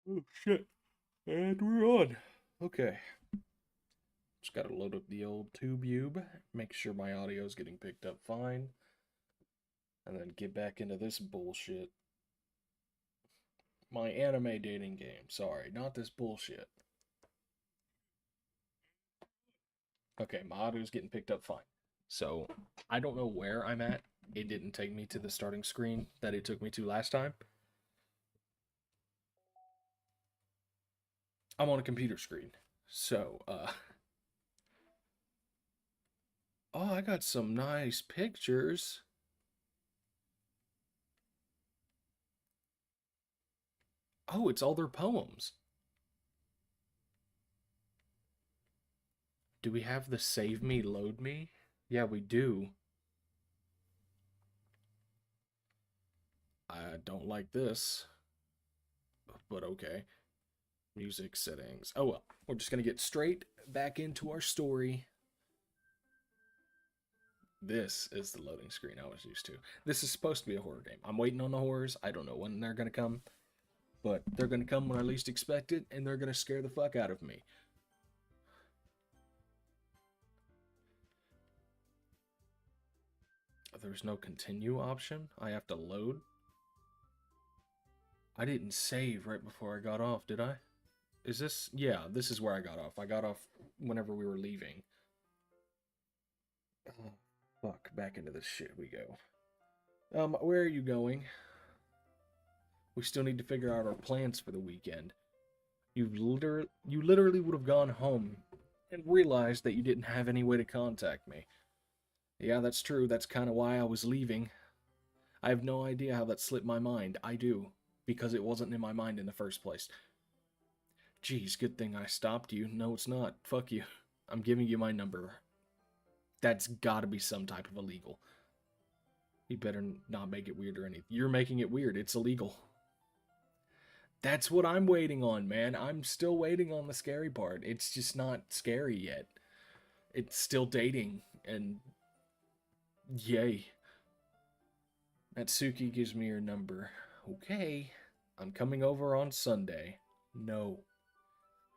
Oh shit. And we're on. Okay. Just gotta load up the old tube, make sure my audio is getting picked up fine, and then get back into this bullshit. My anime dating game. Sorry, not this bullshit. Okay, my audio is getting picked up fine. So, I don't know where I'm at. It didn't take me to the starting screen that it took me to last time. I'm on a computer screen. So, oh, I got some nice pictures. Oh, it's all their poems. Do we have the save me, load me? Yeah, we do. I don't like this, but okay. Music settings. Oh well, we're just gonna get straight back into our story. This is the loading screen I was used to. This is supposed to be a horror game. I'm waiting on the horrors. I don't know when they're gonna come, but they're gonna come when I least expect it, and they're gonna scare the fuck out of me. There's no continue option. I have to load. I didn't save right before I got off, did I? Is this? Yeah, this is where I got off. I got off whenever we were leaving. Oh, fuck, back into this shit we go. Where are you going? We still need to figure out our plans for the weekend. You literally would have gone home and realized that you didn't have any way to contact me. Yeah, that's true. That's kind of why I was leaving. I have no idea how that slipped my mind. I do, because it wasn't in my mind in the first place. Geez, good thing I stopped you. No, it's not. Fuck you. I'm giving you my number. That's gotta be some type of illegal. You better not make it weird or anything. You're making it weird. It's illegal. That's what I'm waiting on, man. I'm still waiting on the scary part. It's just not scary yet. It's still dating, and yay. Natsuki gives me your number. Okay. I'm coming over on Sunday. No.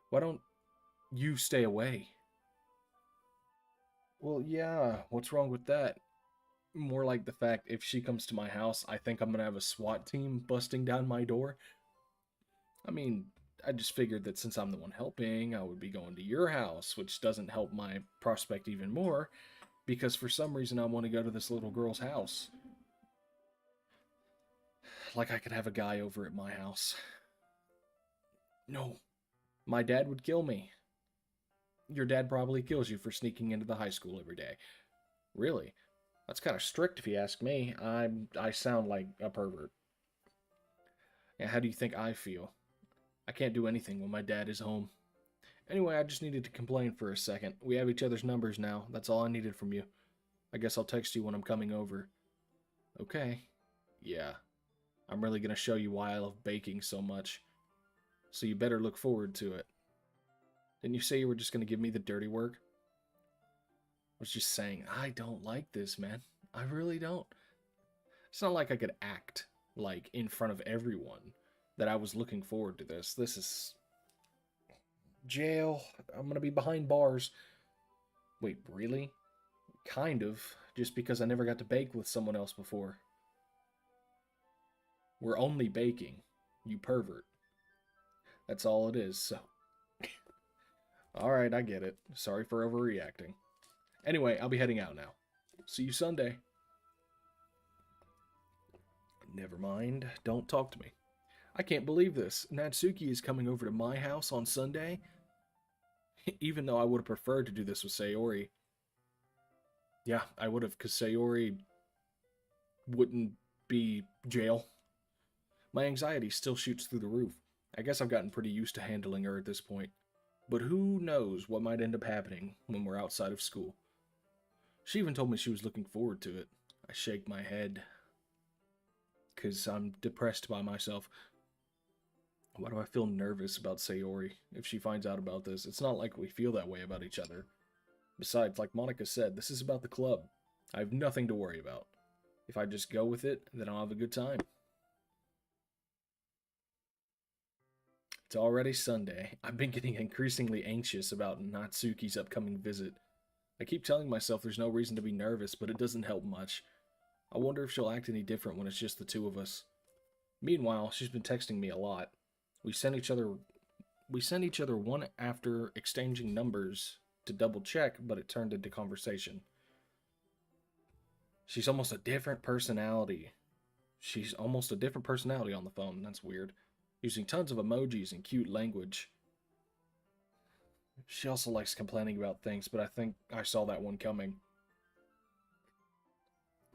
Why don't you stay away? Well, yeah. What's wrong with that? More like the fact if she comes to my house, I think I'm gonna have a SWAT team busting down my door. I mean, I just figured that since I'm the one helping, I would be going to your house, which doesn't help my prospect even more, because for some reason I want to go to this little girl's house. Like I could have a guy over at my house. No, my dad would kill me. Your dad probably kills you for sneaking into the high school every day. Really? That's kind of strict if you ask me. I sound like a pervert. And how do you think I feel? I can't do anything when my dad is home. Anyway, I just needed to complain for a second. We have each other's numbers now. That's all I needed from you. I guess I'll text you when I'm coming over. Okay. Yeah. I'm really gonna show you why I love baking so much. So you better look forward to it. Didn't you say you were just gonna give me the dirty work? I was just saying, I don't like this, man. I really don't. It's not like I could act, like, in front of everyone that I was looking forward to this. This is jail. I'm gonna be behind bars. Wait, really? Kind of. Just because I never got to bake with someone else before. We're only baking. You pervert. That's all it is, so. Alright, I get it. Sorry for overreacting. Anyway, I'll be heading out now. See you Sunday. Never mind. Don't talk to me. I can't believe this. Natsuki is coming over to my house on Sunday. Even though I would have preferred to do this with Sayori. Yeah, I would have, because Sayori wouldn't be jail. My anxiety still shoots through the roof. I guess I've gotten pretty used to handling her at this point. But who knows what might end up happening when we're outside of school. She even told me she was looking forward to it. I shake my head, because I'm depressed by myself. Why do I feel nervous about Sayori if she finds out about this? It's not like we feel that way about each other. Besides, like Monica said, this is about the club. I have nothing to worry about. If I just go with it, then I'll have a good time. It's already Sunday. I've been getting increasingly anxious about Natsuki's upcoming visit. I keep telling myself there's no reason to be nervous, but it doesn't help much. I wonder if she'll act any different when it's just the two of us. Meanwhile, she's been texting me a lot. We sent each other we sent each other one after exchanging numbers to double check, but it turned into conversation. She's almost a different personality. She's almost a different personality on the phone. That's weird. Using tons of emojis and cute language. She also likes complaining about things, but I think I saw that one coming.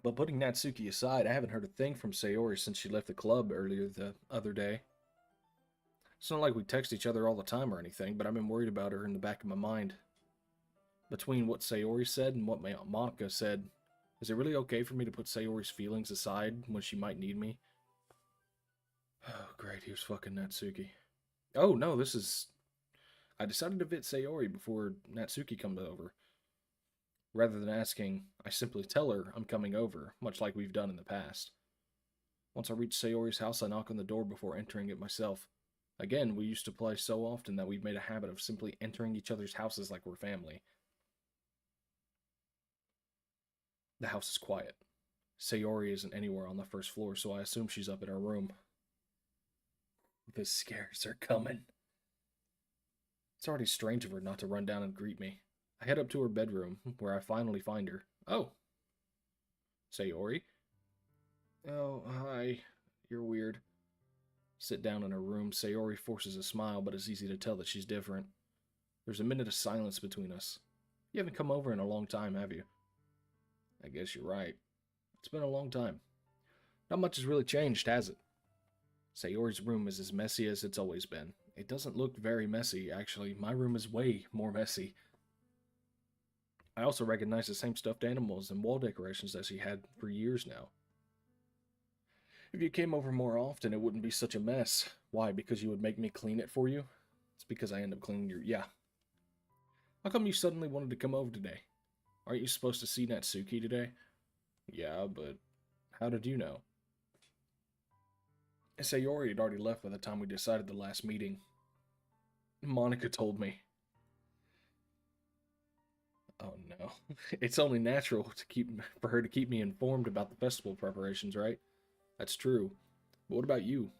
But putting Natsuki aside, I haven't heard a thing from Sayori since she left the club earlier the other day. It's not like we text each other all the time or anything, but I've been worried about her in the back of my mind. Between what Sayori said and what Monica said, is it really okay for me to put Sayori's feelings aside when she might need me? Oh, great, here's fucking Natsuki. Oh, no, this is... I decided to visit Sayori before Natsuki comes over. Rather than asking, I simply tell her I'm coming over, much like we've done in the past. Once I reach Sayori's house, I knock on the door before entering it myself. Again, we used to play so often that we've made a habit of simply entering each other's houses like we're family. The house is quiet. Sayori isn't anywhere on the first floor, so I assume she's up in her room. The scares are coming. It's already strange of her not to run down and greet me. I head up to her bedroom, where I finally find her. Oh. Sayori? Oh, hi. You're weird. Sit down in her room. Sayori forces a smile, but it's easy to tell that she's different. There's a minute of silence between us. You haven't come over in a long time, have you? I guess you're right. It's been a long time. Not much has really changed, has it? Sayori's room is as messy as it's always been. It doesn't look very messy, actually. My room is way more messy. I also recognize the same stuffed animals and wall decorations that she had for years now. If you came over more often, it wouldn't be such a mess. Why? Because you would make me clean it for you? It's because I end up cleaning your... Yeah. How come you suddenly wanted to come over today? Aren't you supposed to see Natsuki today? Yeah, but how did you know? Sayori had already left by the time we decided the last meeting. Monica told me. Oh no. It's only natural for her to keep me informed about the festival preparations, right? That's true. But what about you?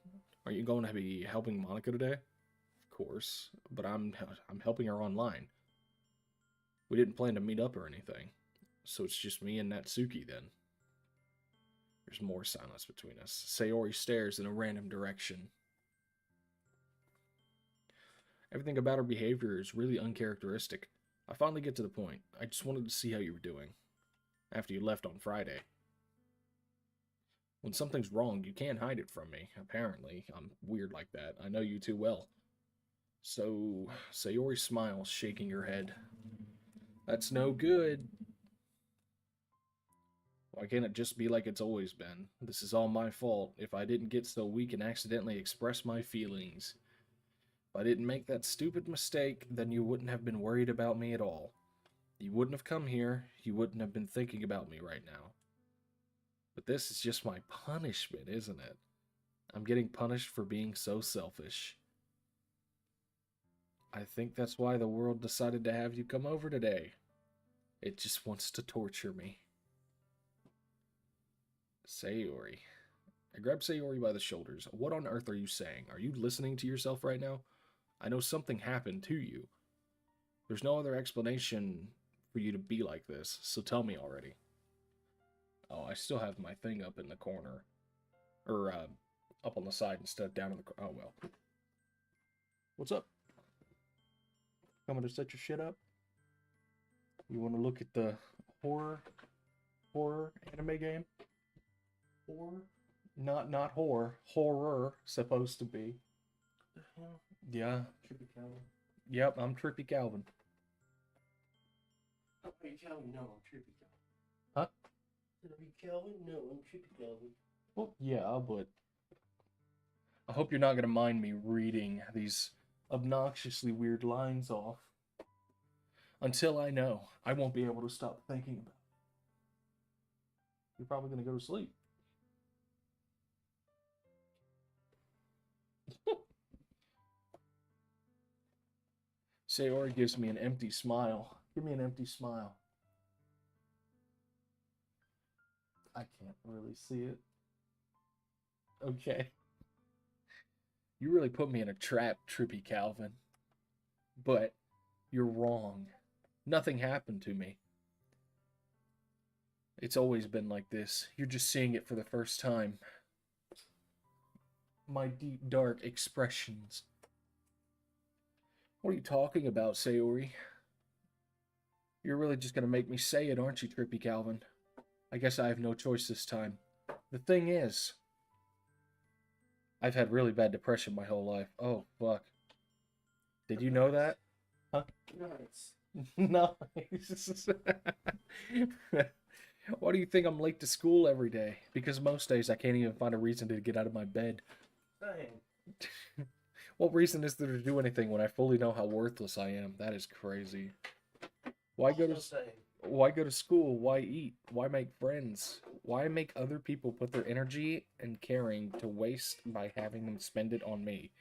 Aren't you going to be helping Monica today? Of course, but I'm helping her online. We didn't plan to meet up or anything, so it's just me and Natsuki then. There's more silence between us. Sayori stares in a random direction. Everything about her behavior is really uncharacteristic. I finally get to the point. I just wanted to see how you were doing. After you left on Friday. When something's wrong, you can't hide it from me, apparently. I'm weird like that. I know you too well. So, Sayori smiles, shaking her head. That's no good. Why can't it just be like it's always been? This is all my fault. If I didn't get so weak and accidentally express my feelings. If I didn't make that stupid mistake, then you wouldn't have been worried about me at all. You wouldn't have come here. You wouldn't have been thinking about me right now. But this is just my punishment, isn't it? I'm getting punished for being so selfish. I think that's why the world decided to have you come over today. It just wants to torture me. Sayori. I grab Sayori by the shoulders. What on earth are you saying? Are you listening to yourself right now? I know something happened to you. There's no other explanation for you to be like this, so tell me already. Oh, I still have my thing up in the corner. Or, up on the side instead of down in the corner. Oh, well. What's up? Coming to set your shit up? You want to look at the horror anime game? Horror? Not horror. Horror, supposed to be. What the hell? Yeah. Trippy Calvin. Yep, I'm Trippy Calvin. Are you Calvin? No, I'm Trippy Calvin. Huh? Are you Calvin? No, I'm Trippy Calvin. Well, yeah, but I hope you're not going to mind me reading these obnoxiously weird lines off. Until I know, I won't be able to stop thinking about it. You're probably going to go to sleep. Sayori gives me an empty smile. Give me an empty smile. I can't really see it. Okay. You really put me in a trap, Trippy Calvin. But you're wrong. Nothing happened to me. It's always been like this. You're just seeing it for the first time. My deep, dark expressions. What are you talking about, Sayori? You're really just gonna make me say it, aren't you, Trippy Calvin? I guess I have no choice this time. The thing is, I've had really bad depression my whole life. Oh, fuck. Did you know that? Huh? Nice. Nice. Why do you think I'm late to school every day? Because most days I can't even find a reason to get out of my bed. Same. What reason is there to do anything when I fully know how worthless I am? That is crazy. Why go to Also same. why go to school? Why eat? Why make friends? Why make other people put their energy and caring to waste by having them spend it on me?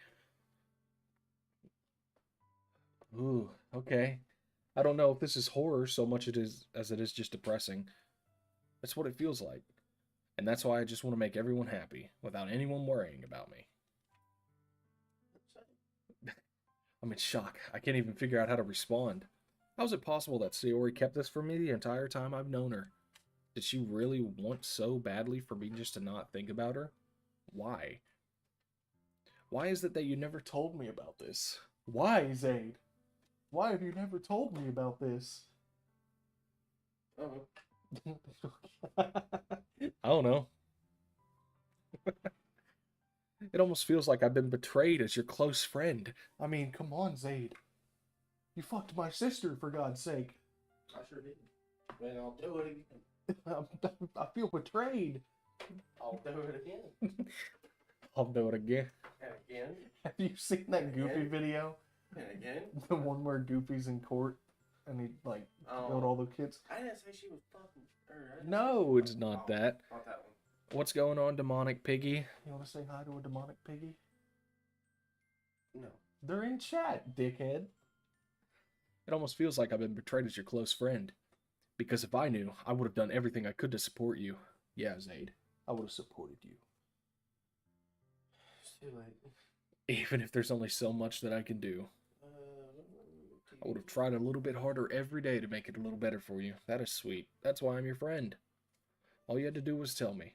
Ooh, okay. I don't know if this is horror so much it is as it is just depressing. That's what it feels like. And that's why I just want to make everyone happy without anyone worrying about me. Same. I'm in shock. I can't even figure out how to respond. How is it possible that Sayori kept this from me the entire time I've known her? Did she really want so badly for me just to not think about her? Why? Why is it that you never told me about this? Why, Zaid? Why have you never told me about this? Uh-huh. I don't know. It almost feels like I've been betrayed as your close friend. I mean, come on, Zaid. You fucked my sister, for God's sake. I sure did. And I'll do it again. I feel betrayed. I'll do it again. I'll do it again. And again. Have you seen that Goofy Again. video? And again. The one where Goofy's in court and he, like, killed all the kids? I didn't say she was fucking. No, it's not that. Not that one. What's going on, demonic piggy? You want to say hi to a demonic piggy? No. They're in chat, dickhead. It almost feels like I've been betrayed as your close friend. Because if I knew, I would have done everything I could to support you. Yeah, Zaid, I would have supported you. It's too late. Even if there's only so much that I can do. I would have tried a little bit harder every day to make it a little better for you. That is sweet. That's why I'm your friend. All you had to do was tell me.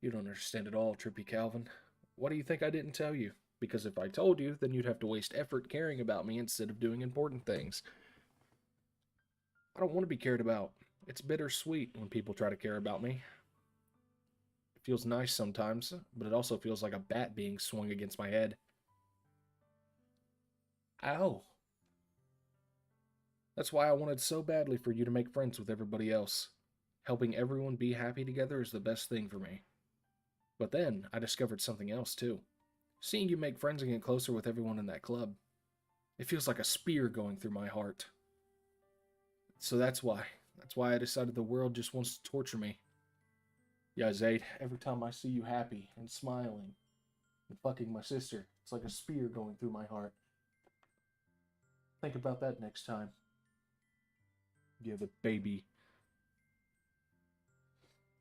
You don't understand at all, Trippy Calvin. What do you think I didn't tell you? Because if I told you, then you'd have to waste effort caring about me instead of doing important things. I don't want to be cared about. It's bittersweet when people try to care about me. It feels nice sometimes, but it also feels like a bat being swung against my head. Ow. That's why I wanted so badly for you to make friends with everybody else. Helping everyone be happy together is the best thing for me. But then, I discovered something else too. Seeing you make friends and get closer with everyone in that club. It feels like a spear going through my heart. So that's why I decided the world just wants to torture me. Yeah, Zaid, every time I see you happy and smiling and fucking my sister, it's like a spear going through my heart. Think about that next time. Yeah, the baby.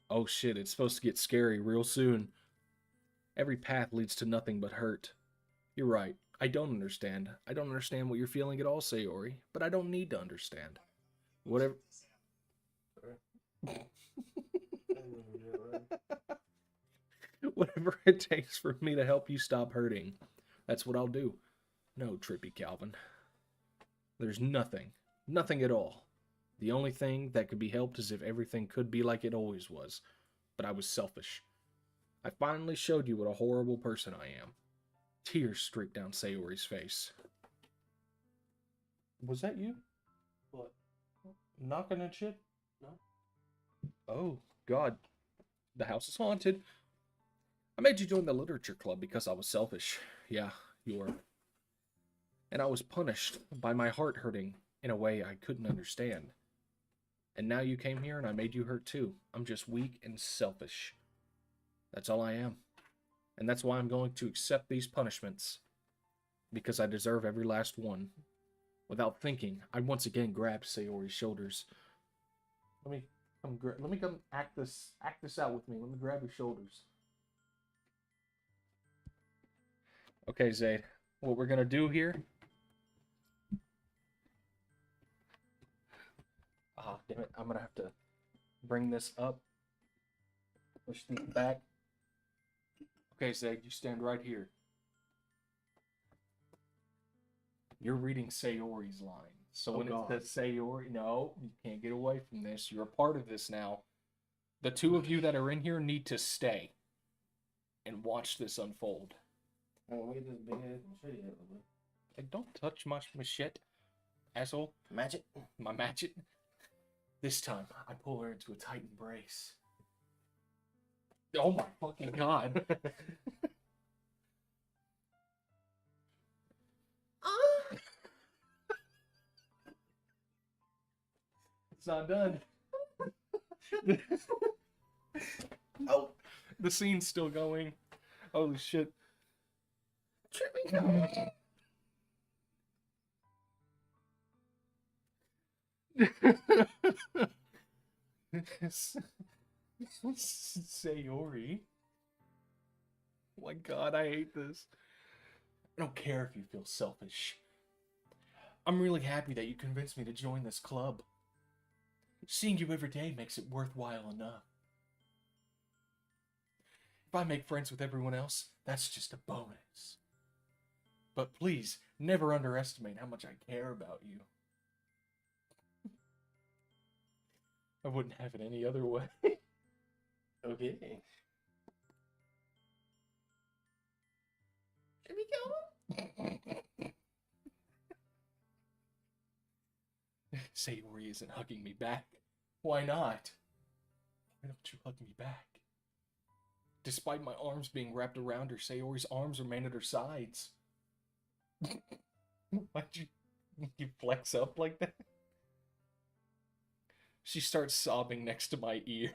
Oh shit, it's supposed to get scary real soon. Every path leads to nothing but hurt. You're right. I don't understand. I don't understand what you're feeling at all, Sayori, but I don't need to understand. Whatever. Whatever it takes for me to help you stop hurting. That's what I'll do. No, Trippy Calvin. There's nothing. Nothing at all. The only thing that could be helped is if everything could be like it always was. But I was selfish. I finally showed you what a horrible person I am. Tears streaked down Sayori's face. Was that you? What? Knocking and shit? No. Oh, God. The house is haunted. I made you join the literature club because I was selfish. Yeah, you were. And I was punished by my heart hurting in a way I couldn't understand. And now you came here and I made you hurt too. I'm just weak and selfish. That's all I am. And that's why I'm going to accept these punishments. Because I deserve every last one. Without thinking, I once again grabbed Sayori's shoulders. Let me come act this out with me. Let me grab your shoulders. Okay, Zayd. What we're gonna do here. Ah, damn it! I'm gonna have to bring this up. Push these back. Okay, Zayd, you stand right here. You're reading Sayori's line. So when it says Sayori, no, you can't get away from this. You're a part of this now. The two of you that are in here need to stay and watch this unfold. Oh, look at this big ass machete a little bit. Hey, don't touch my shit, asshole. Magic. My magic. This time, I pull her into a tight embrace. Oh my fucking god. It's not done. Oh. The scene's still going. Holy shit. Sayori. Oh my god, I hate this. I don't care if you feel selfish. I'm really happy that you convinced me to join this club. Seeing you every day makes it worthwhile enough. If I make friends with everyone else, that's just a bonus. But please, never underestimate how much I care about you. I wouldn't have it any other way. Okay. Should we go? Sayori isn't hugging me back. Why not? Why don't you hug me back? Despite my arms being wrapped around her, Sayori's arms remain at her sides. Why'd you flex up like that? She starts sobbing next to my ear.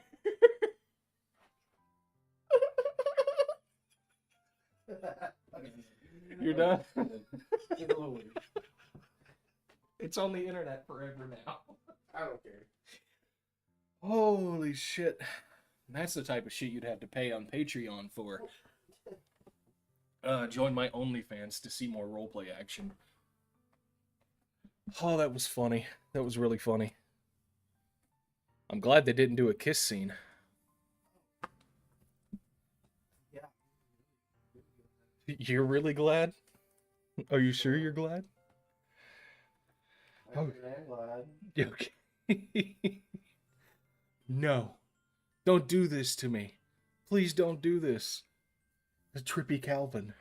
You're done? It's on the internet forever now. I don't care. Holy shit. That's the type of shit you'd have to pay on Patreon for. Join my OnlyFans to see more roleplay action. Oh, that was funny. That was really funny. I'm glad they didn't do a kiss scene. Yeah. You're really glad? Are you sure you're glad? I'm glad. Okay. No. Don't do this to me. Please don't do this. The trippy Calvin.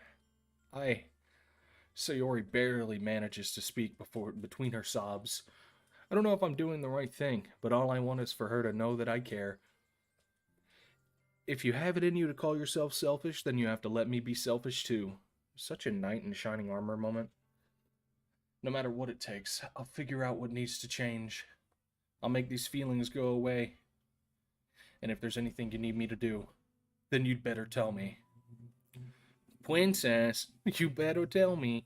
Sayori barely manages to speak between her sobs. I don't know if I'm doing the right thing, but all I want is for her to know that I care. If you have it in you to call yourself selfish, then you have to let me be selfish too. Such a knight in shining armor moment. No matter what it takes, I'll figure out what needs to change. I'll make these feelings go away. And if there's anything you need me to do, then you'd better tell me. Princess, you better tell me.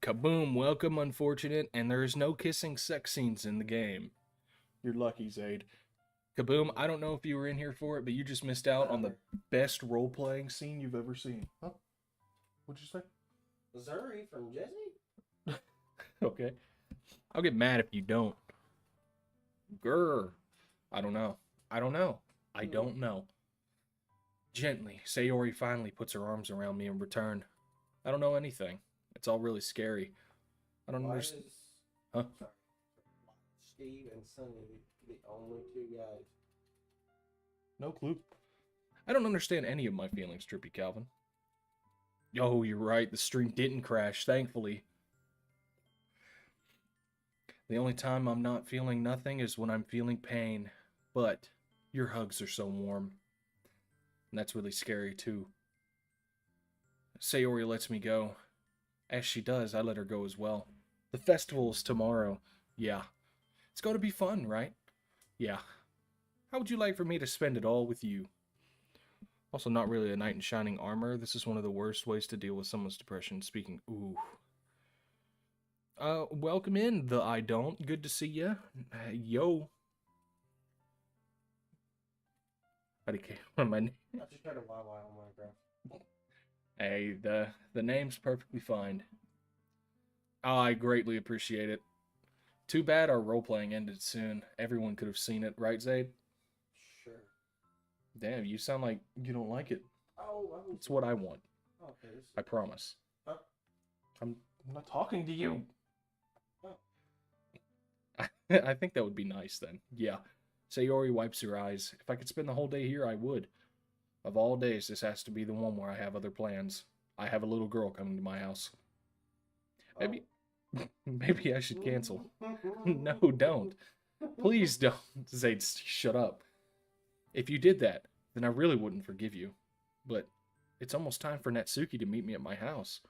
Kaboom, welcome, unfortunate, and there is no kissing sex scenes in the game. You're lucky, Zayd. Kaboom, I don't know if you were in here for it, but you just missed out on the best role-playing scene you've ever seen. Huh? What'd you say? Missouri from Jesse? Okay. I'll get mad if you don't. Grr. I don't know. I don't know. Gently, Sayori finally puts her arms around me in return. I don't know anything. It's all really scary. I don't understand. Huh? Sorry. Steve and Sonny, the only two guys. No clue. I don't understand any of my feelings, Trippy Calvin. Oh, you're right. The stream didn't crash, thankfully. The only time I'm not feeling nothing is when I'm feeling pain. But your hugs are so warm. And that's really scary, too. Sayori lets me go. As she does, I let her go as well. The festival is tomorrow. Yeah. It's going to be fun, right? Yeah. How would you like for me to spend it all with you? Also, not really a knight in shining armor. This is one of the worst ways to deal with someone's depression. Speaking, ooh. Welcome in, the I don't. Good to see ya. Yo. How do you my name? I just tried a YY on Minecraft. Hey, the name's perfectly fine. I greatly appreciate it. Too bad our role playing ended soon. Everyone could have seen it, right, Zayd? Sure. Damn, you sound like you don't like it. Oh, I was. It's what I want. Okay. I promise. Huh? I'm not talking to you. Oh. I think that would be nice then. Yeah. Sayori wipes her eyes. If I could spend the whole day here, I would. Of all days, this has to be the one where I have other plans. I have a little girl coming to my house. Maybe, maybe I should cancel. No, don't. Please don't. Zayd, shut up. If you did that, then I really wouldn't forgive you. But it's almost time for Natsuki to meet me at my house.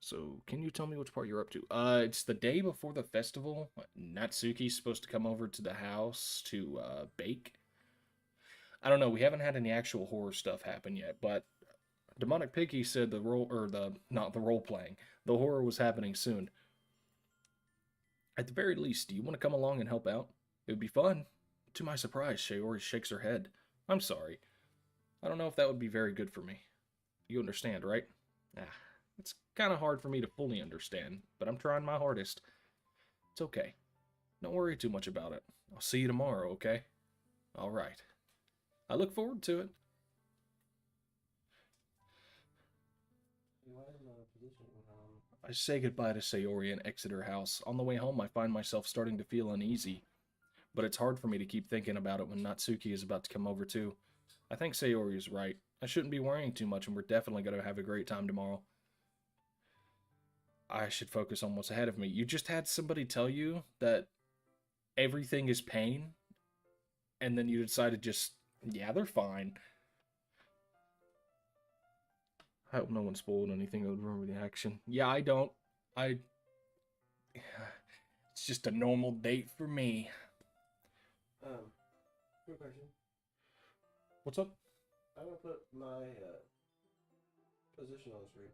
So, can you tell me which part you're up to? It's the day before the festival. Natsuki's supposed to come over to the house to bake. I don't know. We haven't had any actual horror stuff happen yet, but Demonic Piggy said the role, or the not the role playing, the horror was happening soon. At the very least, do you want to come along and help out? It would be fun. To my surprise, Sayori shakes her head. I'm sorry. I don't know if that would be very good for me. You understand, right? Ah, it's kind of hard for me to fully understand, but I'm trying my hardest. It's okay. Don't worry too much about it. I'll see you tomorrow, okay? All right. I look forward to it. I say goodbye to Sayori and exit her house. On the way home, I find myself starting to feel uneasy, but it's hard for me to keep thinking about it when Natsuki is about to come over too. I think Sayori is right. I shouldn't be worrying too much, and we're definitely going to have a great time tomorrow. I should focus on what's ahead of me. You just had somebody tell you that everything is pain, and then you decided just, yeah, they're fine. I hope no one spoiled anything. I would remember the action. Yeah, I don't. I. It's just a normal date for me. Quick question. What's up? I'm gonna put my position on the screen.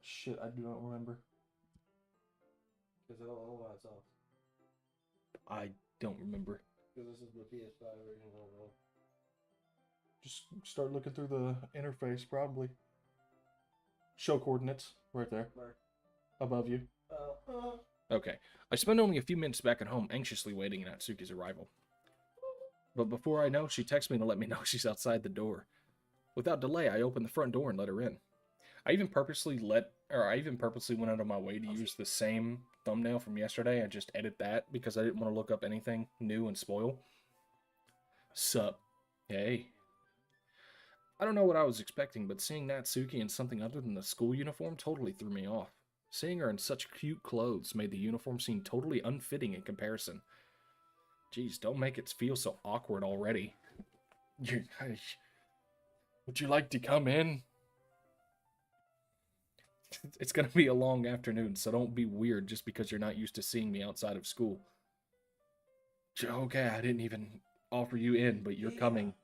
Shit, I do not remember. Because I don't know why it's off. I don't remember. Because this is the PS5 version. I don't know. Just start looking through the interface, probably. Show coordinates, right there. Mark. Above you. Okay. I spend only a few minutes back at home anxiously waiting Natsuki's arrival. But before I know, she texts me to let me know she's outside the door. Without delay, I open the front door and let her in. I even purposely went out of my way to use the same thumbnail from yesterday and just edit that because I didn't want to look up anything new and spoil. Sup? Hey. I don't know what I was expecting, but seeing Natsuki in something other than the school uniform totally threw me off. Seeing her in such cute clothes made the uniform seem totally unfitting in comparison. Jeez, don't make it feel so awkward already. Would you like to come in? It's gonna be a long afternoon, so don't be weird just because you're not used to seeing me outside of school. Okay, I didn't even offer you in, but you're coming.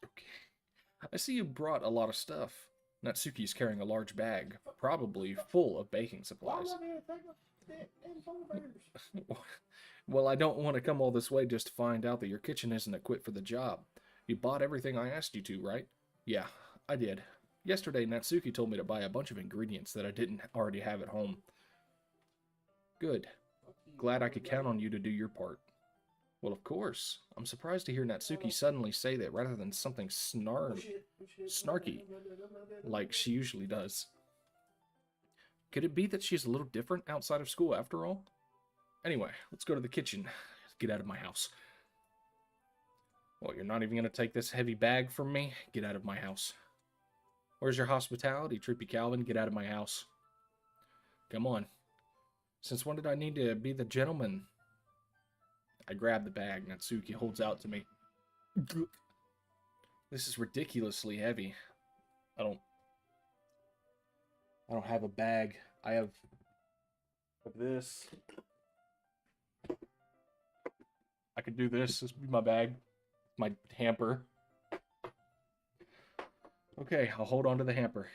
Okay. I see you brought a lot of stuff. Natsuki's carrying a large bag, probably full of baking supplies. Well, I don't want to come all this way just to find out that your kitchen isn't equipped for the job. You bought everything I asked you to, right? Yeah, I did. Yesterday, Natsuki told me to buy a bunch of ingredients that I didn't already have at home. Good. Glad I could count on you to do your part. Well, of course. I'm surprised to hear Natsuki suddenly say that rather than something snarky, like she usually does. Could it be that she's a little different outside of school after all? Anyway, let's go to the kitchen. Get out of my house. Well, you're not even going to take this heavy bag from me? Get out of my house. Where's your hospitality, Trippy Calvin? Get out of my house. Come on. Since when did I need to be the gentleman? I grab the bag Natsuki holds out to me. This is ridiculously heavy. I don't have a bag. I have this. I could do this. This would be my bag. My hamper. Okay, I'll hold on to the hamper.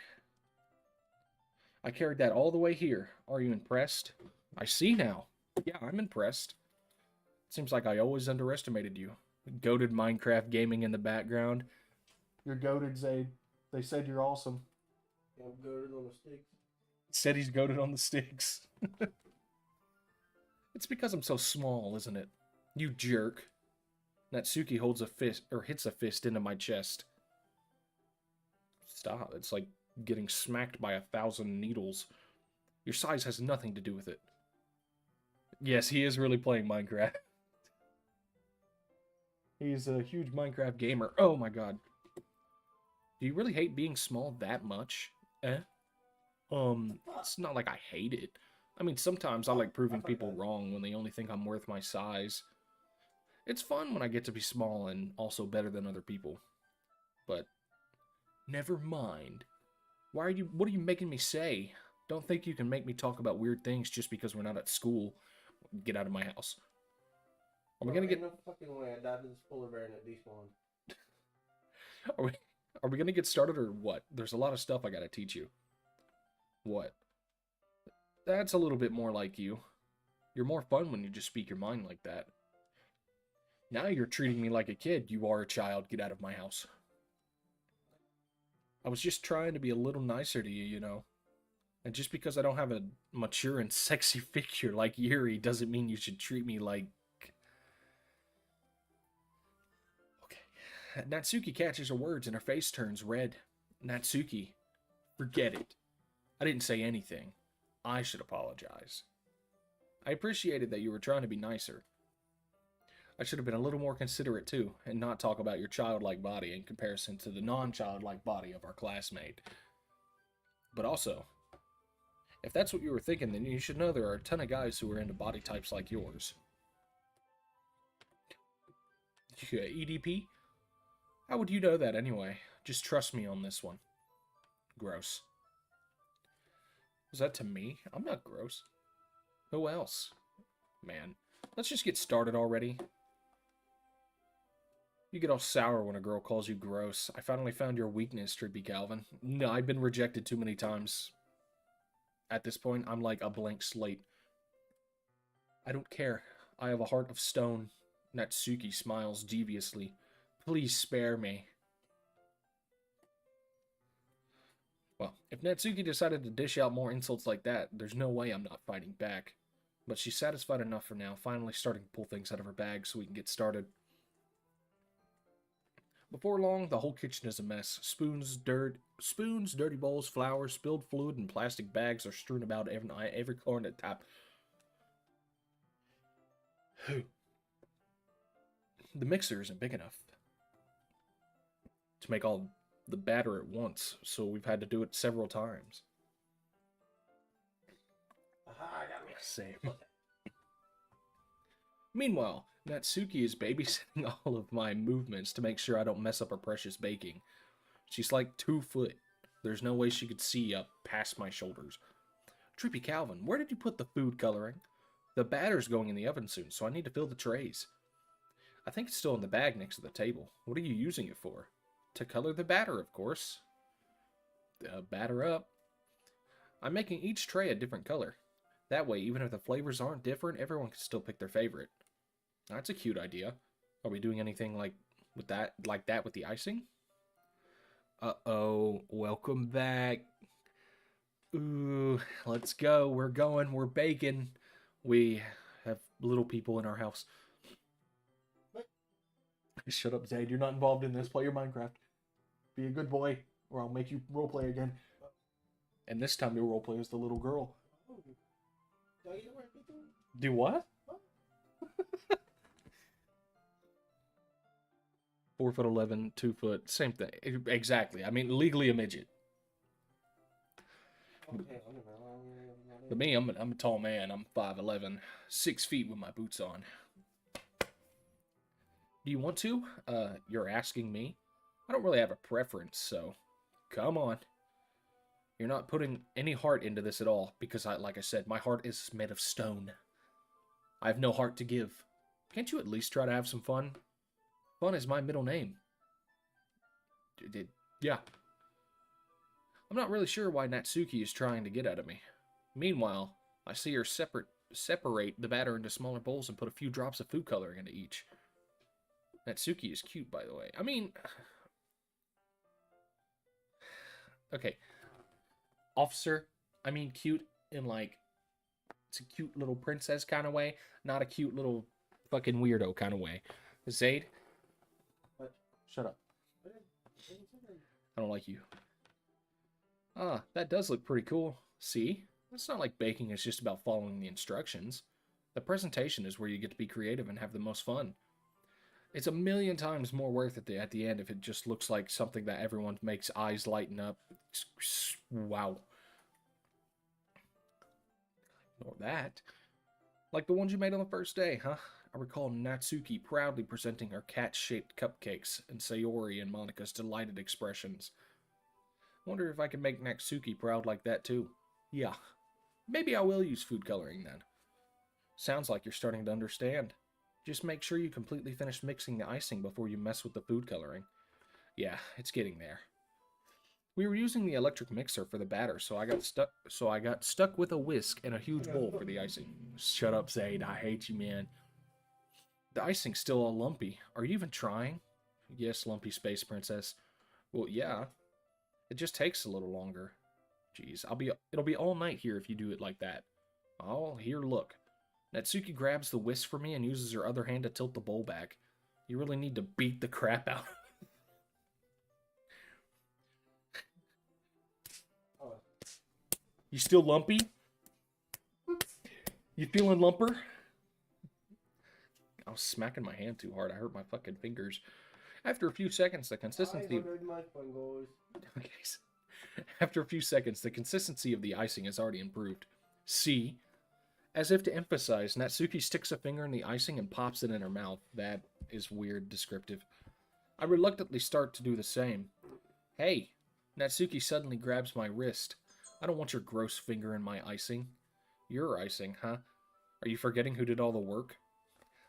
I carried that all the way here. Are you impressed? I see now. Yeah, I'm impressed. Seems like I always underestimated you. Goated Minecraft gaming in the background. You're goated, Zayd. They said you're awesome. I'm goated on the sticks. Said he's goated on the sticks. It's because I'm so small, isn't it? You jerk. Natsuki holds a fist, or hits a fist into my chest. Stop. It's like getting smacked by 1,000 needles. Your size has nothing to do with it. Yes, he is really playing Minecraft. He's a huge Minecraft gamer. Oh my god. Do you really hate being small that much? It's not like I hate it. I mean, sometimes I like proving people wrong when they only think I'm worth my size. It's fun when I get to be small and also better than other people. But never mind. What are you making me say? Don't think you can make me talk about weird things just because we're not at school. Get out of my house. Are we gonna get? No fucking way! I died to this polar bear and it despawned. Are we gonna get started or what? There's a lot of stuff I gotta teach you. What? That's a little bit more like you. You're more fun when you just speak your mind like that. Now you're treating me like a kid. You are a child. Get out of my house. I was just trying to be a little nicer to you, you know. And just because I don't have a mature and sexy figure like Yuri doesn't mean you should treat me like... Okay. Natsuki catches her words and her face turns red. Natsuki, forget it. I didn't say anything. I should apologize. I appreciated that you were trying to be nicer. I should have been a little more considerate too, and not talk about your childlike body in comparison to the non-childlike body of our classmate. But also, if that's what you were thinking, then you should know there are a ton of guys who are into body types like yours. EDP? How would you know that anyway? Just trust me on this one. Gross. Was that to me? I'm not gross. Who else? Man, let's just get started already. You get all sour when a girl calls you gross. I finally found your weakness, Trippy Calvin. No, I've been rejected too many times. At this point, I'm like a blank slate. I don't care. I have a heart of stone. Natsuki smiles deviously. Please spare me. Well, if Natsuki decided to dish out more insults like that, there's no way I'm not fighting back. But she's satisfied enough for now, finally starting to pull things out of her bag so we can get started. Before long, the whole kitchen is a mess. Spoons, dirty bowls, flour, spilled fluid, and plastic bags are strewn about every corner at the top. The mixer isn't big enough to make all the batter at once, so we've had to do it several times. Aha, I got me. Same. Meanwhile, Natsuki is babysitting all of my movements to make sure I don't mess up her precious baking. She's like 2 foot. There's no way she could see up past my shoulders. Trippy Calvin, where did you put the food coloring? The batter's going in the oven soon, so I need to fill the trays. I think it's still in the bag next to the table. What are you using it for? To color the batter, of course. Batter up. I'm making each tray a different color. That way, even if the flavors aren't different, everyone can still pick their favorite. That's a cute idea. Are we doing anything like that with the icing? Uh-oh, welcome back. Ooh, let's go. We're going. We're baking. We have little people in our house. Shut up, Zayd. You're not involved in this. Play your Minecraft. Be a good boy, or I'll make you roleplay again. And this time your roleplay is the little girl. Do what? 4'11", 2 foot, same thing. Exactly. I mean, legally a midget. But me, I'm a tall man. I'm 5'11", 6 feet with my boots on. Do you want to? You're asking me? I don't really have a preference, so come on. You're not putting any heart into this at all, because like I said, my heart is made of stone. I have no heart to give. Can't you at least try to have some fun? Fun is my middle name. Yeah. I'm not really sure why Natsuki is trying to get at me. Meanwhile, I see her separate the batter into smaller bowls and put a few drops of food coloring into each. Natsuki is cute, by the way. I mean... Okay. Officer, I mean cute in like... It's a cute little princess kind of way, not a cute little fucking weirdo kind of way. Zaid? What? Shut up. I don't like you. Ah, that does look pretty cool. See? It's not like baking is just about following the instructions. The presentation is where you get to be creative and have the most fun. It's a million times more worth it at the end if it just looks like something that everyone makes eyes lighten up. Wow. Ignore that. Like the ones you made on the first day, huh? I recall Natsuki proudly presenting her cat-shaped cupcakes and Sayori and Monika's delighted expressions. Wonder if I can make Natsuki proud like that too. Yeah, maybe I will use food coloring then. Sounds like you're starting to understand. Just make sure you completely finish mixing the icing before you mess with the food coloring. Yeah, it's getting there. We were using the electric mixer for the batter, so I got stuck with a whisk and a huge bowl for the icing. Shut up, Zaid. I hate you, man. The icing's still all lumpy. Are you even trying? Yes, lumpy space princess. Well, yeah. It just takes a little longer. Jeez, it'll be all night here if you do it like that. Oh, here, look. Natsuki grabs the whisk for me and uses her other hand to tilt the bowl back. You really need to beat the crap out. You still lumpy? You feeling lumper? I was smacking my hand too hard. I hurt my fucking fingers. After a few seconds, the consistency... Okay. After a few seconds, the consistency of the icing has already improved. See? As if to emphasize, Natsuki sticks a finger in the icing and pops it in her mouth. That is weird descriptive. I reluctantly start to do the same. Hey! Natsuki suddenly grabs my wrist. I don't want your gross finger in my icing. Your icing, huh? Are you forgetting who did all the work?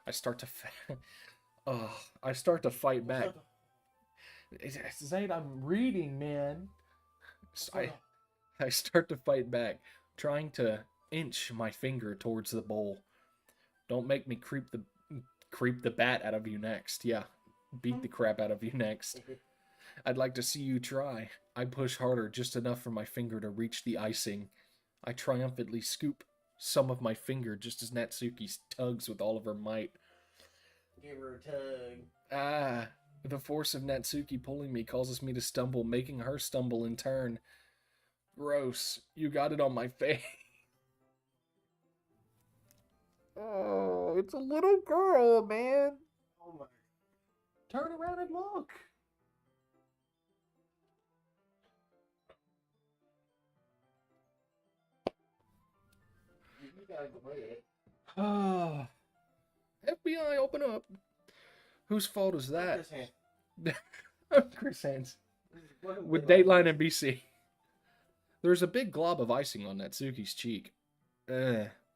I start to fight back. Zaid, I'm reading, man. I start to fight back, trying to inch my finger towards the bowl. Don't make me creep the bat out of you next. Yeah, beat the crap out of you next. I'd like to see you try. I push harder, just enough for my finger to reach the icing. I triumphantly scoop some of my finger just as Natsuki tugs with all of her might. Give her a tug. Ah, the force of Natsuki pulling me causes me to stumble, making her stumble in turn. Gross. You got it on my face. Oh, it's a little girl, man. Oh my. Turn around and look. You gotta go ahead. Ah. FBI, open up. Whose fault is that? Chris Hands. With Dateline NBC. There's a big glob of icing on Natsuki's cheek.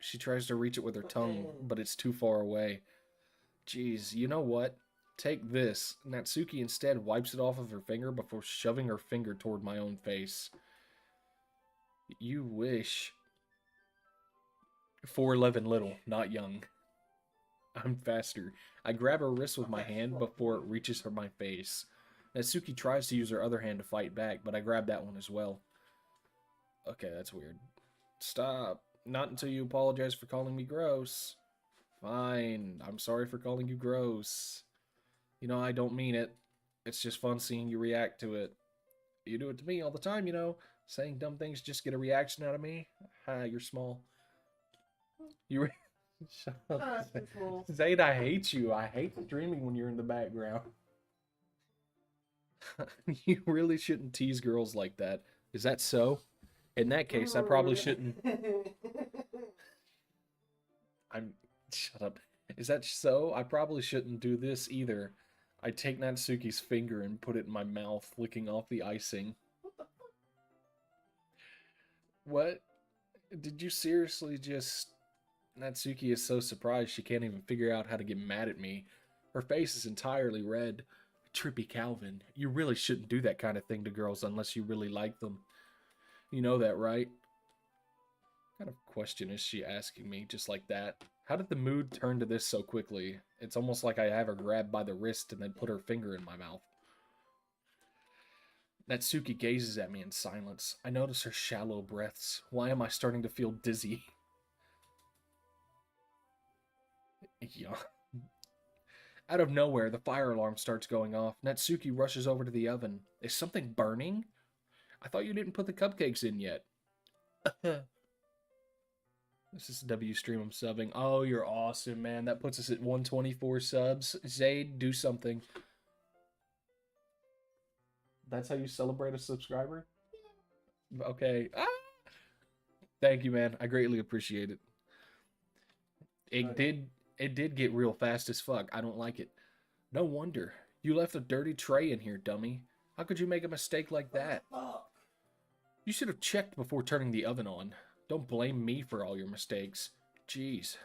She tries to reach it with her tongue, but it's too far away. Jeez, you know what? Take this. Natsuki instead wipes it off of her finger before shoving her finger toward my own face. You wish. 4'11" little, not young. I'm faster. I grab her wrist with my hand before it reaches for my face. Natsuki tries to use her other hand to fight back, but I grab that one as well. Okay, that's weird. Stop. Not until you apologize for calling me gross. Fine. I'm sorry for calling you gross. You know, I don't mean it. It's just fun seeing you react to it. You do it to me all the time, you know. Saying dumb things just get a reaction out of me. Ha, you're small. Shut up. Zaid, I hate you. I hate streaming when you're in the background. You really shouldn't tease girls like that. Is that so? In that case, I probably shouldn't. Shut up. Is that so? I probably shouldn't do this either. I take Natsuki's finger and put it in my mouth, licking off the icing. What? Did you seriously just... Natsuki is so surprised she can't even figure out how to get mad at me. Her face is entirely red. Trippy Calvin, you really shouldn't do that kind of thing to girls unless you really like them. You know that, right? What kind of question is she asking me just like that? How did the mood turn to this so quickly? It's almost like I have her grabbed by the wrist and then put her finger in my mouth. Natsuki gazes at me in silence. I notice her shallow breaths. Why am I starting to feel dizzy? Yeah. Out of nowhere, the fire alarm starts going off. Natsuki rushes over to the oven. Is something burning? I thought you didn't put the cupcakes in yet. This is W Stream I'm subbing. Oh, you're awesome, man. That puts us at 124 subs. Zayd, do something. That's how you celebrate a subscriber? Okay. Ah! Thank you, man. I greatly appreciate it. It did get real fast as fuck. I don't like it. No wonder. You left a dirty tray in here, dummy. How could you make a mistake like that? You should have checked before turning the oven on. Don't blame me for all your mistakes. Jeez.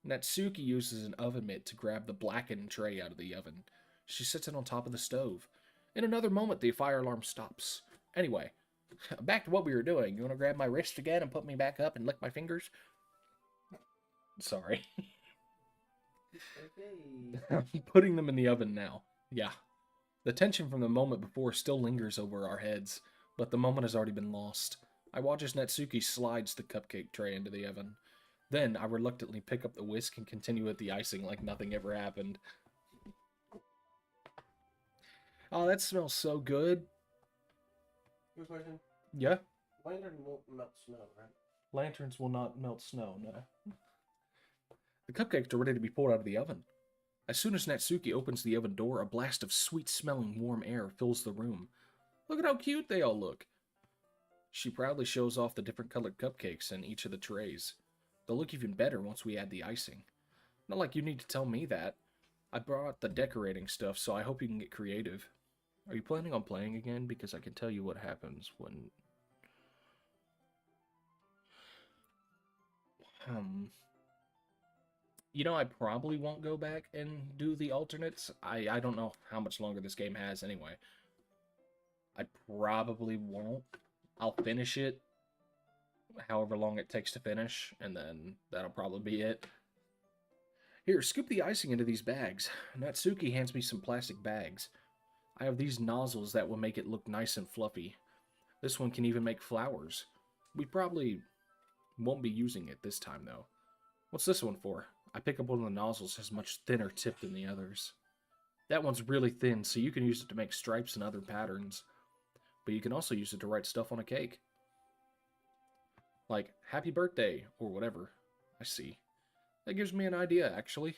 Natsuki uses an oven mitt to grab the blackened tray out of the oven. She sets it on top of the stove. In another moment, the fire alarm stops. Anyway, back to what we were doing. You want to grab my wrist again and put me back up and lick my fingers? Sorry. Okay. I'm putting them in the oven now. Yeah. The tension from the moment before still lingers over our heads, but the moment has already been lost. I watch as Natsuki slides the cupcake tray into the oven. Then I reluctantly pick up the whisk and continue with the icing like nothing ever happened. Oh, that smells so good. Good question. Yeah? Lantern won't melt snow, right? Lanterns will not melt snow, no. The cupcakes are ready to be pulled out of the oven. As soon as Natsuki opens the oven door, a blast of sweet-smelling warm air fills the room. Look at how cute they all look. She proudly shows off the different colored cupcakes in each of the trays. They'll look even better once we add the icing. Not like you need to tell me that. I brought the decorating stuff, so I hope you can get creative. Are you planning on playing again? Because I can tell you what happens when... You know, I probably won't go back and do the alternates. I don't know how much longer this game has anyway. I probably won't. I'll finish it however long it takes to finish, and then that'll probably be it. Here, scoop the icing into these bags. Natsuki hands me some plastic bags. I have these nozzles that will make it look nice and fluffy. This one can even make flowers. We probably won't be using it this time, though. What's this one for? I pick up one of the nozzles has much thinner tip than the others. That one's really thin, so you can use it to make stripes and other patterns. But you can also use it to write stuff on a cake. Like, happy birthday, or whatever. I see. That gives me an idea, actually.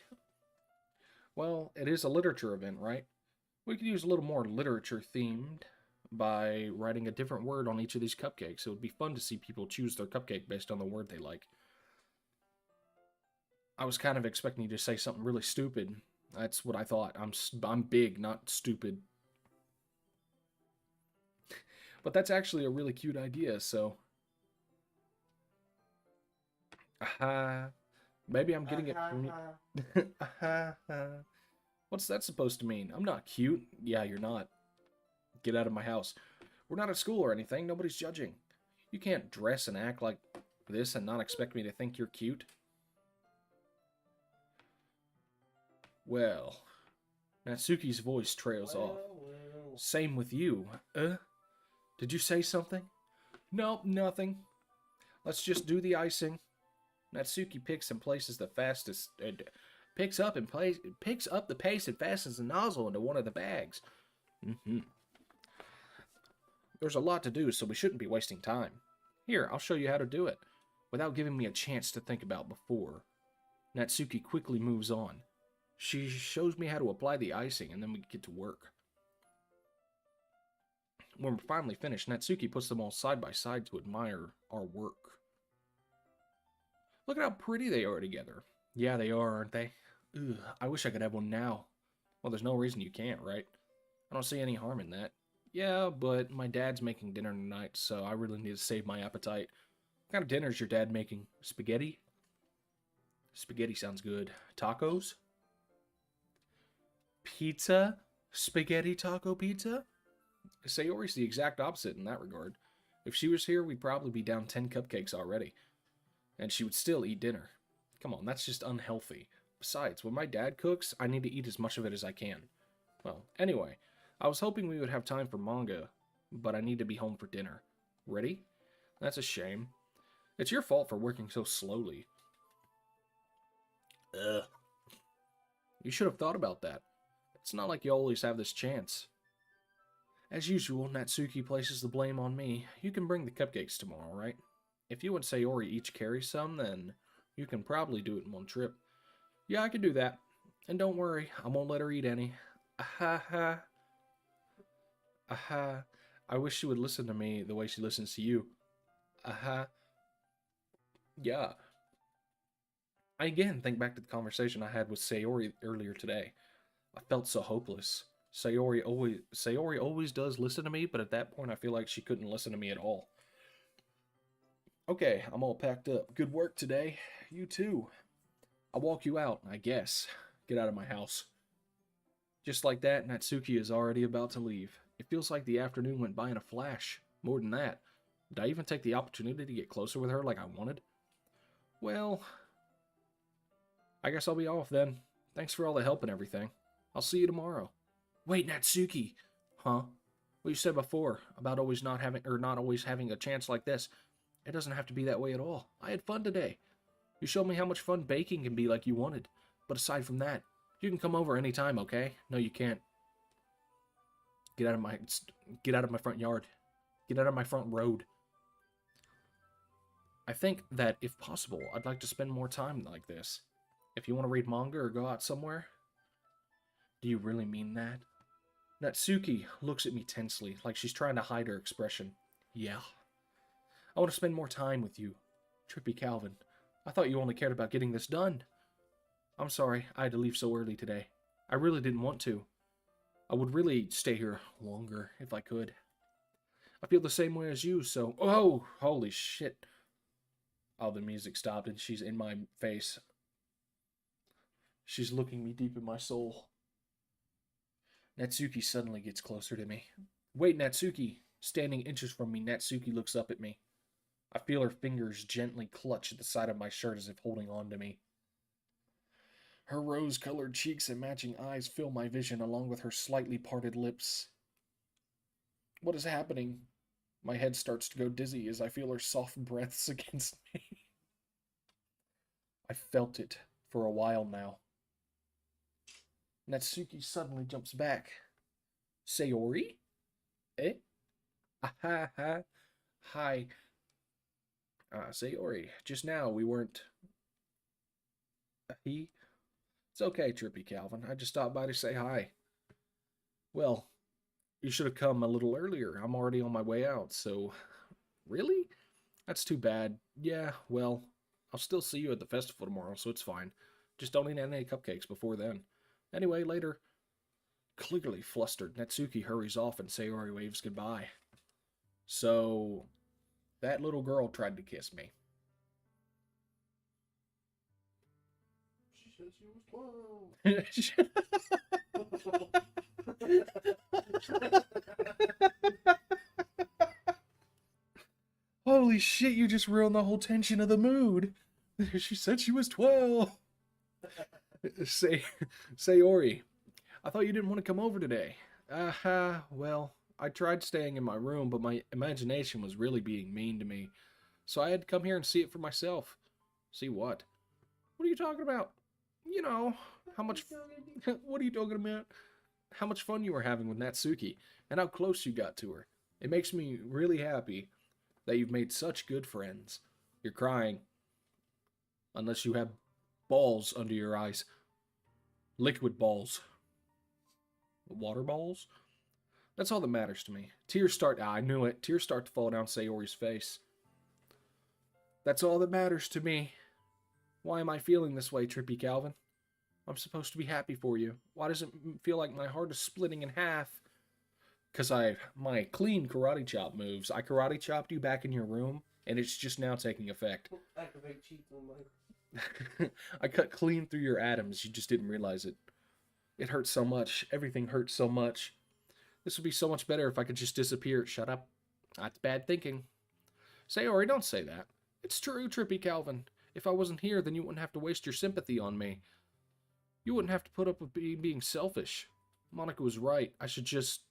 Well, it is a literature event, right? We could use a little more literature themed by writing a different word on each of these cupcakes. It would be fun to see people choose their cupcake based on the word they like. I was kind of expecting you to say something really stupid. That's what I thought. I'm big, not stupid. But that's actually a really cute idea, so... Aha. Maybe I'm getting it from you. What's that supposed to mean? I'm not cute. Yeah, you're not. Get out of my house. We're not at school or anything. Nobody's judging. You can't dress and act like this and not expect me to think you're cute. Well, Natsuki's voice trails off. Same with you. Did you say something? Nope, nothing. Let's just do the icing. Natsuki picks and places the fastest... picks up the pace and fastens the nozzle into one of the bags. There's a lot to do, so we shouldn't be wasting time. Here, I'll show you how to do it, without giving me a chance to think about before. Natsuki quickly moves on. She shows me how to apply the icing, and then we get to work. When we're finally finished, Natsuki puts them all side by side to admire our work. Look at how pretty they are together. Yeah, they are, aren't they? Ugh, I wish I could have one now. Well, there's no reason you can't, right? I don't see any harm in that. Yeah, but my dad's making dinner tonight, so I really need to save my appetite. What kind of dinner is your dad making? Spaghetti? Spaghetti sounds good. Tacos? Pizza? Spaghetti taco pizza? Sayori's the exact opposite in that regard. If she was here, we'd probably be down 10 cupcakes already. And she would still eat dinner. Come on, that's just unhealthy. Besides, when my dad cooks, I need to eat as much of it as I can. Well, anyway, I was hoping we would have time for manga, but I need to be home for dinner. Ready? That's a shame. It's your fault for working so slowly. Ugh. You should have thought about that. It's not like you always have this chance. As usual, Natsuki places the blame on me. You can bring the cupcakes tomorrow, right? If you and Sayori each carry some, then you can probably do it in one trip. Yeah, I can do that. And don't worry, I won't let her eat any. Aha ha. Aha. I wish she would listen to me the way she listens to you. Aha. Yeah. I again think back to the conversation I had with Sayori earlier today. I felt so hopeless. Sayori always does listen to me, but at that point I feel like she couldn't listen to me at all. Okay, I'm all packed up. Good work today. You too. I'll walk you out, I guess. Get out of my house. Just like that, Natsuki is already about to leave. It feels like the afternoon went by in a flash. More than that. Did I even take the opportunity to get closer with her like I wanted? Well, I guess I'll be off then. Thanks for all the help and everything. I'll see you tomorrow. Wait, Natsuki. Huh? What you said before about always not always having a chance like this. It doesn't have to be that way at all. I had fun today. You showed me how much fun baking can be like you wanted. But aside from that, you can come over anytime, okay? No, you can't. Get out of my front yard. Get out of my front road. I think that, if possible, I'd like to spend more time like this. If you want to read manga or go out somewhere. Do you really mean that? Natsuki looks at me tensely, like she's trying to hide her expression. Yeah. I want to spend more time with you. Trippy Calvin. I thought you only cared about getting this done. I'm sorry I had to leave so early today. I really didn't want to. I would really stay here longer if I could. I feel the same way as you, so... Oh, holy shit. Oh, the music stopped and she's in my face. She's looking me deep in my soul. Natsuki suddenly gets closer to me. Wait, Natsuki. Standing inches from me, Natsuki looks up at me. I feel her fingers gently clutch at the side of my shirt as if holding on to me. Her rose-colored cheeks and matching eyes fill my vision along with her slightly parted lips. What is happening? My head starts to go dizzy as I feel her soft breaths against me. I felt it for a while now. Natsuki suddenly jumps back. Sayori? Eh? Ah, ha. Hi. Sayori, just now we weren't... He? It's okay, Trippy Calvin. I just stopped by to say hi. Well, you should have come a little earlier. I'm already on my way out, so... Really? That's too bad. Yeah, well, I'll still see you at the festival tomorrow, so it's fine. Just don't eat any cupcakes before then. Anyway, later. Clearly flustered, Natsuki hurries off and Sayori waves goodbye. So, that little girl tried to kiss me. She said she was 12. Holy shit, you just ruined the whole tension of the mood. She said she was 12. Sayori, I thought you didn't want to come over today. Well, I tried staying in my room, but my imagination was really being mean to me. So I had to come here and see it for myself. See what? What are you talking about? You know, how much... What are you talking about? How much fun you were having with Natsuki, and how close you got to her. It makes me really happy that you've made such good friends. You're crying. Unless you have balls under your eyes. Liquid balls. Water balls? That's all that matters to me. Tears start... I knew it. Tears start to fall down Sayori's face. That's all that matters to me. Why am I feeling this way, Trippy Calvin? I'm supposed to be happy for you. Why does it feel like my heart is splitting in half? Because my clean karate chop moves. I karate chopped you back in your room, and it's just now taking effect. Activate cheats on my... I cut clean through your atoms. You just didn't realize it. It hurts so much. Everything hurts so much. This would be so much better if I could just disappear. Shut up. That's bad thinking. Sayori, don't say that. It's true, Trippy Calvin. If I wasn't here, then you wouldn't have to waste your sympathy on me. You wouldn't have to put up with being selfish. Monica was right. I should just...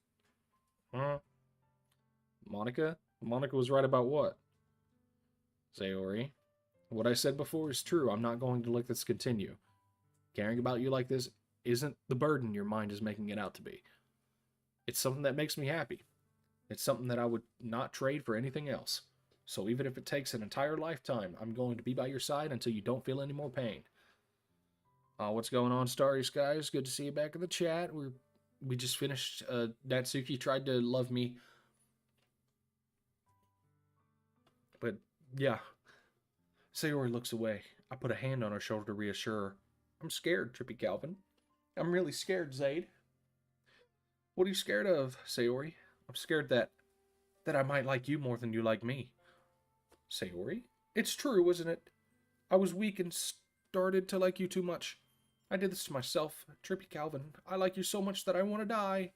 Huh? Monica? Monica was right about what? Sayori, what I said before is true. I'm not going to let this continue. Caring about you like this isn't the burden your mind is making it out to be. It's something that makes me happy. It's something that I would not trade for anything else. So even if it takes an entire lifetime, I'm going to be by your side until you don't feel any more pain. What's going on, Starry Skies? Good to see you back in the chat. We just finished. Natsuki tried to love me. But, yeah. Sayori looks away. I put a hand on her shoulder to reassure her. I'm scared, Trippy Calvin. I'm really scared, Zaid. What are you scared of, Sayori? I'm scared that I might like you more than you like me. Sayori? It's true, isn't it? I was weak and started to like you too much. I did this to myself. Trippy Calvin, I like you so much that I want to die.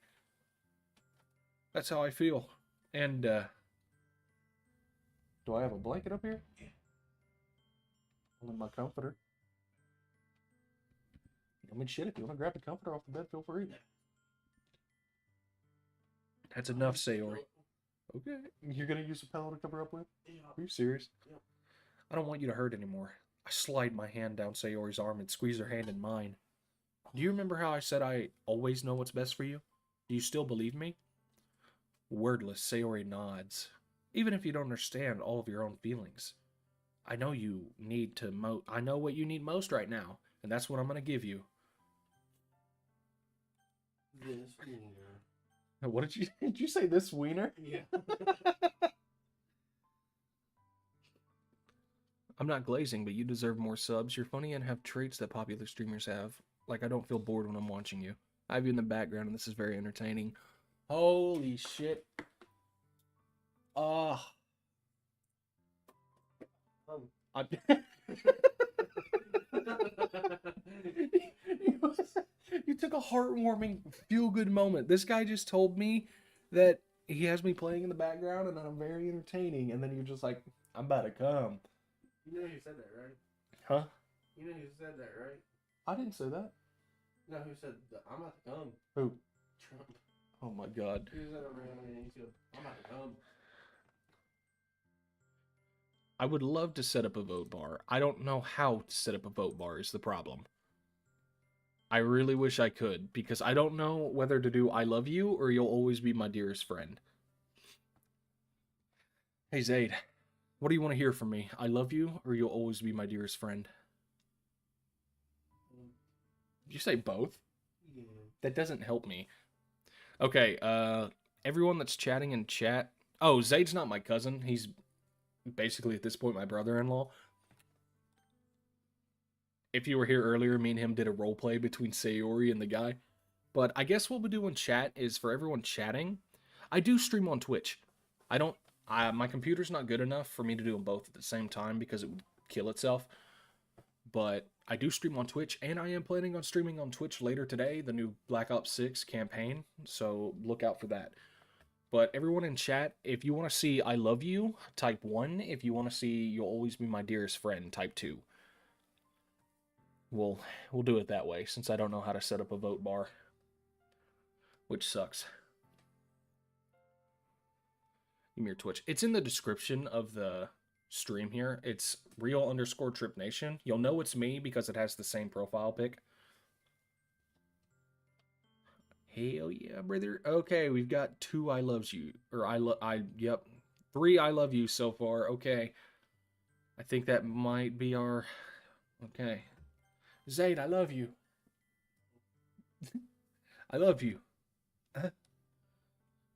That's how I feel. And, do I have a blanket up here? Yeah. Only my comforter. I mean, shit, if you want to grab the comforter off the bed, feel free. That's enough, Sayori. Okay. You're going to use a pillow to cover up with? Yeah. Are you serious? Yeah. I don't want you to hurt anymore. I slide my hand down Sayori's arm and squeeze her hand in mine. Do you remember how I said I always know what's best for you? Do you still believe me? Wordless, Sayori nods. Even if you don't understand all of your own feelings. I know you need to I know what you need most right now, and that's what I'm going to give you. This wiener. What did you say this wiener? Yeah. I'm not glazing, but you deserve more subs. You're funny and have traits that popular streamers have. Like, I don't feel bored when I'm watching you. I have you in the background, and this is very entertaining. Holy shit. You took a heartwarming, feel-good moment. This guy just told me that he has me playing in the background, and I'm very entertaining, and then you're just like, I'm about to come. You know who said that, right? Huh? You know who said that, right? I didn't say that. You know who said that? I'm about to come? Who? Trump. Oh my god. He said over here, he said, I'm about to come. I would love to set up a vote bar. I don't know how to set up a vote bar is the problem. I really wish I could, because I don't know whether to do I love you or you'll always be my dearest friend. Hey Zaid, what do you want to hear from me? I love you or you'll always be my dearest friend? Did you say both? Yeah. That doesn't help me. Okay, everyone that's chatting in chat. Oh, Zaid's not my cousin. He's basically at this point my brother-in-law. If you were here earlier, me and him did a role play between Sayori and the guy. But I guess what we'll do in chat is for everyone chatting, I do stream on Twitch. My computer's not good enough for me to do them both at the same time because it would kill itself. But I do stream on Twitch, and I am planning on streaming on Twitch later today, the new Black Ops 6 campaign, so look out for that. But everyone in chat, if you want to see I love you, type 1. If you want to see you'll always be my dearest friend, type 2. We'll do it that way, since I don't know how to set up a vote bar. Which sucks. Give me your Twitch. It's in the description of the stream here. It's real_TripNation. You'll know it's me because it has the same profile pic. Hell yeah, brother. Okay, we've got 2 I loves you. Yep. 3 I love you so far. Okay. I think that might be our... Okay. Zaid, I love you. I love you.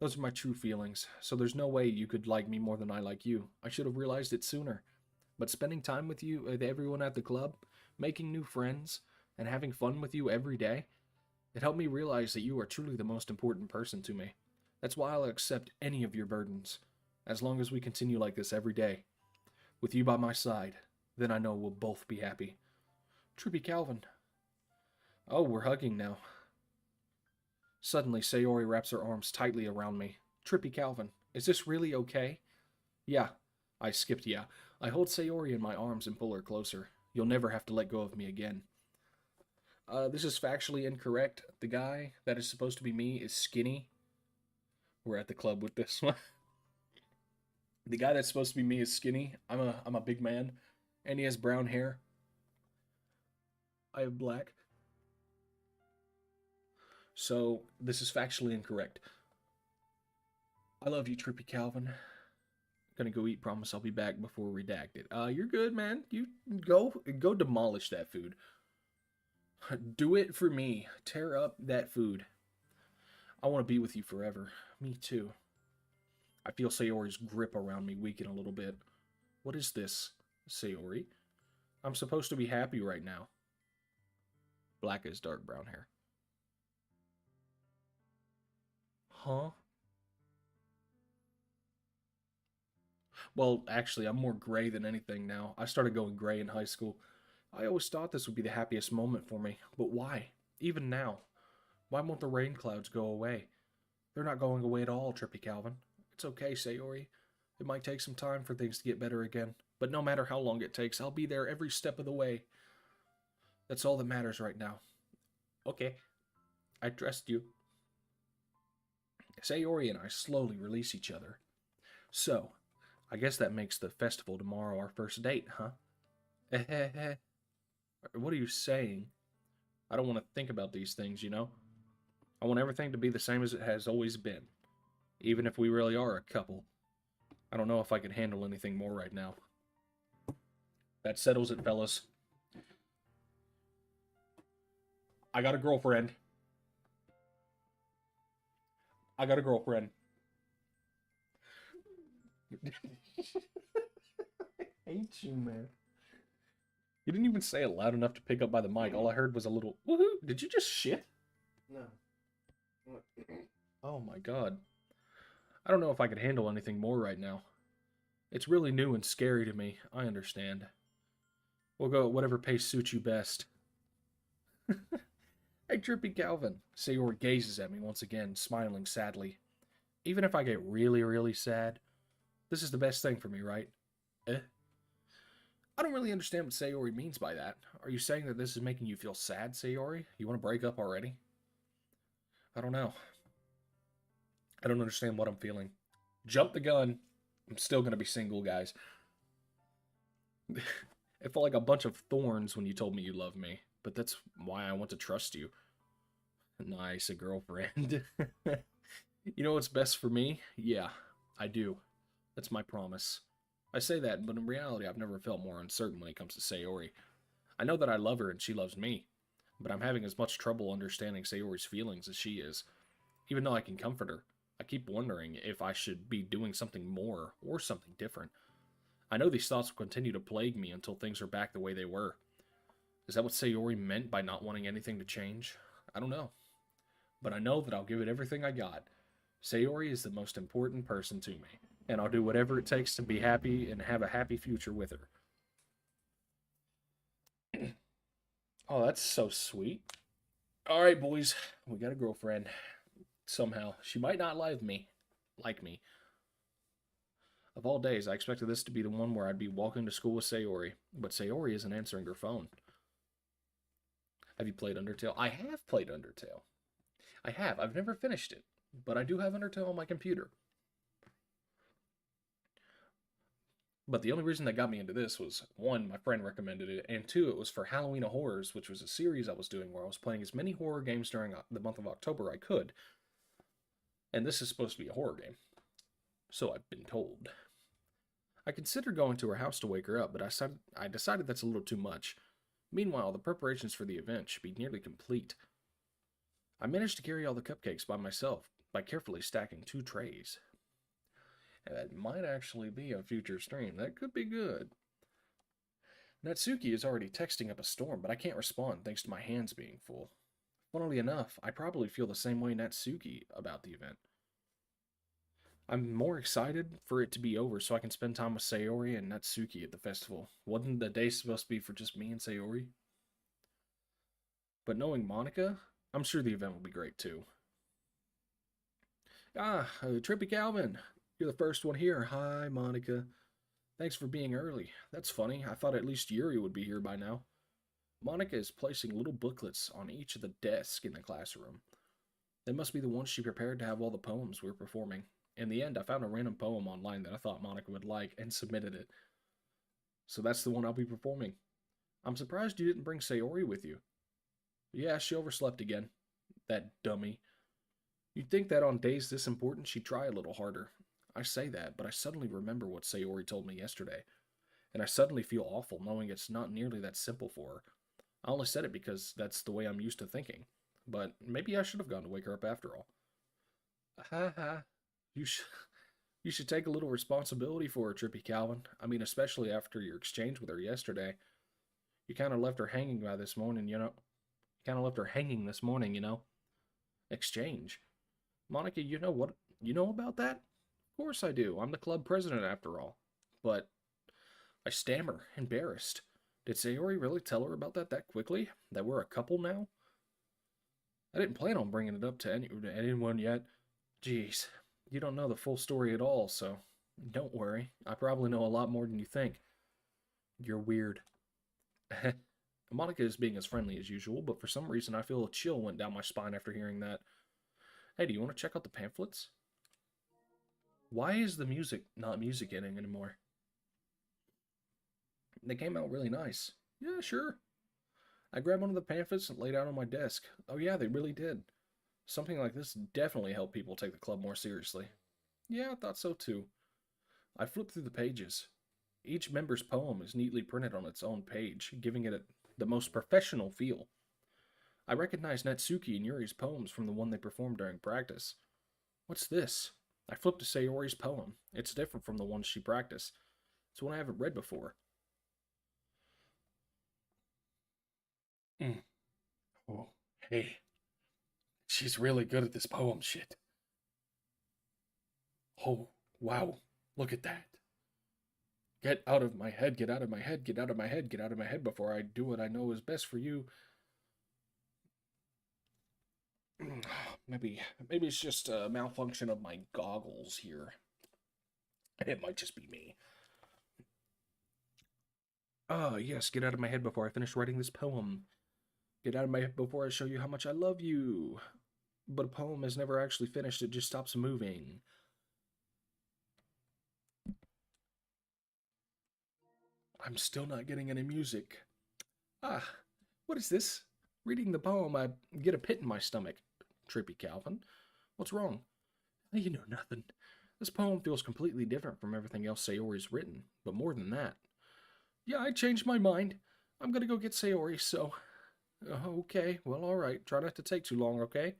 Those are my true feelings, so there's no way you could like me more than I like you. I should have realized it sooner. But spending time with you, with everyone at the club, making new friends, and having fun with you every day, it helped me realize that you are truly the most important person to me. That's why I'll accept any of your burdens, as long as we continue like this every day, with you by my side, Then I know we'll both be happy. Trippy Calvin. Oh, we're hugging now. Suddenly, Sayori wraps her arms tightly around me. Trippy Calvin, is this really okay? Yeah. I skipped yeah. I hold Sayori in my arms and pull her closer. You'll never have to let go of me again. This is factually incorrect. The guy that is supposed to be me is skinny. We're at the club with this one. The guy that's supposed to be me is skinny. I'm a big man, and he has brown hair. I have black. So this is factually incorrect. I love you, Trippy Calvin. Gonna go eat. Promise I'll be back before redacted. You're good, man. You go demolish that food. Do it for me. Tear up that food. I want to be with you forever. Me too. I feel Sayori's grip around me weaken a little bit. What is this, Sayori? I'm supposed to be happy right now. Black is dark brown hair. Huh? Well, actually, I'm more gray than anything now. I started going gray in high school. I always thought this would be the happiest moment for me. But why? Even now. Why won't the rain clouds go away? They're not going away at all, Trippy Calvin. It's okay, Sayori. It might take some time for things to get better again. But no matter how long it takes, I'll be there every step of the way. That's all that matters right now. Okay. I trust you. Sayori and I slowly release each other. So, I guess that makes the festival tomorrow our first date, huh? What are you saying? I don't want to think about these things, you know? I want everything to be the same as it has always been. Even if we really are a couple. I don't know if I can handle anything more right now. That settles it, fellas. I got a girlfriend. I got a girlfriend. I hate you, man. You didn't even say it loud enough to pick up by the mic. All I heard was a little woohoo. Did you just shit? No. Oh my god. I don't know if I could handle anything more right now. It's really new and scary to me. I understand. We'll go at whatever pace suits you best. Hey, Drippy Calvin. Sayori gazes at me once again, smiling sadly. Even if I get really, really sad, this is the best thing for me, right? Eh? I don't really understand what Sayori means by that. Are you saying that this is making you feel sad, Sayori? You want to break up already? I don't know. I don't understand what I'm feeling. Jump the gun. I'm still going to be single, guys. It felt like a bunch of thorns when you told me you love me, but that's why I want to trust you. Nice, a girlfriend. You know what's best for me? Yeah, I do. That's my promise. I say that, but in reality, I've never felt more uncertain when it comes to Sayori. I know that I love her and she loves me, but I'm having as much trouble understanding Sayori's feelings as she is. Even though I can comfort her, I keep wondering if I should be doing something more or something different. I know these thoughts will continue to plague me until things are back the way they were. Is that what Sayori meant by not wanting anything to change? I don't know. But I know that I'll give it everything I got. Sayori is the most important person to me, and I'll do whatever it takes to be happy and have a happy future with her. Oh, that's so sweet. All right, boys, we got a girlfriend. Somehow, she might not like me. Of all days, I expected this to be the one where I'd be walking to school with Sayori, but Sayori isn't answering her phone. Have you played Undertale? I have played Undertale. I have. I've never finished it, but I do have Undertale on my computer. But the only reason that got me into this was one, my friend recommended it, and two, it was for Halloween Horrors, which was a series I was doing where I was playing as many horror games during the month of October I could. And this is supposed to be a horror game. So I've been told. I considered going to her house to wake her up, but I decided that's a little too much. Meanwhile, the preparations for the event should be nearly complete. I managed to carry all the cupcakes by myself by carefully stacking 2 trays. And that might actually be a future stream. That could be good. Natsuki is already texting up a storm, but I can't respond thanks to my hands being full. Funnily enough, I probably feel the same way Natsuki about the event. I'm more excited for it to be over so I can spend time with Sayori and Natsuki at the festival. Wasn't the day supposed to be for just me and Sayori? But knowing Monica, I'm sure the event will be great too. Trippy Calvin, you're the first one here. Hi, Monica. Thanks for being early. That's funny. I thought at least Yuri would be here by now. Monica is placing little booklets on each of the desks in the classroom. They must be the ones she prepared to have all the poems we were performing. In the end, I found a random poem online that I thought Monica would like and submitted it. So that's the one I'll be performing. I'm surprised you didn't bring Sayori with you. Yeah, she overslept again. That dummy. You'd think that on days this important she'd try a little harder. I say that, but I suddenly remember what Sayori told me yesterday, and I suddenly feel awful knowing it's not nearly that simple for her. I only said it because that's the way I'm used to thinking. But maybe I should have gone to wake her up after all. Ha ha. You should you should take a little responsibility for her, Trippy Calvin. I mean, especially after your exchange with her yesterday. You kind of left her hanging by this morning, you know. Kind of left her hanging this morning, you know. Exchange. Monica, you know what? You know about that? Of course I do. I'm the club president after all. But I stammer, embarrassed. Did Sayori really tell her about that quickly? That we're a couple now? I didn't plan on bringing it up to anyone yet. Jeez, you don't know the full story at all, so don't worry. I probably know a lot more than you think. You're weird. Monica is being as friendly as usual, but for some reason I feel a chill went down my spine after hearing that. Hey, do you want to check out the pamphlets? Why is the music not music getting anymore? They came out really nice. Yeah, sure. I grabbed one of the pamphlets and laid it out on my desk. Oh, yeah, they really did. Something like this definitely helped people take the club more seriously. Yeah, I thought so too. I flipped through the pages. Each member's poem is neatly printed on its own page, giving it the most professional feel. I recognized Natsuki and Yuri's poems from the one they performed during practice. What's this? I flipped to Sayori's poem. It's different from the one she practiced. It's one I haven't read before. Mm. Oh, hey. She's really good at this poem shit. Oh, wow. Look at that. Get out of my head, get out of my head, get out of my head, get out of my head before I do what I know is best for you. Maybe it's just a malfunction of my goggles here. It might just be me. Ah, yes, get out of my head before I finish writing this poem. Get out of my head before I show you how much I love you. But a poem is never actually finished, it just stops moving. I'm still not getting any music. Ah, what is this? Reading the poem, I get a pit in my stomach. Trippy Calvin. What's wrong? You know nothing. This poem feels completely different from everything else Sayori's written, but more than that. Yeah, I changed my mind. I'm gonna go get Sayori, so. Okay, well, alright. Try not to take too long, okay?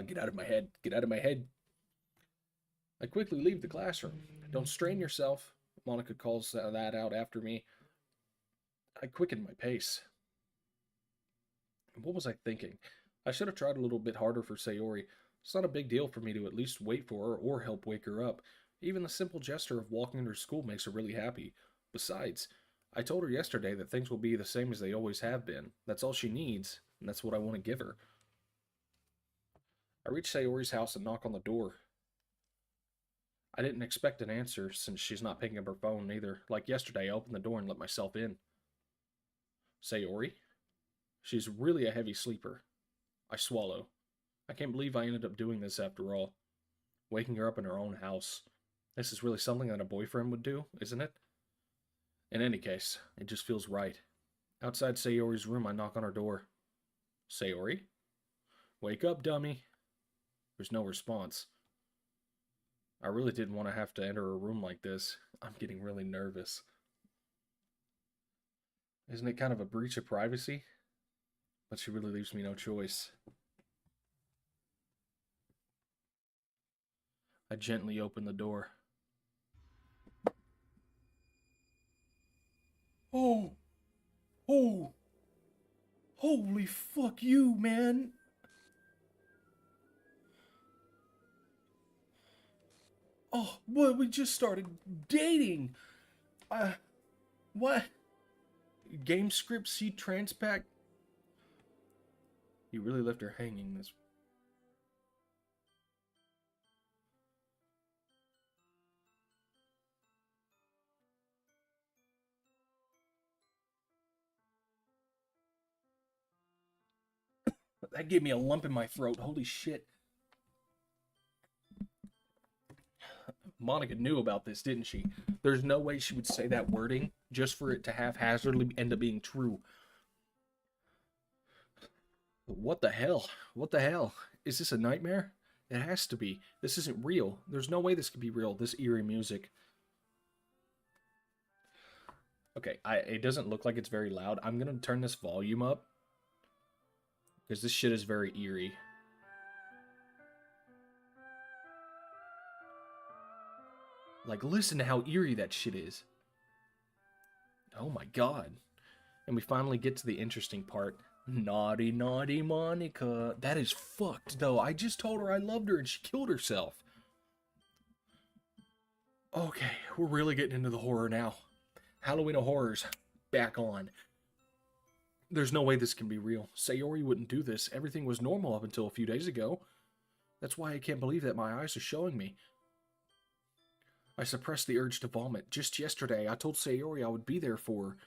Get out of my head. Get out of my head. I quickly leave the classroom. Don't strain yourself, Monica calls that out after me. I quicken my pace. What was I thinking? I should have tried a little bit harder for Sayori. It's not a big deal for me to at least wait for her or help wake her up. Even the simple gesture of walking her to school makes her really happy. Besides, I told her yesterday that things will be the same as they always have been. That's all she needs, and that's what I want to give her. I reach Sayori's house and knock on the door. I didn't expect an answer since she's not picking up her phone either. Like yesterday, I opened the door and let myself in. Sayori? She's really a heavy sleeper. I swallow. I can't believe I ended up doing this after all. Waking her up in her own house. This is really something that a boyfriend would do, isn't it? In any case, it just feels right. Outside Sayori's room, I knock on her door. Sayori? Wake up, dummy. There's no response. I really didn't want to have to enter a room like this. I'm getting really nervous. Isn't it kind of a breach of privacy? But she really leaves me no choice. I gently open the door. Oh! Oh! Holy fuck you, man! Oh, well, we just started dating. Uh, what? Game script C transpack? You really left her hanging this. That gave me a lump in my throat. Holy shit. Monica knew about this, didn't she? There's no way she would say that wording just for it to haphazardly end up being true. What the hell? What the hell? Is this a nightmare? It has to be. This isn't real. There's no way this could be real, this eerie music. Okay, it doesn't look like it's very loud. I'm going to turn this volume up because this shit is very eerie. Like, listen to how eerie that shit is. Oh my god. And we finally get to the interesting part. Naughty, naughty Monica. That is fucked, though. I just told her I loved her and she killed herself. Okay, we're really getting into the horror now. Halloween horrors back on. There's no way this can be real. Sayori wouldn't do this. Everything was normal up until a few days ago. That's why I can't believe that my eyes are showing me. I suppressed the urge to vomit. Just yesterday, I told Sayori I would be there for her.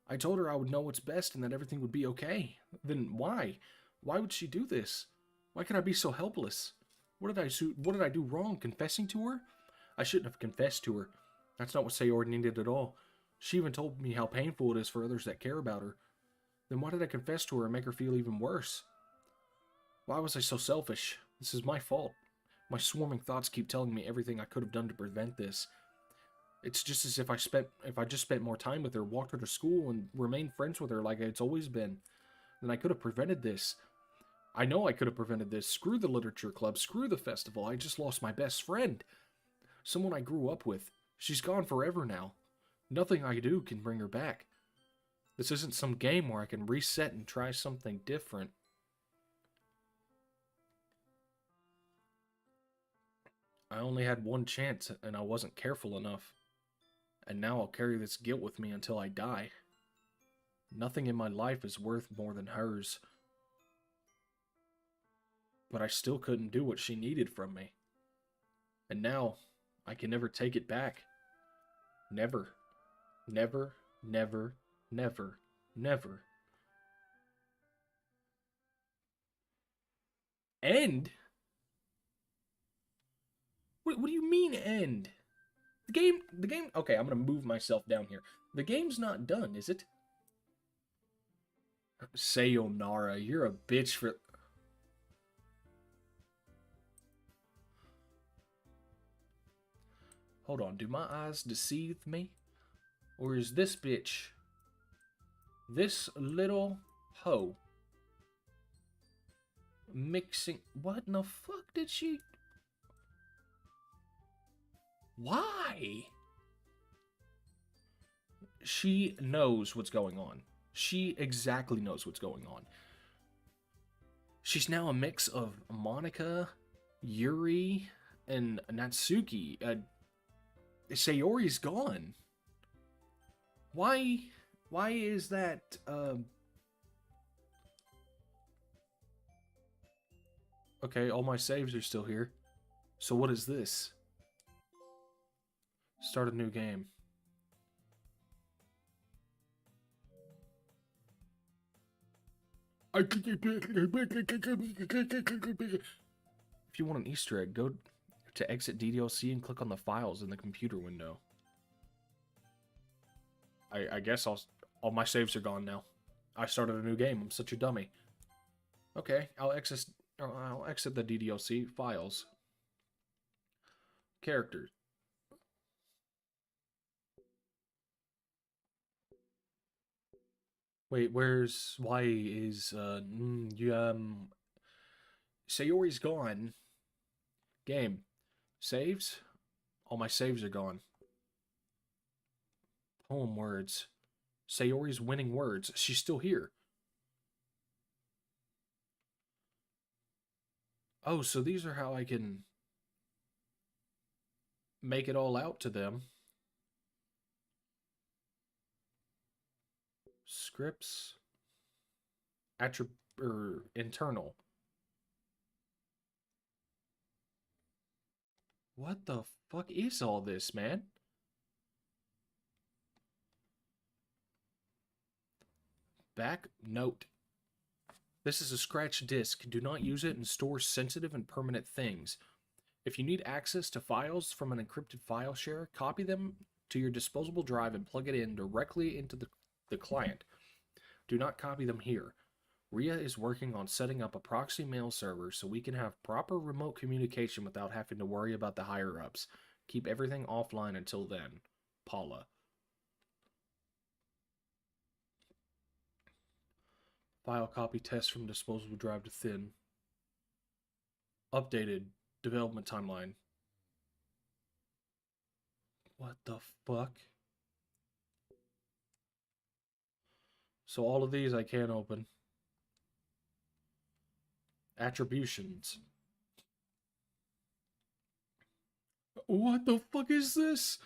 I told her I would know what's best and that everything would be okay. Then why? Why would she do this? Why could I be so helpless? What did I do wrong? Confessing to her? I shouldn't have confessed to her. That's not what Sayori needed at all. She even told me how painful it is for others that care about her. Then why did I confess to her and make her feel even worse? Why was I so selfish? This is my fault. My swarming thoughts keep telling me everything I could have done to prevent this. It's just as if I just spent more time with her, walked her to school, and remained friends with her like it's always been. Then I could have prevented this. I know I could have prevented this. Screw the literature club. Screw the festival. I just lost my best friend. Someone I grew up with. She's gone forever now. Nothing I do can bring her back. This isn't some game where I can reset and try something different. I only had one chance, and I wasn't careful enough. And now I'll carry this guilt with me until I die. Nothing in my life is worth more than hers. But I still couldn't do what she needed from me. And now, I can never take it back. Never. Never, never, never, never. End? What do you mean end? The game, okay, I'm gonna move myself down here. The game's not done, is it? Sayonara, you're a bitch for... Hold on, do my eyes deceive me? Or is this bitch, this little hoe, mixing... What in the fuck did she... Why? She knows what's going on. She exactly knows what's going on. She's now a mix of Monica, Yuri, and Natsuki. Sayori's gone. Why is that, Okay, all my saves are still here. So what is this? Start a new game. If you want an Easter egg, go to exit DDLC and click on the files in the computer window. I guess all my saves are gone now. I started a new game. I'm such a dummy. Okay, I'll exit the DDLC files. Characters. Wait, why is Sayori's gone. Game. Saves? All my saves are gone. Poem words. Sayori's winning words. She's still here. Oh, so these are how I can... make it all out to them. Scripts, internal. What the fuck is all this, man? Back note. This is a scratch disk. Do not use it and store sensitive and permanent things. If you need access to files from an encrypted file share, copy them to your disposable drive and plug it in directly into the client. Do not copy them here. Ria is working on setting up a proxy mail server so we can have proper remote communication without having to worry about the higher-ups. Keep everything offline until then. Paula. File copy test from disposable drive to thin. Updated development timeline. What the fuck? So all of these I can't open. Attributions. What the fuck is this?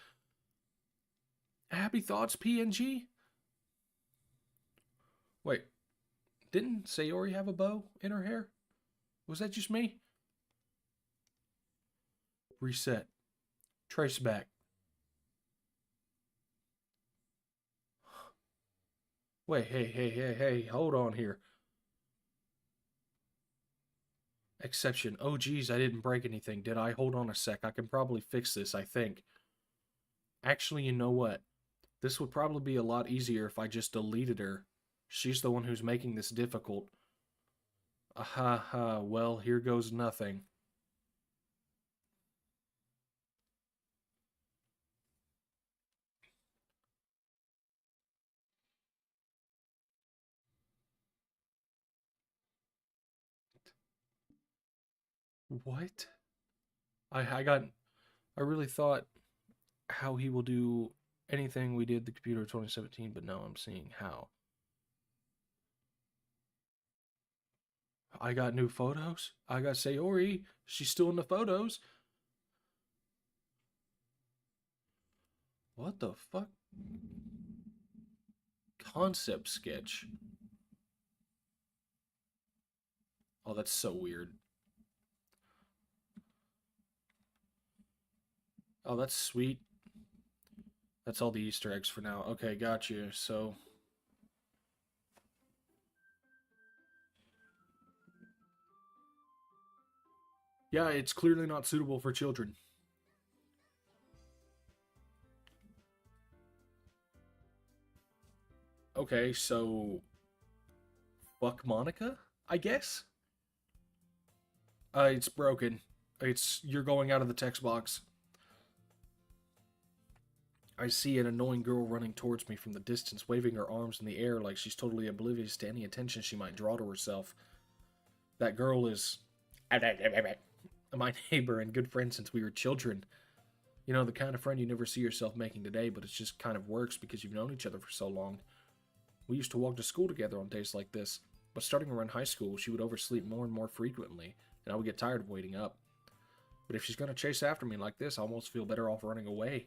Happy Thoughts PNG? Wait, didn't Sayori have a bow in her hair? Was that just me? Reset. Trace back. Wait, hey, hold on here. Exception. Oh, geez, I didn't break anything, did I? Hold on a sec. I can probably fix this, I think. Actually, you know what? This would probably be a lot easier if I just deleted her. She's the one who's making this difficult. Aha, well, here goes nothing. What? I really thought how he will do anything we did the computer 2017, but now I'm seeing how. I got new photos. I got Sayori. She's still in the photos. What the fuck? Concept sketch. Oh, that's so weird. Oh, that's sweet. That's all the Easter eggs for now. Okay, got you. So, yeah, it's clearly not suitable for children. Okay, so fuck Monica, I guess? It's broken. You're going out of the text box. I see an annoying girl running towards me from the distance, waving her arms in the air like she's totally oblivious to any attention she might draw to herself. That girl is my neighbor and good friend since we were children. You know, the kind of friend you never see yourself making today, but it just kind of works because you've known each other for so long. We used to walk to school together on days like this, but starting around high school, she would oversleep more and more frequently, and I would get tired of waiting up. But if she's going to chase after me like this, I almost feel better off running away.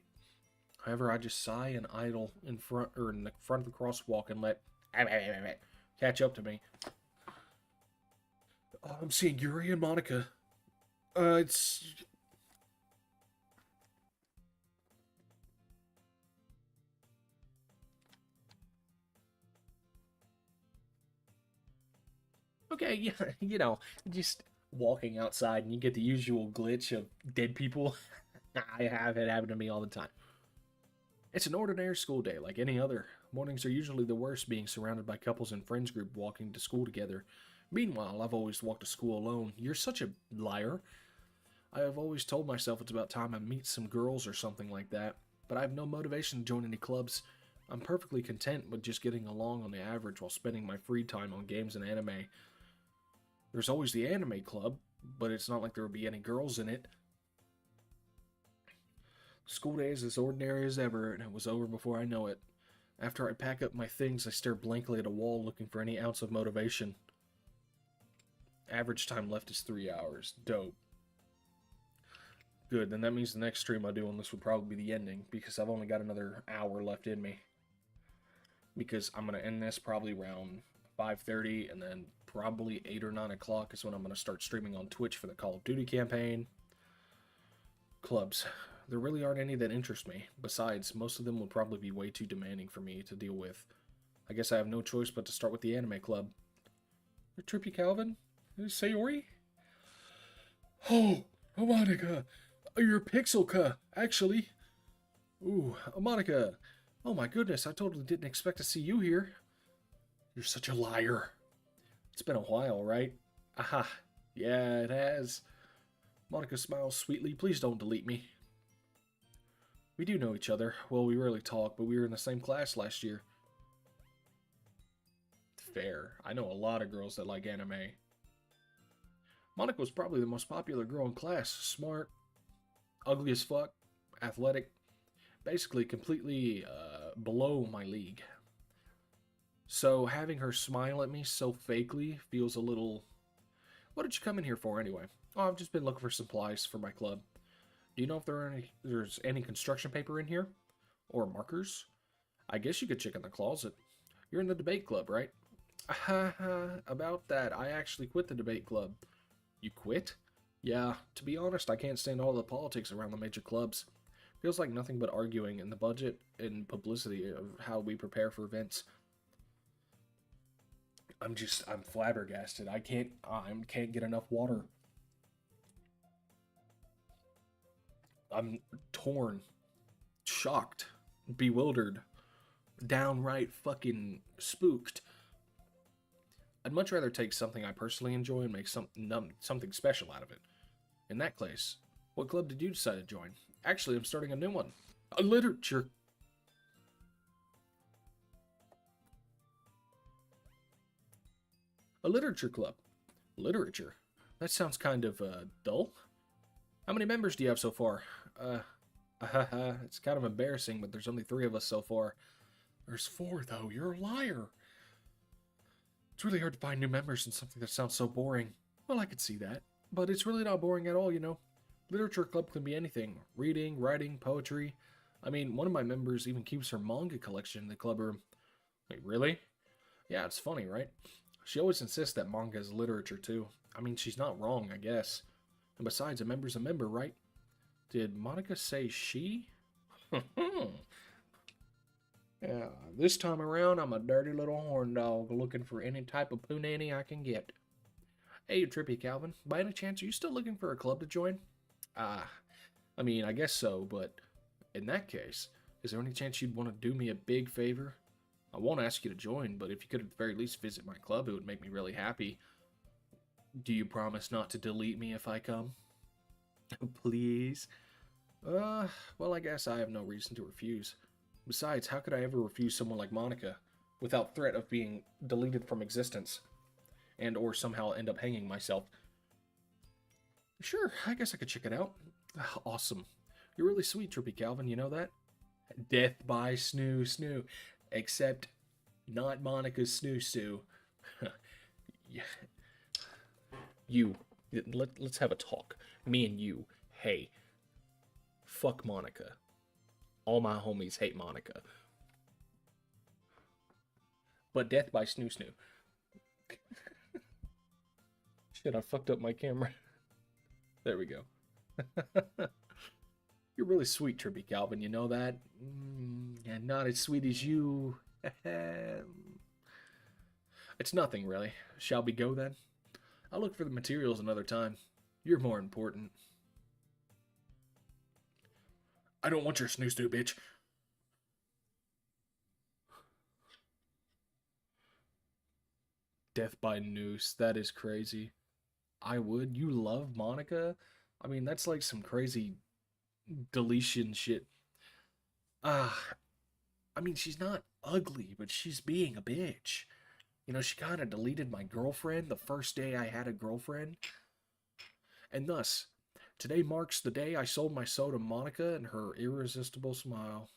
However, I just sigh and idle in the front of the crosswalk and let catch up to me. Oh, I'm seeing Yuri and Monica. It's... Okay, yeah, just walking outside and you get the usual glitch of dead people. I have it happen to me all the time. It's an ordinary school day like any other. Mornings are usually the worst, being surrounded by couples and friends group walking to school together. Meanwhile, I've always walked to school alone. You're such a liar. I have always told myself it's about time I meet some girls or something like that, but I have no motivation to join any clubs. I'm perfectly content with just getting along on the average while spending my free time on games and anime. There's always the anime club, but it's not like there would be any girls in it. School day is as ordinary as ever, and it was over before I know it. After I pack up my things, I stare blankly at a wall looking for any ounce of motivation. Average time left is 3 hours. Dope. Good, then that means the next stream I do on this would probably be the ending, because I've only got another hour left in me. Because I'm going to end this probably around 5:30, and then probably 8 or 9 o'clock is when I'm going to start streaming on Twitch for the Call of Duty campaign. Clubs. There really aren't any that interest me. Besides, most of them would probably be way too demanding for me to deal with. I guess I have no choice but to start with the anime club. Trippy Calvin? Sayori? Oh, Monica! You're Pixelka, actually. Ooh, Monica. Oh my goodness, I totally didn't expect to see you here. You're such a liar. It's been a while, right? Aha. Yeah, it has. Monica smiles sweetly. Please don't delete me. We do know each other. Well, we rarely talk, but we were in the same class last year. Fair. I know a lot of girls that like anime. Monica was probably the most popular girl in class. Smart, ugly as fuck, athletic, basically completely below my league. So having her smile at me so fakely feels a little... What did you come in here for anyway? Oh, I've just been looking for supplies for my club. Do you know if there's any construction paper in here? Or markers? I guess you could check in the closet. You're in the debate club, right? About that, I actually quit the debate club. You quit? Yeah, to be honest, I can't stand all the politics around the major clubs. Feels like nothing but arguing and the budget and publicity of how we prepare for events. I'm flabbergasted. I can't get enough water. I'm torn, shocked, bewildered, downright fucking spooked. I'd much rather take something I personally enjoy and make something special out of it. In that case, what club did you decide to join? Actually, I'm starting a new one. A literature... A literature club. Literature? That sounds kind of, dull. How many members do you have so far? It's kind of embarrassing, but there's only 3 of us so far. There's 4, though. You're a liar. It's really hard to find new members in something that sounds so boring. Well, I could see that. But it's really not boring at all, you know. Literature club can be anything. Reading, writing, poetry. I mean, one of my members even keeps her manga collection in the club room. Wait, really? Yeah, it's funny, right? She always insists that manga is literature, too. I mean, she's not wrong, I guess. And besides, a member's a member, right? Did Monica say she? Yeah, this time around, I'm a dirty little horn dog looking for any type of punani I can get. Hey, Trippy Calvin, by any chance, are you still looking for a club to join? I mean, I guess so, but in that case, is there any chance you'd want to do me a big favor? I won't ask you to join, but if you could at the very least visit my club, it would make me really happy. Do you promise not to delete me if I come? Please? Well, I guess I have no reason to refuse. Besides, how could I ever refuse someone like Monica without threat of being deleted from existence and or somehow end up hanging myself? Sure, I guess I could check it out. Awesome. You're really sweet, Trippy Calvin, you know that? Death by snoo snoo. Except not Monica's snoo snoo. You. Let's have a talk. Me and you. Hey. Fuck Monica. All my homies hate Monica. But death by snoo snoo. Shit, I fucked up my camera. There we go. You're really sweet, Trippy Calvin, you know that? And not as sweet as you. It's nothing, really. Shall we go, then? I'll look for the materials another time. You're more important. I don't want your snoo-snoo, bitch. Death by noose. That is crazy. I would. You love Monica? I mean, that's like some crazy deletion shit. I mean, she's not ugly, but she's being a bitch. You know, she kind of deleted my girlfriend the first day I had a girlfriend. And thus, today marks the day I sold my soul to Monica and her irresistible smile.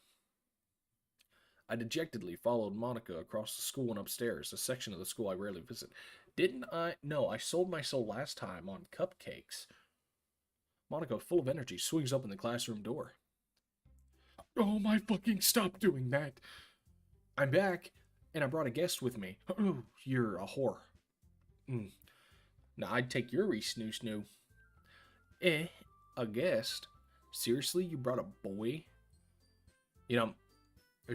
I dejectedly followed Monica across the school and upstairs, a section of the school I rarely visit. Didn't I? No, I sold my soul last time on cupcakes. Monica, full of energy, swings open the classroom door. Oh my fucking stop doing that. I'm back, and I brought a guest with me. Oh, you're a whore. Now I'd take Yuri, snoo snoo. A guest? Seriously, you brought a boy? You know,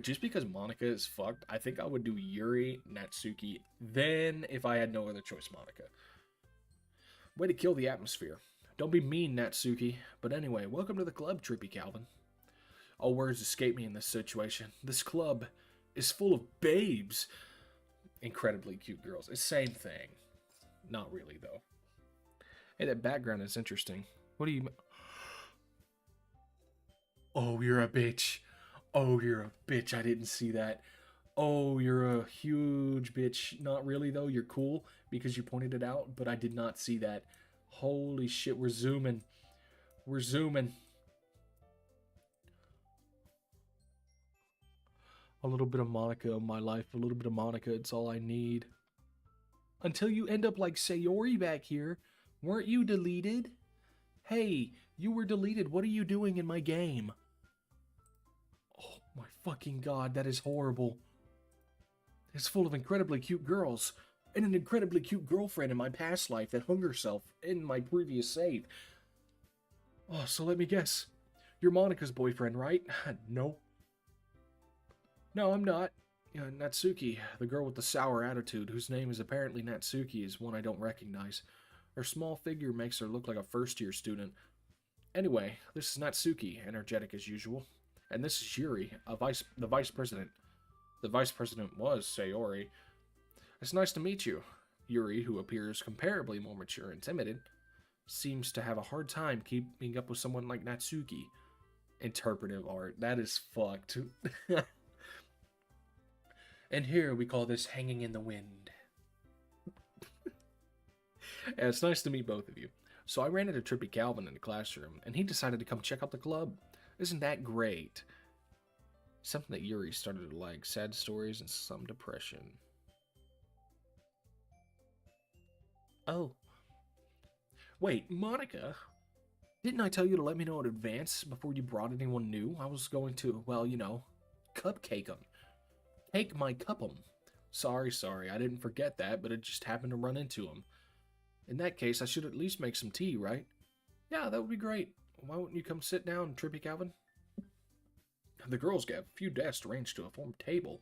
just because Monica is fucked, I think I would do Yuri, Natsuki, then if I had no other choice, Monica. Way to kill the atmosphere. Don't be mean, Natsuki. But anyway, welcome to the club, Trippy Calvin. All words escape me in this situation. This club is full of babes. Incredibly cute girls. It's same thing. Not really, though. Hey, that background is interesting. What do you... Oh, you're a bitch. Oh, you're a bitch. I didn't see that. Oh, you're a huge bitch. Not really, though. You're cool because you pointed it out, but I did not see that. Holy shit, we're zooming. We're zooming. A little bit of Monica in my life. A little bit of Monica. It's all I need. Until you end up like Sayori back here. Weren't you deleted? Hey, you were deleted. What are you doing in my game? Oh my fucking god, that is horrible. It's full of incredibly cute girls. And an incredibly cute girlfriend in my past life that hung herself in my previous save. Oh, so let me guess. You're Monica's boyfriend, right? No. No, I'm not. Natsuki, the girl with the sour attitude, whose name is apparently Natsuki, is one I don't recognize. Her small figure makes her look like a first-year student. Anyway, this is Natsuki, energetic as usual. And this is Yuri, the vice president. The vice president was Sayori. It's nice to meet you. Yuri, who appears comparably more mature and timid, seems to have a hard time keeping up with someone like Natsuki. Interpretive art. That is fucked. And here we call this hanging in the wind. And it's nice to meet both of you. So I ran into Trippy Calvin in the classroom, and he decided to come check out the club. Isn't that great? Something that Yuri started to like. Sad stories and some depression. Oh. Wait, Monica? Didn't I tell you to let me know in advance before you brought anyone new? I was going to, well, you know, cupcake them. Take my cup 'em. Sorry, I didn't forget that, but it just happened to run into him. In that case, I should at least make some tea, right? Yeah, that would be great. Why wouldn't you come sit down, Trippy Calvin? The girls have a few desks arranged to form a table.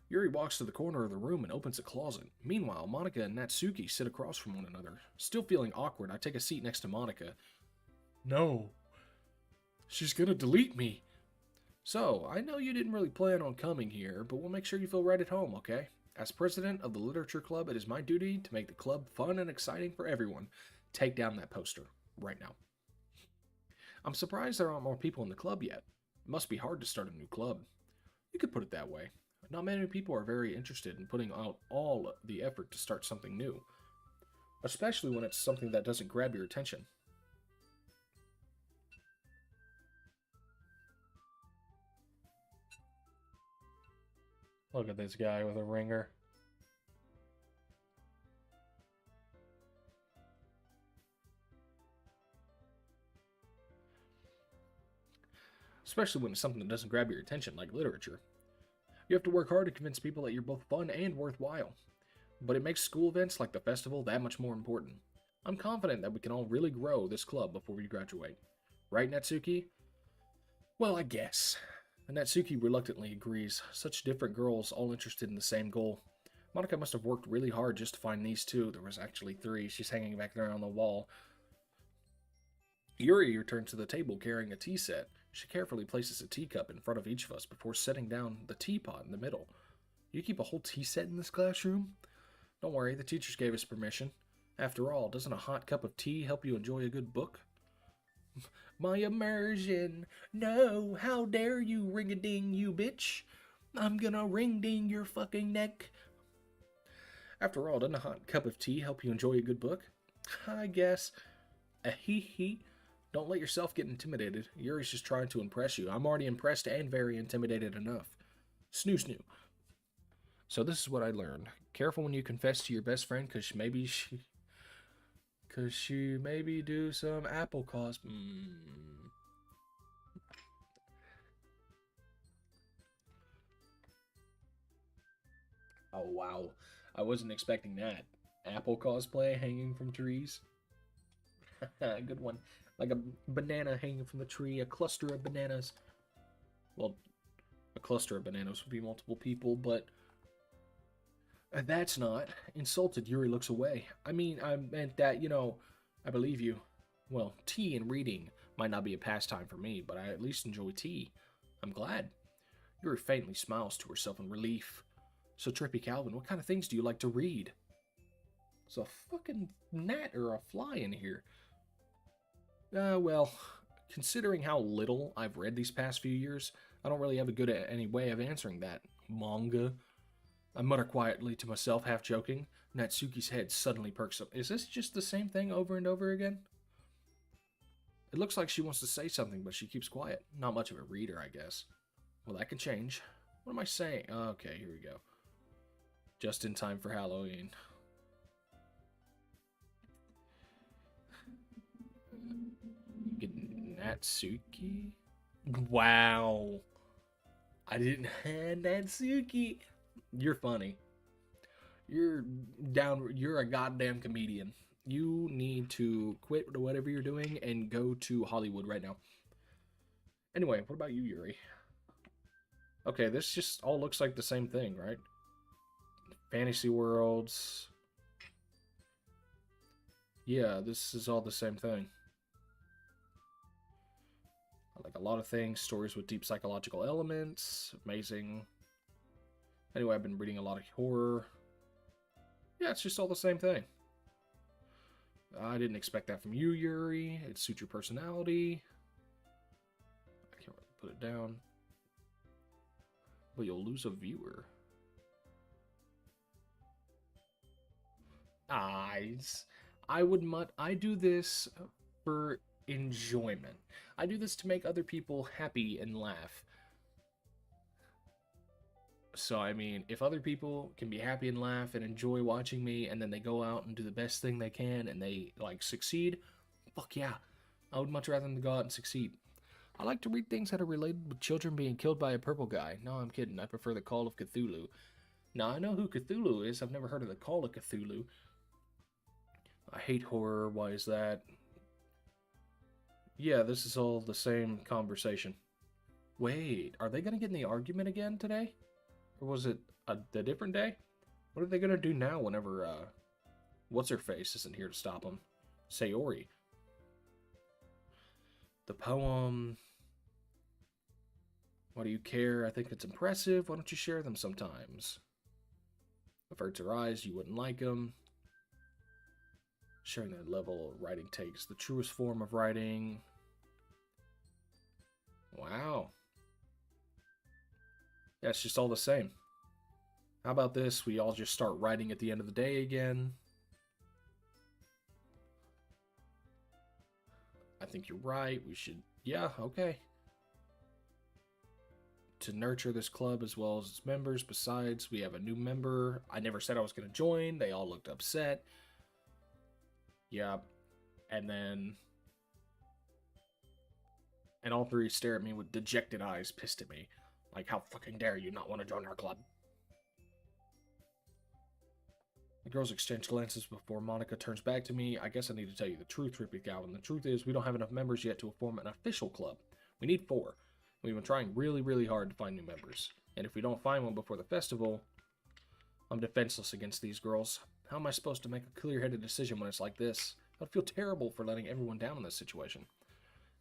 Yuri walks to the corner of the room and opens a closet. Meanwhile, Monica and Natsuki sit across from one another. Still feeling awkward, I take a seat next to Monica. No. She's gonna delete me. So, I know you didn't really plan on coming here, but we'll make sure you feel right at home, okay? As president of the Literature Club, it is my duty to make the club fun and exciting for everyone. Take down that poster, right now. I'm surprised there aren't more people in the club yet. It must be hard to start a new club. You could put it that way. Not many people are very interested in putting out all the effort to start something new. Especially when it's something that doesn't grab your attention. Look at this guy with a ringer. Especially when it's something that doesn't grab your attention, like literature. You have to work hard to convince people that you're both fun and worthwhile. But it makes school events like the festival that much more important. I'm confident that we can all really grow this club before we graduate. Right, Natsuki? Well, I guess. And Natsuki reluctantly agrees. Such different girls, all interested in the same goal. Monica must have worked really hard just to find these two. There was actually 3. She's hanging back there on the wall. Yuri returns to the table carrying a tea set. She carefully places a teacup in front of each of us before setting down the teapot in the middle. You keep a whole tea set in this classroom? Don't worry, the teachers gave us permission. After all, doesn't a hot cup of tea help you enjoy a good book? My immersion. No, how dare you, ring-a-ding, you bitch. I'm gonna ring-ding your fucking neck. After all, doesn't a hot cup of tea help you enjoy a good book? I guess. A hee-hee. Don't let yourself get intimidated. Yuri's just trying to impress you. I'm already impressed and very intimidated enough. Snoo. So this is what I learned. Careful when you confess to your best friend, because Could she maybe do some apple cos? Oh, wow. I wasn't expecting that. Apple cosplay hanging from trees. Good one. Like a banana hanging from the tree, a cluster of bananas. Well, a cluster of bananas would be multiple people, but that's not. Insulted, Yuri looks away. I mean, I meant that, I believe you. Well, tea and reading might not be a pastime for me, but I at least enjoy tea. I'm glad. Yuri faintly smiles to herself in relief. So, Trippy Calvin, what kind of things do you like to read? There's a fucking gnat or a fly in here. Well, considering how little I've read these past few years, I don't really have a good any way of answering that. Manga? I mutter quietly to myself, half joking. Natsuki's head suddenly perks up. Is this just the same thing over and over again? It looks like she wants to say something, but she keeps quiet. Not much of a reader, I guess. Well, that can change. What am I saying? Okay, here we go. Just in time for Halloween. Natsuki? Wow. I didn't have Natsuki. You're funny. You're a goddamn comedian. You need to quit whatever you're doing and go to Hollywood right now. Anyway, what about you, Yuri? Okay, this just all looks like the same thing, right? Fantasy worlds. Yeah, this is all the same thing. I like a lot of things, stories with deep psychological elements, amazing. Anyway, I've been reading a lot of horror. Yeah, it's just all the same thing. I didn't expect that from you, Yuri. It suits your personality. I can't really put it down. But you'll lose a viewer. I do this for enjoyment. I do this to make other people happy and laugh. So, I mean, if other people can be happy and laugh and enjoy watching me, and then they go out and do the best thing they can and they, succeed, fuck yeah. I would much rather them go out and succeed. I like to read things that are related with children being killed by a purple guy. No, I'm kidding. I prefer the Call of Cthulhu. Now, I know who Cthulhu is. I've never heard of the Call of Cthulhu. I hate horror. Why is that? Yeah, this is all the same conversation. Wait, are they going to get in the argument again today? Or was it a different day? What are they going to do now whenever, What's-Her-Face isn't here to stop them? Sayori. The poem... Why do you care? I think it's impressive. Why don't you share them sometimes? If hurts her eyes, you wouldn't like them. Sharing that level of writing takes the truest form of writing. Wow. Yeah, it's just all the same. How about this? We all just start writing at the end of the day again. I think you're right. We should... Yeah, okay. To nurture this club as well as its members. Besides, we have a new member. I never said I was going to join. They all looked upset. Yeah. And then... And all three stare at me with dejected eyes, pissed at me. Like, how fucking dare you not want to join our club? The girls exchange glances before Monica turns back to me. I guess I need to tell you the truth, Rippy Gowan. The truth is, we don't have enough members yet to form an official club. We need 4. We've been trying really, really hard to find new members. And if we don't find one before the festival, I'm defenseless against these girls. How am I supposed to make a clear-headed decision when it's like this? I'd feel terrible for letting everyone down in this situation.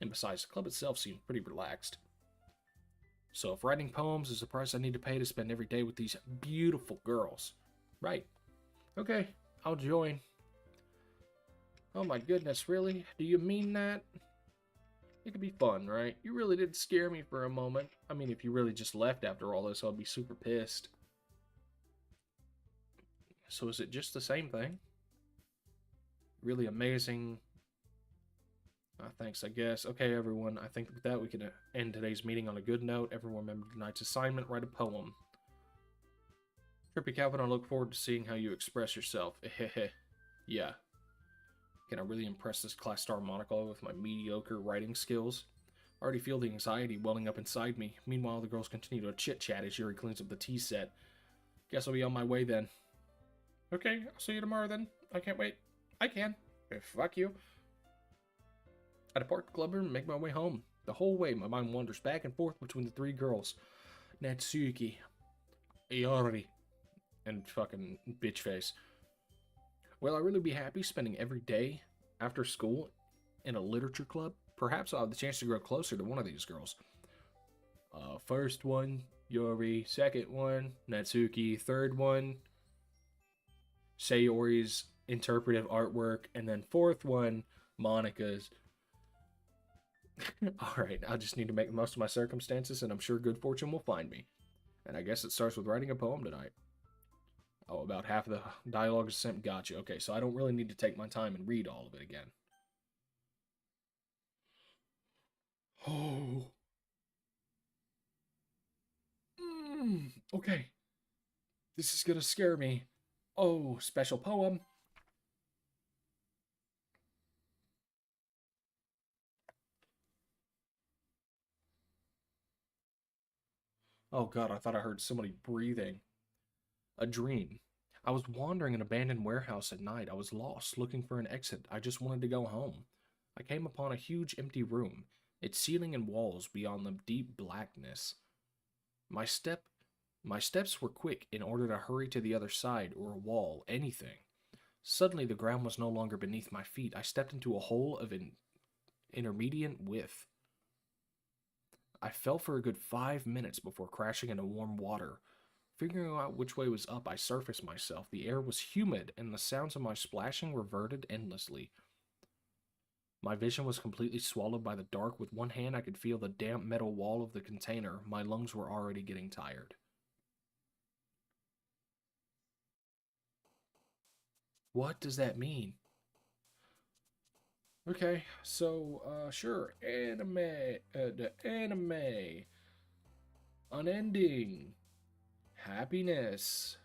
And besides, the club itself seems pretty relaxed. So if writing poems is the price I need to pay to spend every day with these beautiful girls. Right. Okay, I'll join. Oh my goodness, really? Do you mean that? It could be fun, right? You really did scare me for a moment. I mean, if you really just left after all this, I'd be super pissed. So is it just the same thing? Really amazing. Thanks, I guess. Okay, everyone. I think with that, we can end today's meeting on a good note. Everyone remember tonight's assignment. Write a poem. Trippy Calvin, I look forward to seeing how you express yourself. Yeah. Can I really impress this class star Monica with my mediocre writing skills? I already feel the anxiety welling up inside me. Meanwhile, the girls continue to chit-chat as Yuri cleans up the tea set. Guess I'll be on my way then. Okay, I'll see you tomorrow then. I can't wait. I can. Fuck you. I depart the club room and make my way home. The whole way, my mind wanders back and forth between the three girls. Natsuki, Iori, and fucking bitch face. Will I really be happy spending every day after school in a literature club? Perhaps I'll have the chance to grow closer to one of these girls. First one, Yori. Second one, Natsuki. Third one, Sayori's interpretive artwork. And then fourth one, Monica's. Alright, I just need to make the most of my circumstances, and I'm sure good fortune will find me. And I guess it starts with writing a poem tonight. Oh, about half of the dialogue is sent. Gotcha. Okay, so I don't really need to take my time and read all of it again. Oh. Okay. This is gonna scare me. Oh, special poem. Oh god, I thought I heard somebody breathing. A dream. I was wandering an abandoned warehouse at night. I was lost, looking for an exit. I just wanted to go home. I came upon a huge empty room, its ceiling and walls beyond the deep blackness. My steps were quick in order to hurry to the other side or a wall, anything. Suddenly the ground was no longer beneath my feet. I stepped into a hole of an intermediate width. I fell for a good 5 minutes before crashing into warm water. Figuring out which way was up, I surfaced myself. The air was humid, and the sounds of my splashing reverted endlessly. My vision was completely swallowed by the dark. With one hand, I could feel the damp metal wall of the container. My lungs were already getting tired. What does that mean? Okay, so, sure. The anime. Unending. Happiness.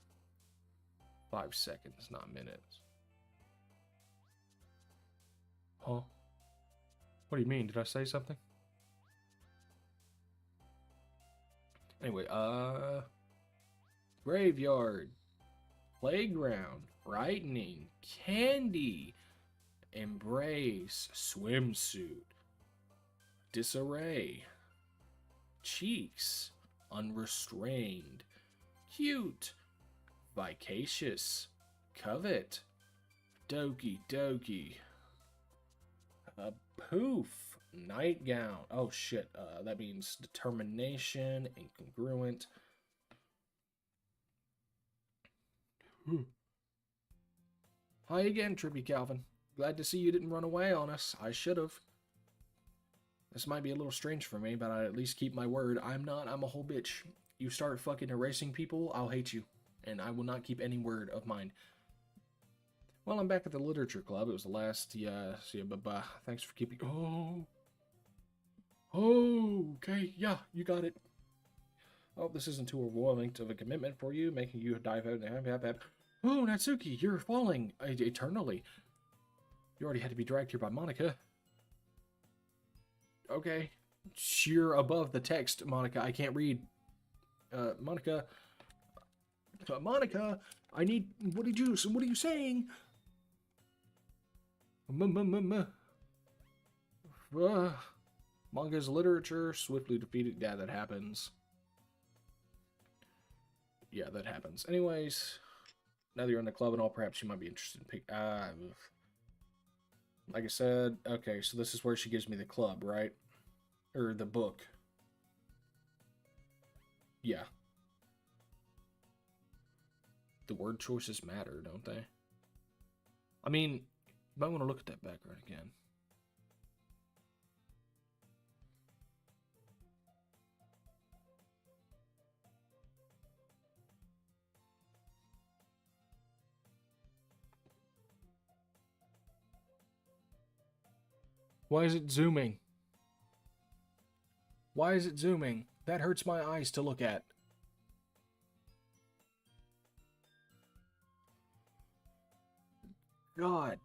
5 seconds, not minutes. Huh? What do you mean? Did I say something? Anyway, graveyard, playground, brightening, candy, embrace, swimsuit, disarray, cheeks, unrestrained, cute, vicacious, covet, Doki, a poof, nightgown. Oh shit, that means determination, incongruent. Hi again, Trippy Calvin. Glad to see you didn't run away on us. I should have. This might be a little strange for me, but I at least keep my word. I'm a whole bitch. You start fucking erasing people, I'll hate you. And I will not keep any word of mine. Well, I'm back at the literature club. It was the last, but thanks for keeping... Oh, okay, yeah, you got it. Oh, this isn't too overwhelming of a commitment for you, making you dive out and... Oh, Natsuki, you're falling eternally. You already had to be dragged here by Monica. Okay. You're above the text, Monica. I can't read. Monica, I need... What are you saying? Manga's literature swiftly defeated. Yeah, that happens. Yeah, that happens. Anyways, now that you're in the club and all, perhaps you might be interested in like I said, okay, so this is where she gives me the club, right? Or the book. Yeah. The word choices matter, don't they? I mean, you might want to look at that background again. Why is it zooming? Why is it zooming? That hurts my eyes to look at. God.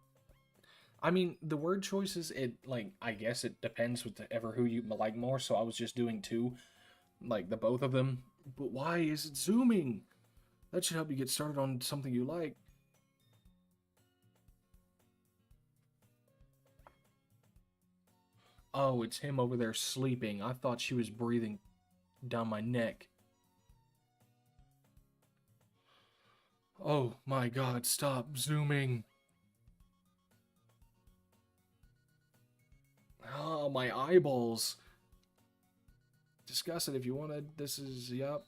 I mean, the word choices, it, like, I guess it depends with ever who you like more, so I was just doing two, like, the both of them. But why is it zooming? That should help you get started on something you like. Oh, it's him over there sleeping. I thought she was breathing down my neck. Oh my god, stop zooming. Oh, my eyeballs. Discuss it if you wanted. This is, yep.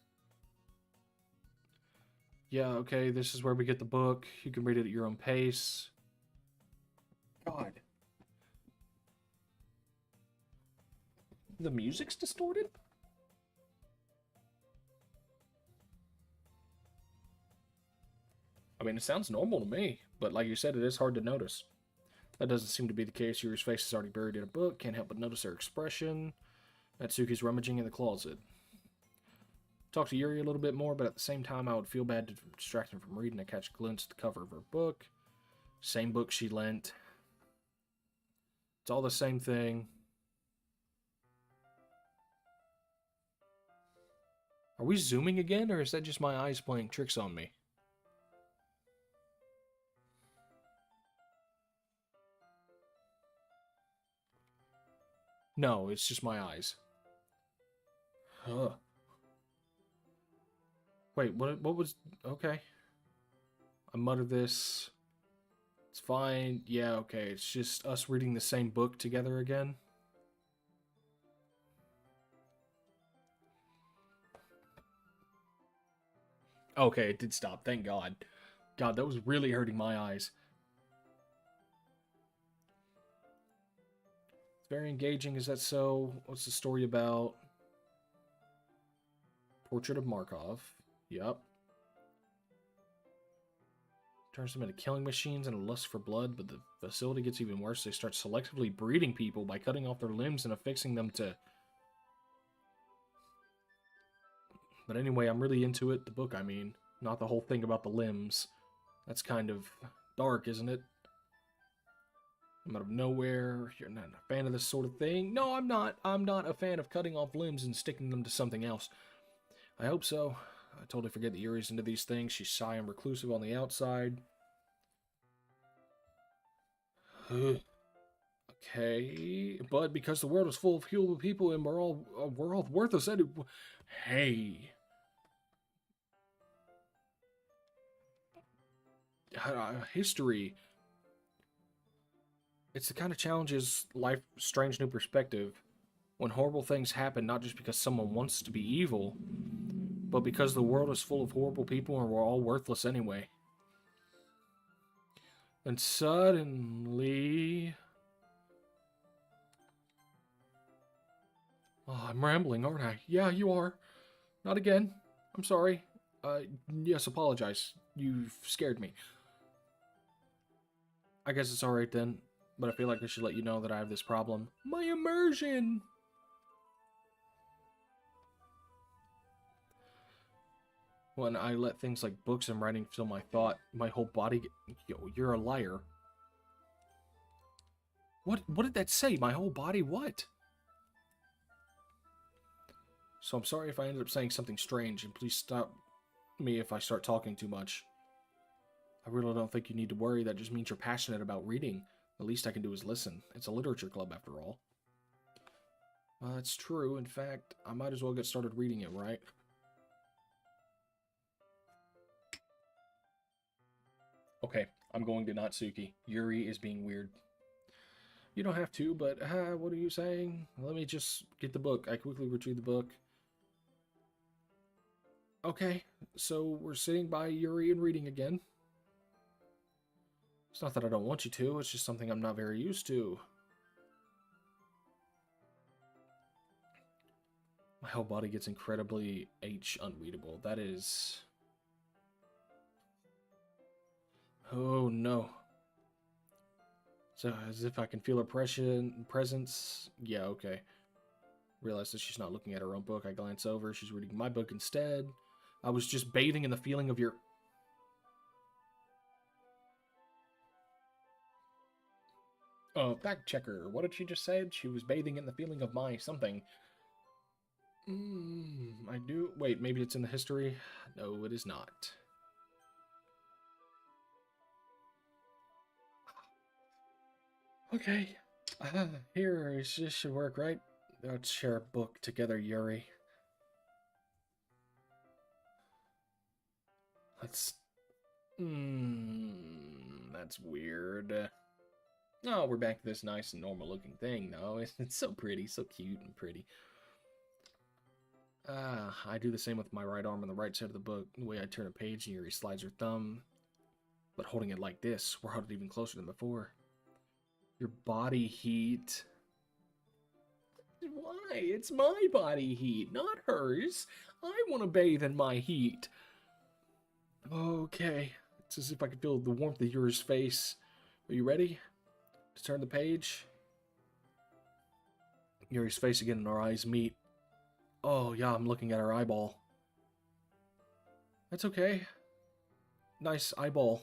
Yeah, okay, this is where we get the book. You can read it at your own pace. God. The music's distorted? I mean, it sounds normal to me, but like you said, it is hard to notice. That doesn't seem to be the case. Yuri's face is already buried in a book. Can't help but notice her expression. Natsuki's rummaging in the closet. Talk to Yuri a little bit more, but at the same time, I would feel bad to distract him from reading. I catch a glimpse at the cover of her book. Same book she lent. It's all the same thing. Are we zooming again, or is that just my eyes playing tricks on me? No, it's just my eyes. Ugh. Wait, what was... Okay. I muttered this. It's fine. Yeah, okay. It's just us reading the same book together again. Okay, it did stop. Thank God. God, that was really hurting my eyes. It's very engaging. Is that so? What's the story about? Portrait of Markov. Yep. Turns them into killing machines and a lust for blood, but the facility gets even worse. They start selectively breeding people by cutting off their limbs and affixing them to... But anyway, I'm really into it. The book, I mean. Not the whole thing about the limbs. That's kind of dark, isn't it? I'm out of nowhere. You're not a fan of this sort of thing. No, I'm not. I'm not a fan of cutting off limbs and sticking them to something else. I hope so. I totally forget that Yuri's into these things. She's shy and reclusive on the outside. Okay, but because the world is full of human people and we're all worthless. Hey, history. It's the kind of challenges life, strange new perspective. When horrible things happen, not just because someone wants to be evil, but because the world is full of horrible people and we're all worthless anyway. And suddenly... Oh, I'm rambling, aren't I? Yeah, you are. Not again. I'm sorry. Yes, apologize. You've scared me. I guess it's alright then, but I feel like I should let you know that I have this problem. My immersion! When I let things like books and writing fill my thought, my whole body... Yo, you're a liar. What did that say? My whole body what? So I'm sorry if I ended up saying something strange, and please stop me if I start talking too much. I really don't think you need to worry. That just means you're passionate about reading. The least I can do is listen. It's a literature club, after all. Well, that's true. In fact, I might as well get started reading it, right? Okay, I'm going to Natsuki. Yuri is being weird. You don't have to, but what are you saying? Let me just get the book. I quickly retrieve the book. Okay, so we're sitting by Yuri and reading again. It's not that I don't want you to, it's just something I'm not very used to. My whole body gets incredibly unreadable. That is... Oh no. So, as if I can feel her presence. Yeah, okay. Realize that she's not looking at her own book. I glance over. She's reading my book instead. I was just bathing in the feeling of your... Fact checker. What did she just say? She was bathing in the feeling of my something. I do. Wait, maybe it's in the history? No, it is not. Okay. Here, this should work, right? Let's share a book together, Yuri. Let's... that's weird. Oh, we're back to this nice and normal looking thing, though. It's so pretty, so cute and pretty. I do the same with my right arm on the right side of the book. The way I turn a page, Yuri slides her thumb. But holding it like this, we're huddled even closer than before. Your body heat. Why? It's my body heat, not hers. I want to bathe in my heat. Okay. It's as if I could feel the warmth of Yuri's face. Are you ready to turn the page? Yuri's face again and our eyes meet. Oh, yeah, I'm looking at her eyeball. That's okay. Nice eyeball.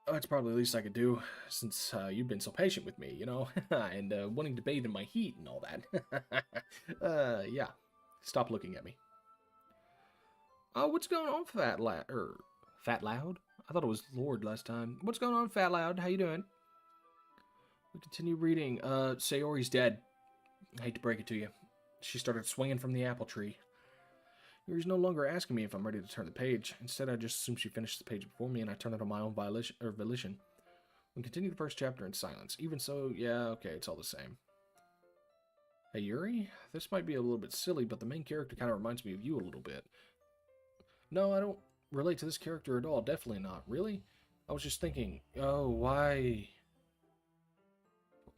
Oh, that's probably the least I could do, since you've been so patient with me, you know? And wanting to bathe in my heat and all that. Yeah. Stop looking at me. Oh, what's going on, Fat Loud? I thought it was Lord last time. What's going on, Fat Loud? How you doing? We continue reading. Sayori's dead. I hate to break it to you. She started swinging from the apple tree. Yuri's no longer asking me if I'm ready to turn the page. Instead, I just assume she finished the page before me, and I turn it on my own volition. We continue the first chapter in silence. Even so, yeah, okay, it's all the same. Hey, Yuri? This might be a little bit silly, but the main character kind of reminds me of you a little bit. No, I don't relate to this character at all. Definitely not. Really? I was just thinking, oh, why...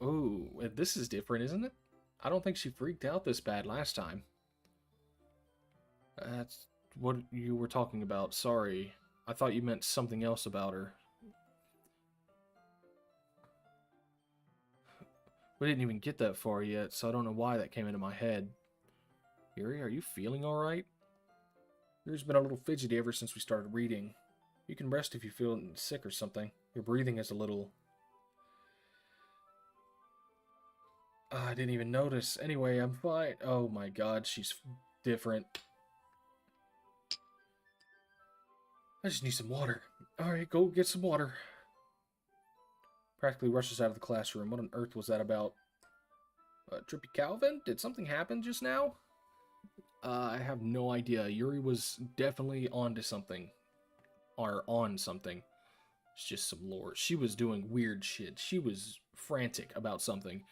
Oh, this is different, isn't it? I don't think she freaked out this bad last time. That's what you were talking about. Sorry. I thought you meant something else about her. We didn't even get that far yet, so I don't know why that came into my head. Yuri, are you feeling alright? Yuri's been a little fidgety ever since we started reading. You can rest if you feel sick or something. Your breathing is a little... I didn't even notice. Anyway, I'm fine. Oh my god, she's different. I just need some water. Alright, go get some water. Practically rushes out of the classroom. What on earth was that about? Trippy Calvin? Did something happen just now? I have no idea. Yuri was definitely onto something. Or on something. It's just some lore. She was doing weird shit. She was frantic about something.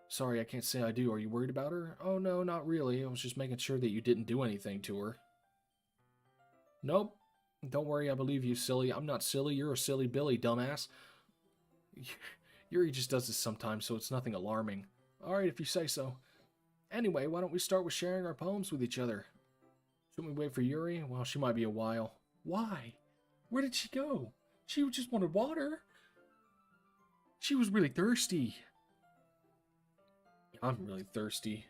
Sorry, I can't say I do. Are you worried about her? Oh, no, not really. I was just making sure that you didn't do anything to her. Nope. Don't worry, I believe you, silly. I'm not silly. You're a silly Billy, dumbass. Yuri just does this sometimes, so it's nothing alarming. Alright, if you say so. Anyway, why don't we start with sharing our poems with each other? Shouldn't we wait for Yuri? Well, she might be a while. Why? Where did she go? She just wanted water. She was really thirsty. I'm really thirsty.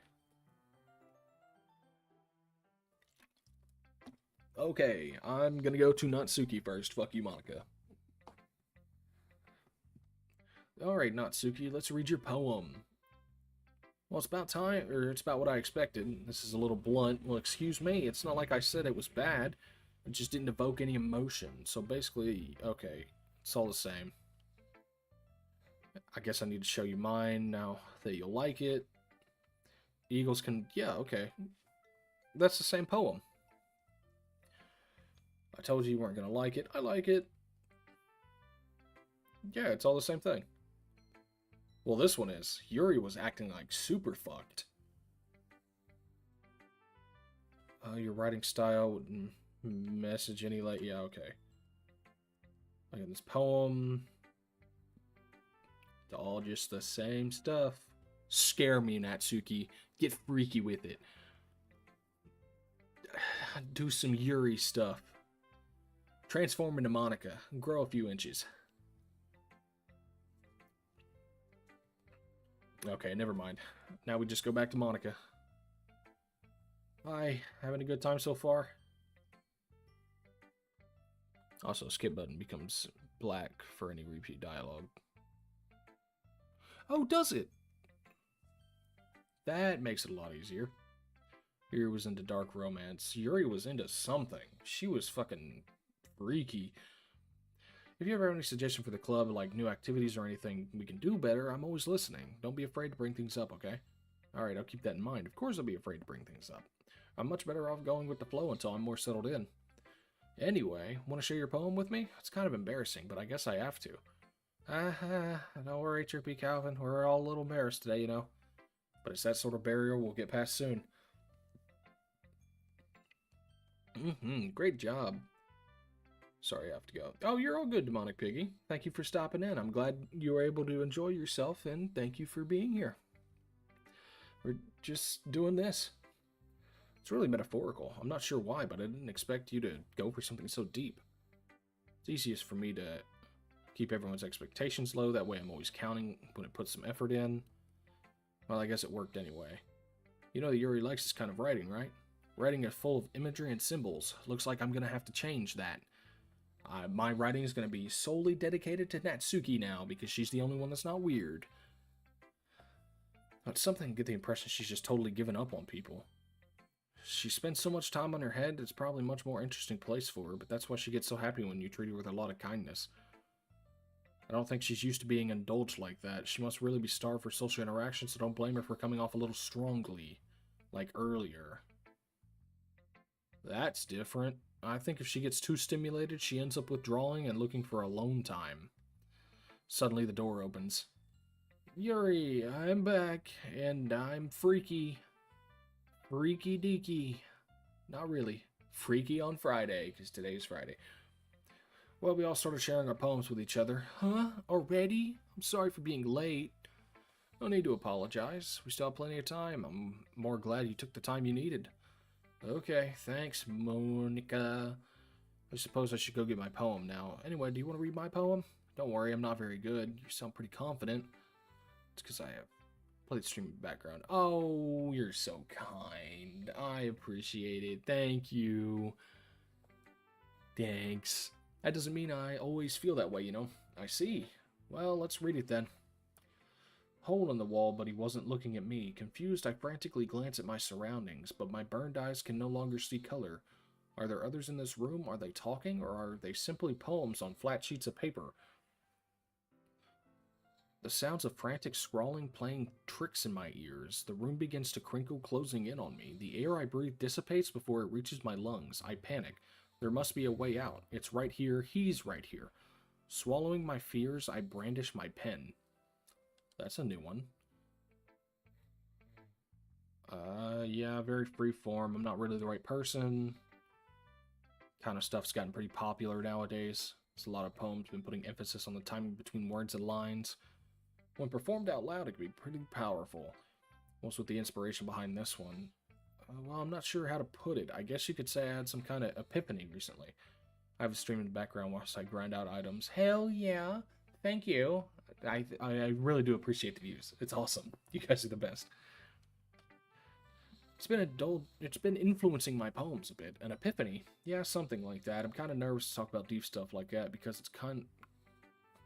Okay, I'm gonna go to Natsuki first. Fuck you, Monica. Alright, Natsuki, let's read your poem. Well, it's about time, or it's about what I expected. This is a little blunt. Well, excuse me, it's not like I said it was bad. It just didn't evoke any emotion. So basically, okay, it's all the same. I guess I need to show you mine now that you'll like it. Eagles can, yeah, okay. That's the same poem. I told you you weren't going to like it. I like it. Yeah, it's all the same thing. Well, this one is. Yuri was acting like super fucked. Your writing style wouldn't message any like, yeah, okay. I got this poem. It's all just the same stuff. Scare me, Natsuki. Get freaky with it. Do some Yuri stuff. Transform into Monica. Grow a few inches. Okay, never mind. Now we just go back to Monica. Hi, having a good time so far? Also, skip button becomes black for any repeat dialogue. Oh, does it? That makes it a lot easier. Yuri was into dark romance. Yuri was into something. She was fucking freaky. If you ever have any suggestion for the club, like new activities or anything we can do better, I'm always listening. Don't be afraid to bring things up, okay? Alright, I'll keep that in mind. Of course I'll be afraid to bring things up. I'm much better off going with the flow until I'm more settled in. Anyway, want to share your poem with me? It's kind of embarrassing, but I guess I have to. Don't worry, Trippy Calvin. We're all a little embarrassed today, you know. But it's that sort of barrier we'll get past soon. Great job. Sorry, I have to go. Oh, you're all good, Demonic Piggy. Thank you for stopping in. I'm glad you were able to enjoy yourself, and thank you for being here. We're just doing this. It's really metaphorical. I'm not sure why, but I didn't expect you to go for something so deep. It's easiest for me to keep everyone's expectations low. That way I'm always counting when it puts some effort in. Well, I guess it worked anyway. You know that Yuri likes this kind of writing, right? Writing is full of imagery and symbols. Looks like I'm going to have to change that. My writing is going to be solely dedicated to Natsuki now, because she's the only one that's not weird. But something get the impression she's just totally given up on people. She spends so much time on her head, it's probably a much more interesting place for her, but that's why she gets so happy when you treat her with a lot of kindness. I don't think she's used to being indulged like that. She must really be starved for social interaction, so don't blame her for coming off a little strongly, like earlier. That's different. I think if she gets too stimulated, she ends up withdrawing and looking for alone time. Suddenly the door opens. Yuri, I'm back, and I'm freaky. Freaky deaky. Not really. Freaky on Friday, because today's Friday. Well, we all started sharing our poems with each other. Huh? Already? I'm sorry for being late. No need to apologize. We still have plenty of time. I'm more glad you took the time you needed. Okay, thanks, Monica. I suppose I should go get my poem now. Anyway, do you want to read my poem? Don't worry, I'm not very good. You sound pretty confident. It's because I have played the stream in the background. Oh, you're so kind. I appreciate it. Thank you. Thanks. That doesn't mean I always feel that way, you know. I see. Well, let's read it then. Hole in the wall, but he wasn't looking at me. Confused, I frantically glance at my surroundings, but my burned eyes can no longer see color. Are there others in this room? Are they talking, or are they simply poems on flat sheets of paper? The sounds of frantic scrawling playing tricks in my ears. The room begins to crinkle, closing in on me. The air I breathe dissipates before it reaches my lungs. I panic. There must be a way out. It's right here. He's right here. Swallowing my fears, I brandish my pen. That's a new one. Yeah, very free form. I'm not really the right person. Kind of stuff's gotten pretty popular nowadays. There's a lot of poems been putting emphasis on the timing between words and lines. When performed out loud, it can be pretty powerful. What's with the inspiration behind this one? Well, I'm not sure how to put it. I guess you could say I had some kind of epiphany recently. I have a stream in the background whilst I grind out items. Hell yeah. Thank you. I really do appreciate the views. It's awesome. You guys are the best. It's been influencing my poems a bit. An epiphany. Yeah, something like that. I'm kind of nervous to talk about deep stuff like that because it's kind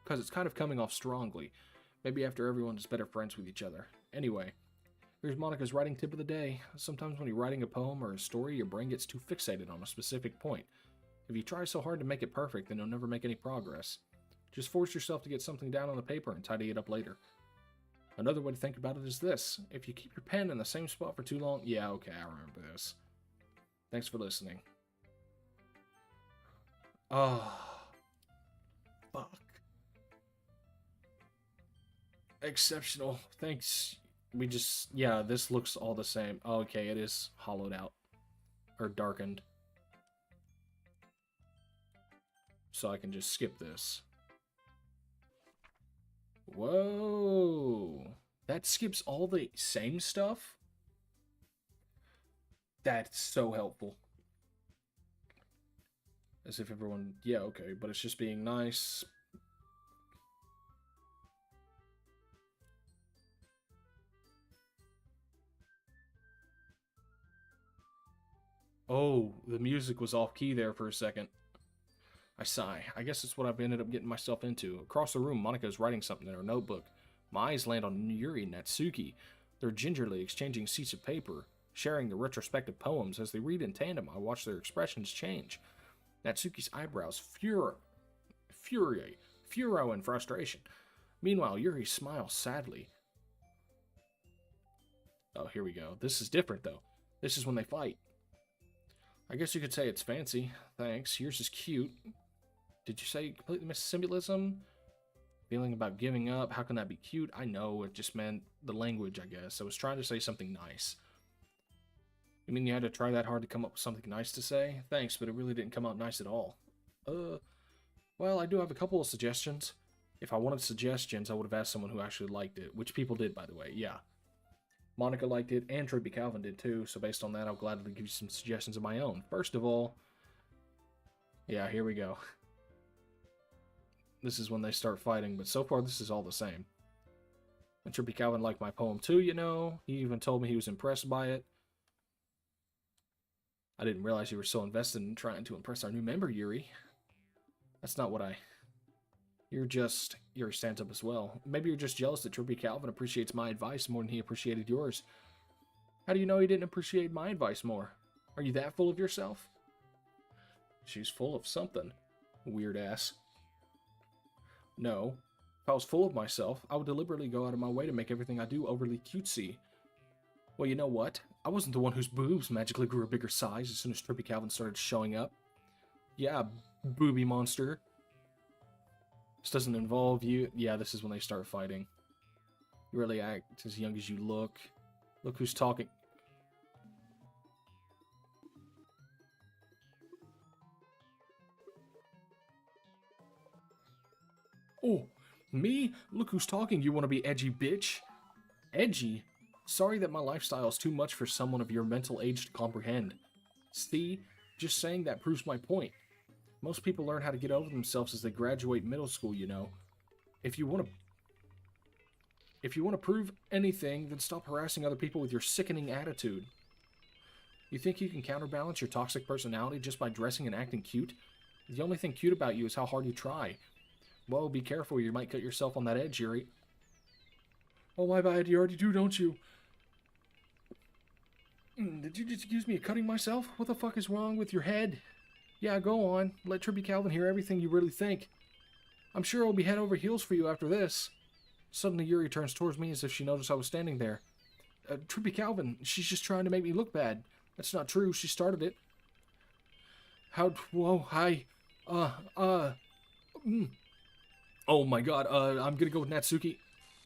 of coming off strongly. Maybe after everyone is better friends with each other. Anyway, here's Monica's writing tip of the day. Sometimes when you're writing a poem or a story, your brain gets too fixated on a specific point. If you try so hard to make it perfect, then you'll never make any progress. Just force yourself to get something down on the paper and tidy it up later. Another way to think about it is this. If you keep your pen in the same spot for too long... Yeah, okay, I remember this. Thanks for listening. Oh. Fuck. Exceptional. Thanks. Yeah, this looks all the same. Okay, it is hollowed out. Or darkened. So I can just skip this. Whoa. That skips all the same stuff? That's so helpful. As if everyone... Yeah, okay, but it's just being nice. Oh, the music was off key there for a second. I sigh. I guess it's what I've ended up getting myself into. Across the room, Monica is writing something in her notebook. My eyes land on Yuri and Natsuki. They're gingerly exchanging sheets of paper, sharing their retrospective poems. As they read in tandem, I watch their expressions change. Natsuki's eyebrows furrow in frustration. Meanwhile, Yuri smiles sadly. Oh, here we go. This is different, though. This is when they fight. I guess you could say it's fancy. Thanks. Yours is cute. Did you say you completely missed symbolism? Feeling about giving up. How can that be cute? I know. It just meant the language, I guess. I was trying to say something nice. You mean you had to try that hard to come up with something nice to say? Thanks, but it really didn't come out nice at all. Well, I do have a couple of suggestions. If I wanted suggestions, I would have asked someone who actually liked it, which people did, by the way, yeah. Monica liked it, and Trippy Calvin did too, so based on that, I'll gladly give you some suggestions of my own. First of all, yeah, here we go. This is when they start fighting, but so far this is all the same. And Trippy Calvin liked my poem too, you know. He even told me he was impressed by it. I didn't realize you were so invested in trying to impress our new member, Yuri. That's not what I... Yuri stands up as well. Maybe you're just jealous that Trippy Calvin appreciates my advice more than he appreciated yours. How do you know he didn't appreciate my advice more? Are you that full of yourself? She's full of something. Weird ass. No. If I was full of myself, I would deliberately go out of my way to make everything I do overly cutesy. Well, you know what? I wasn't the one whose boobs magically grew a bigger size as soon as Trippy Calvin started showing up. Yeah, booby monster. This doesn't involve you. Yeah, this is when they start fighting. You really act as young as you look. Look who's talking. Oh, me? Look who's talking, you want to be edgy bitch? Edgy? Sorry that my lifestyle is too much for someone of your mental age to comprehend. See? Just saying that proves my point. Most people learn how to get over themselves as they graduate middle school, you know. If you want to prove anything, then stop harassing other people with your sickening attitude. You think you can counterbalance your toxic personality just by dressing and acting cute? The only thing cute about you is how hard you try. Well, be careful, you might cut yourself on that edge, Yuri. Oh, my bad, you already do, don't you? Did you just accuse me of cutting myself? What the fuck is wrong with your head? Yeah, go on. Let Trippy Calvin hear everything you really think. I'm sure I'll be head over heels for you after this. Suddenly, Yuri turns towards me as if she noticed I was standing there. Trippy Calvin, she's just trying to make me look bad. That's not true. She started it. Whoa, hi. Oh my god, I'm gonna go with Natsuki.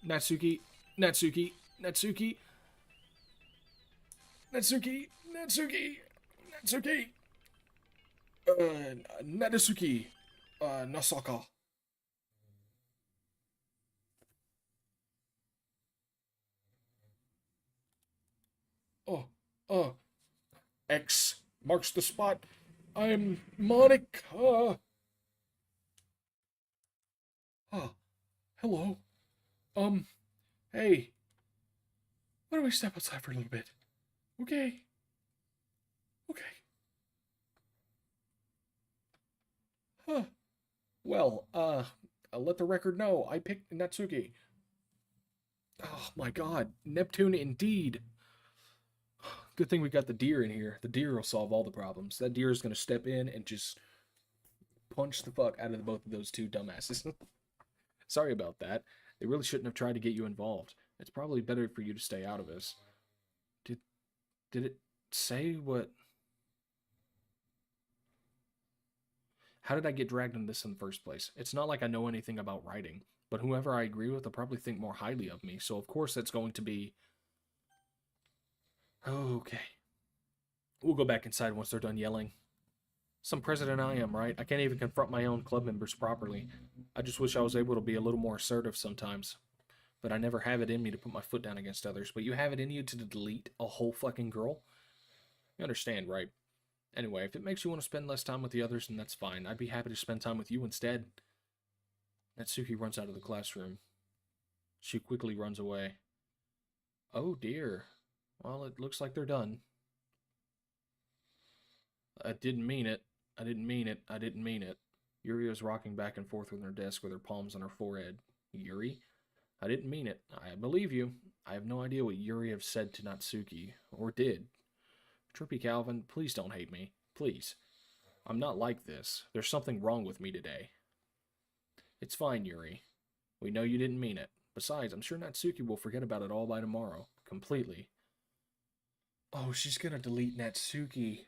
Natsuki. Natsuki. Natsuki. Natsuki. Natsuki. Natsuki. Natsuki. Nasaka. Oh, X marks the spot. I'm Monica. Hello. Hey. Why don't we step outside for a little bit? Okay. Okay. Well, I'll let the record know. I picked Natsuki. Oh my god. Neptune indeed. Good thing we got the deer in here. The deer will solve all the problems. That deer is going to step in and just punch the fuck out of the both of those two dumbasses. Sorry about that. They really shouldn't have tried to get you involved. It's probably better for you to stay out of this. Did it say what... How did I get dragged into this in the first place? It's not like I know anything about writing, but whoever I agree with will probably think more highly of me, so of course that's going to be... Okay. We'll go back inside once they're done yelling. Some president I am, right? I can't even confront my own club members properly. I just wish I was able to be a little more assertive sometimes. But I never have it in me to put my foot down against others. But you have it in you to delete a whole fucking girl? You understand, right? Anyway, if it makes you want to spend less time with the others, then that's fine. I'd be happy to spend time with you instead. Natsuki runs out of the classroom. She quickly runs away. Oh dear. Well, it looks like they're done. I didn't mean it. I didn't mean it. I didn't mean it. Yuri was rocking back and forth on her desk with her palms on her forehead. Yuri? I didn't mean it. I believe you. I have no idea what Yuri have said to Natsuki, or did. Trippy Calvin, please don't hate me. Please. I'm not like this. There's something wrong with me today. It's fine, Yuri. We know you didn't mean it. Besides, I'm sure Natsuki will forget about it all by tomorrow. Completely. Oh, she's gonna delete Natsuki.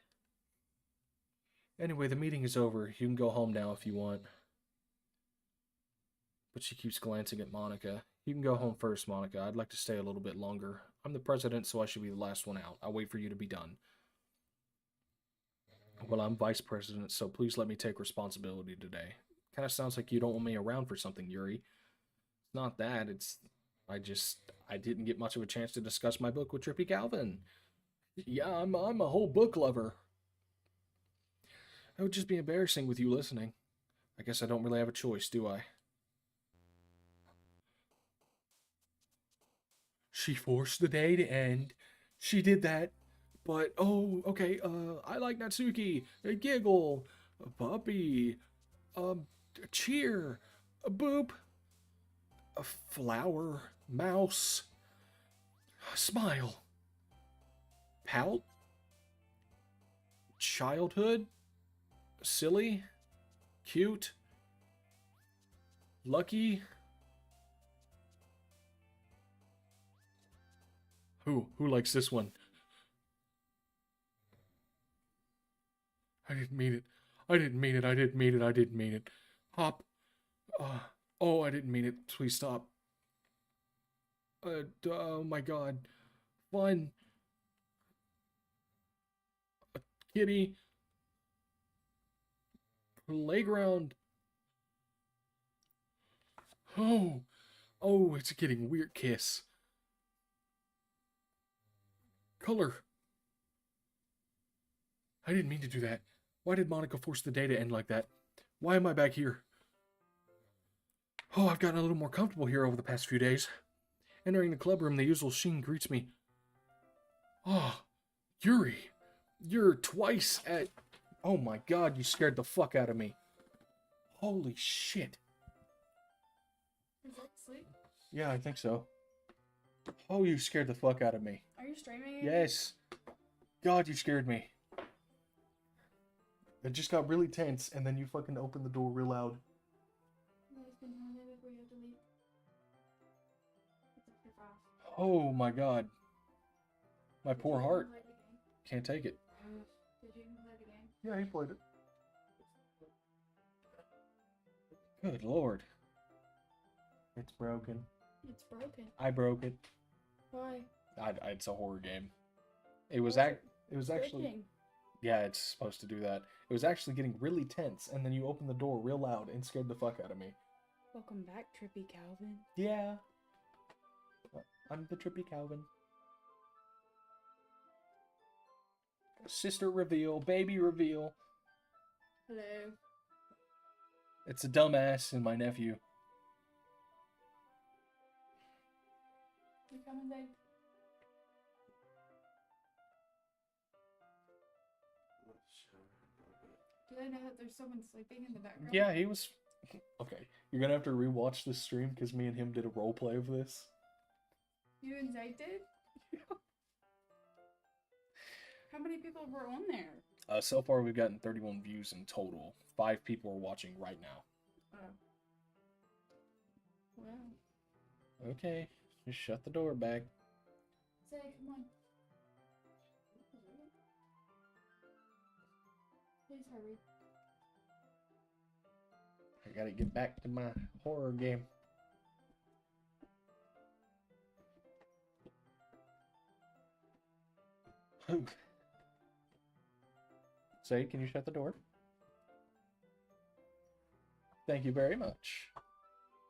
Anyway, the meeting is over. You can go home now if you want. But she keeps glancing at Monica. You can go home first, Monica. I'd like to stay a little bit longer. I'm the president, so I should be the last one out. I'll wait for you to be done. Well, I'm vice president, so please let me take responsibility today. Kind of sounds like you don't want me around for something, Yuri. It's not that. I didn't get much of a chance to discuss my book with Trippy Calvin. Yeah, I'm a whole book lover. It would just be embarrassing with you listening. I guess I don't really have a choice, do I? She forced the day to end. She did that. But, oh, okay, I like Natsuki. A giggle. A puppy. A cheer. A boop. A flower. Mouse. A smile. Pout. Childhood. Silly. Cute. Lucky. Who likes this one? I didn't mean it. I didn't mean it. I didn't mean it. I didn't mean it. Hop. Oh, I didn't mean it. Please stop. Oh my god. Fun. A kitty. Playground. Oh, it's getting weird. Kiss. Color. I didn't mean to do that. Why did Monica force the day to end like that? Why am I back here? Oh, I've gotten a little more comfortable here over the past few days. Entering the club room, the usual Sheen greets me. Oh, Yuri, you're twice at... Oh my god, you scared the fuck out of me. Holy shit. Is that sleep? Yeah, I think so. Oh, you scared the fuck out of me. Are you streaming? Yes. God, you scared me. It just got really tense, and then you fucking opened the door real loud. Oh my god. My poor heart. Can't take it. Did you even play the game? Yeah, he played it. Good lord. It's broken. It's broken. I broke it. Why? It's a horror game. It was actually... Breaking. Yeah, it's supposed to do that. It was actually getting really tense, and then you opened the door real loud and scared the fuck out of me. Welcome back, Trippy Calvin. Yeah. I'm the Trippy Calvin. Sister reveal, baby reveal. Hello. It's a dumbass and my nephew. You coming, babe? Do they know that there's someone sleeping in the background? Yeah, he was... Okay, you're gonna have to rewatch this stream because me and him did a roleplay of this. You and Zay did? Yeah. How many people were on there? So far we've gotten 31 views in total. 5 people are watching right now. Oh. Wow. Okay, just shut the door back. Zay, come on. Please hurry. I gotta get back to my horror game. Say, can you shut the door? Thank you very much.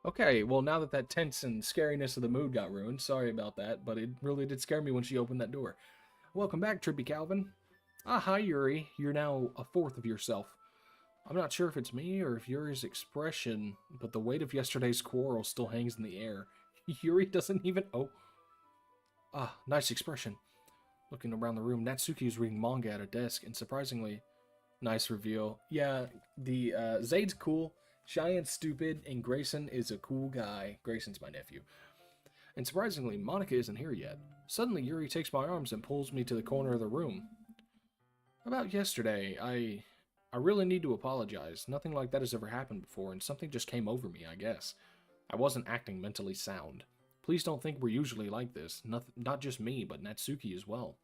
Okay, well now that tense and scariness of the mood got ruined, sorry about that, but it really did scare me when she opened that door. Welcome back, Trippy Calvin. Ah, hi Yuri. You're now a fourth of yourself. I'm not sure if it's me or if Yuri's expression, but the weight of yesterday's quarrel still hangs in the air. Yuri doesn't even... Oh. Ah, nice expression. Looking around the room, Natsuki is reading manga at a desk, and surprisingly... Nice reveal. Yeah, the Zade's cool. Cheyenne's stupid, and Grayson is a cool guy. Grayson's my nephew. And surprisingly, Monica isn't here yet. Suddenly, Yuri takes my arms and pulls me to the corner of the room. About yesterday, I really need to apologize. Nothing like that has ever happened before, and something just came over me, I guess. I wasn't acting mentally sound. Please don't think we're usually like this. Not just me, but Natsuki as well.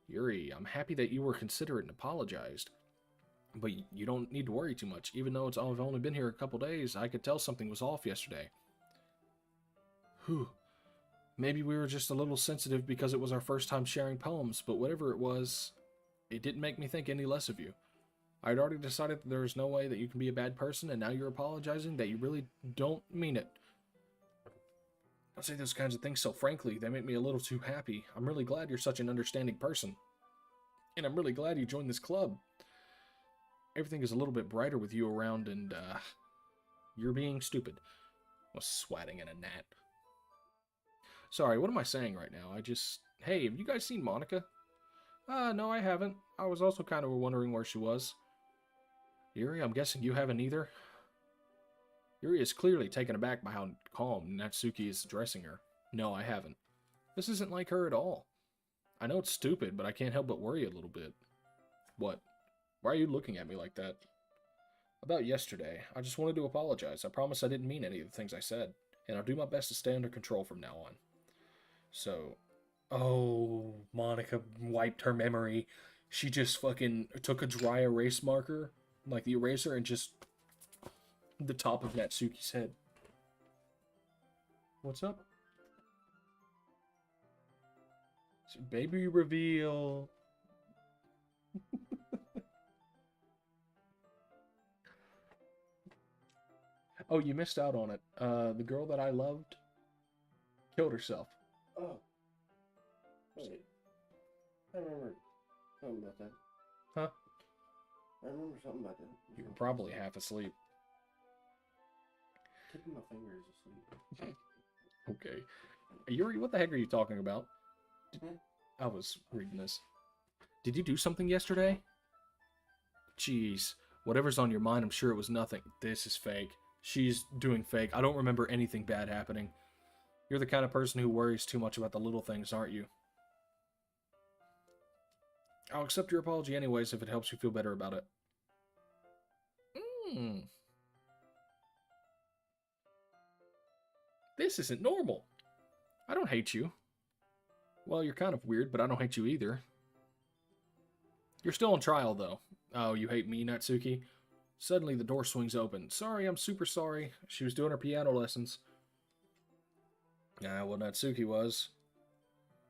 Yuri, I'm happy that you were considerate and apologized. But you don't need to worry too much. Even though I've only been here a couple days, I could tell something was off yesterday. Whew. Maybe we were just a little sensitive because it was our first time sharing poems, but whatever it was, it didn't make me think any less of you. I'd already decided that there is no way that you can be a bad person, and now you're apologizing that you really don't mean it. I say those kinds of things so frankly, they make me a little too happy. I'm really glad you're such an understanding person. And I'm really glad you joined this club. Everything is a little bit brighter with you around, and, you're being stupid. I was swatting at a gnat. Sorry, what am I saying right now? Hey, have you guys seen Monica? No, I haven't. I was also kind of wondering where she was. Yuri, I'm guessing you haven't either? Yuri is clearly taken aback by how calm Natsuki is addressing her. No, I haven't. This isn't like her at all. I know it's stupid, but I can't help but worry a little bit. What? Why are you looking at me like that? About yesterday, I just wanted to apologize. I promise I didn't mean any of the things I said, and I'll do my best to stay under control from now on. So, oh, Monica wiped her memory. She just fucking took a dry erase marker, like the eraser, and just the top of Natsuki's head. What's up? It's a baby reveal. Oh, you missed out on it. The girl that I loved killed herself. Oh. Wait. I remember something about that. Huh? I remember something about that. You were probably half asleep. Tipping my fingers asleep. Okay. Yuri, what the heck are you talking about? Hmm? I was reading this. Did you do something yesterday? Jeez. Whatever's on your mind, I'm sure it was nothing. This is fake. She's doing fake. I don't remember anything bad happening. You're the kind of person who worries too much about the little things, aren't you? I'll accept your apology anyways if it helps you feel better about it. This isn't normal. I don't hate you. Well, you're kind of weird, but I don't hate you either. You're still on trial, though. Oh, you hate me, Natsuki? Suddenly, the door swings open. Sorry, I'm super sorry. She was doing her piano lessons. Well, Natsuki was.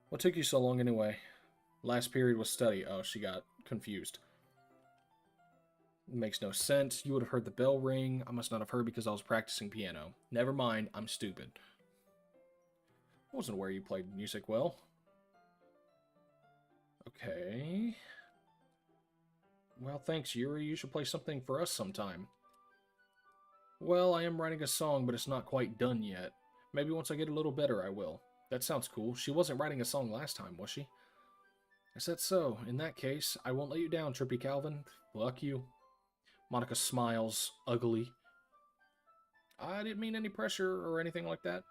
What took you so long anyway? Last period was study. Oh, she got confused. It makes no sense. You would have heard the bell ring. I must not have heard because I was practicing piano. Never mind, I'm stupid. I wasn't aware you played music well. Okay. Well, thanks, Yuri. You should play something for us sometime. Well, I am writing a song, but it's not quite done yet. Maybe once I get a little better, I will. That sounds cool. She wasn't writing a song last time, was she? I said so. In that case, I won't let you down, Trippy Calvin. Fuck you. Monica smiles, ugly. I didn't mean any pressure or anything like that.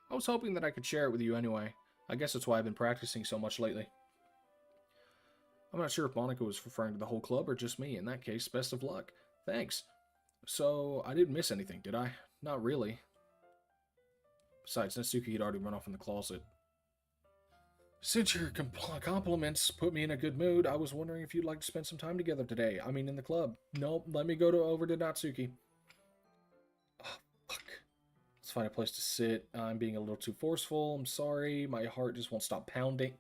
I was hoping that I could share it with you anyway. I guess that's why I've been practicing so much lately. I'm not sure if Monica was referring to the whole club or just me. In that case, best of luck. Thanks. So, I didn't miss anything, did I? Not really. Besides, Natsuki had already run off in the closet. Since your compliments put me in a good mood, I was wondering if you'd like to spend some time together today. I mean, in the club. Nope, let me go over to Natsuki. Oh, fuck. Let's find a place to sit. I'm being a little too forceful. I'm sorry. My heart just won't stop pounding.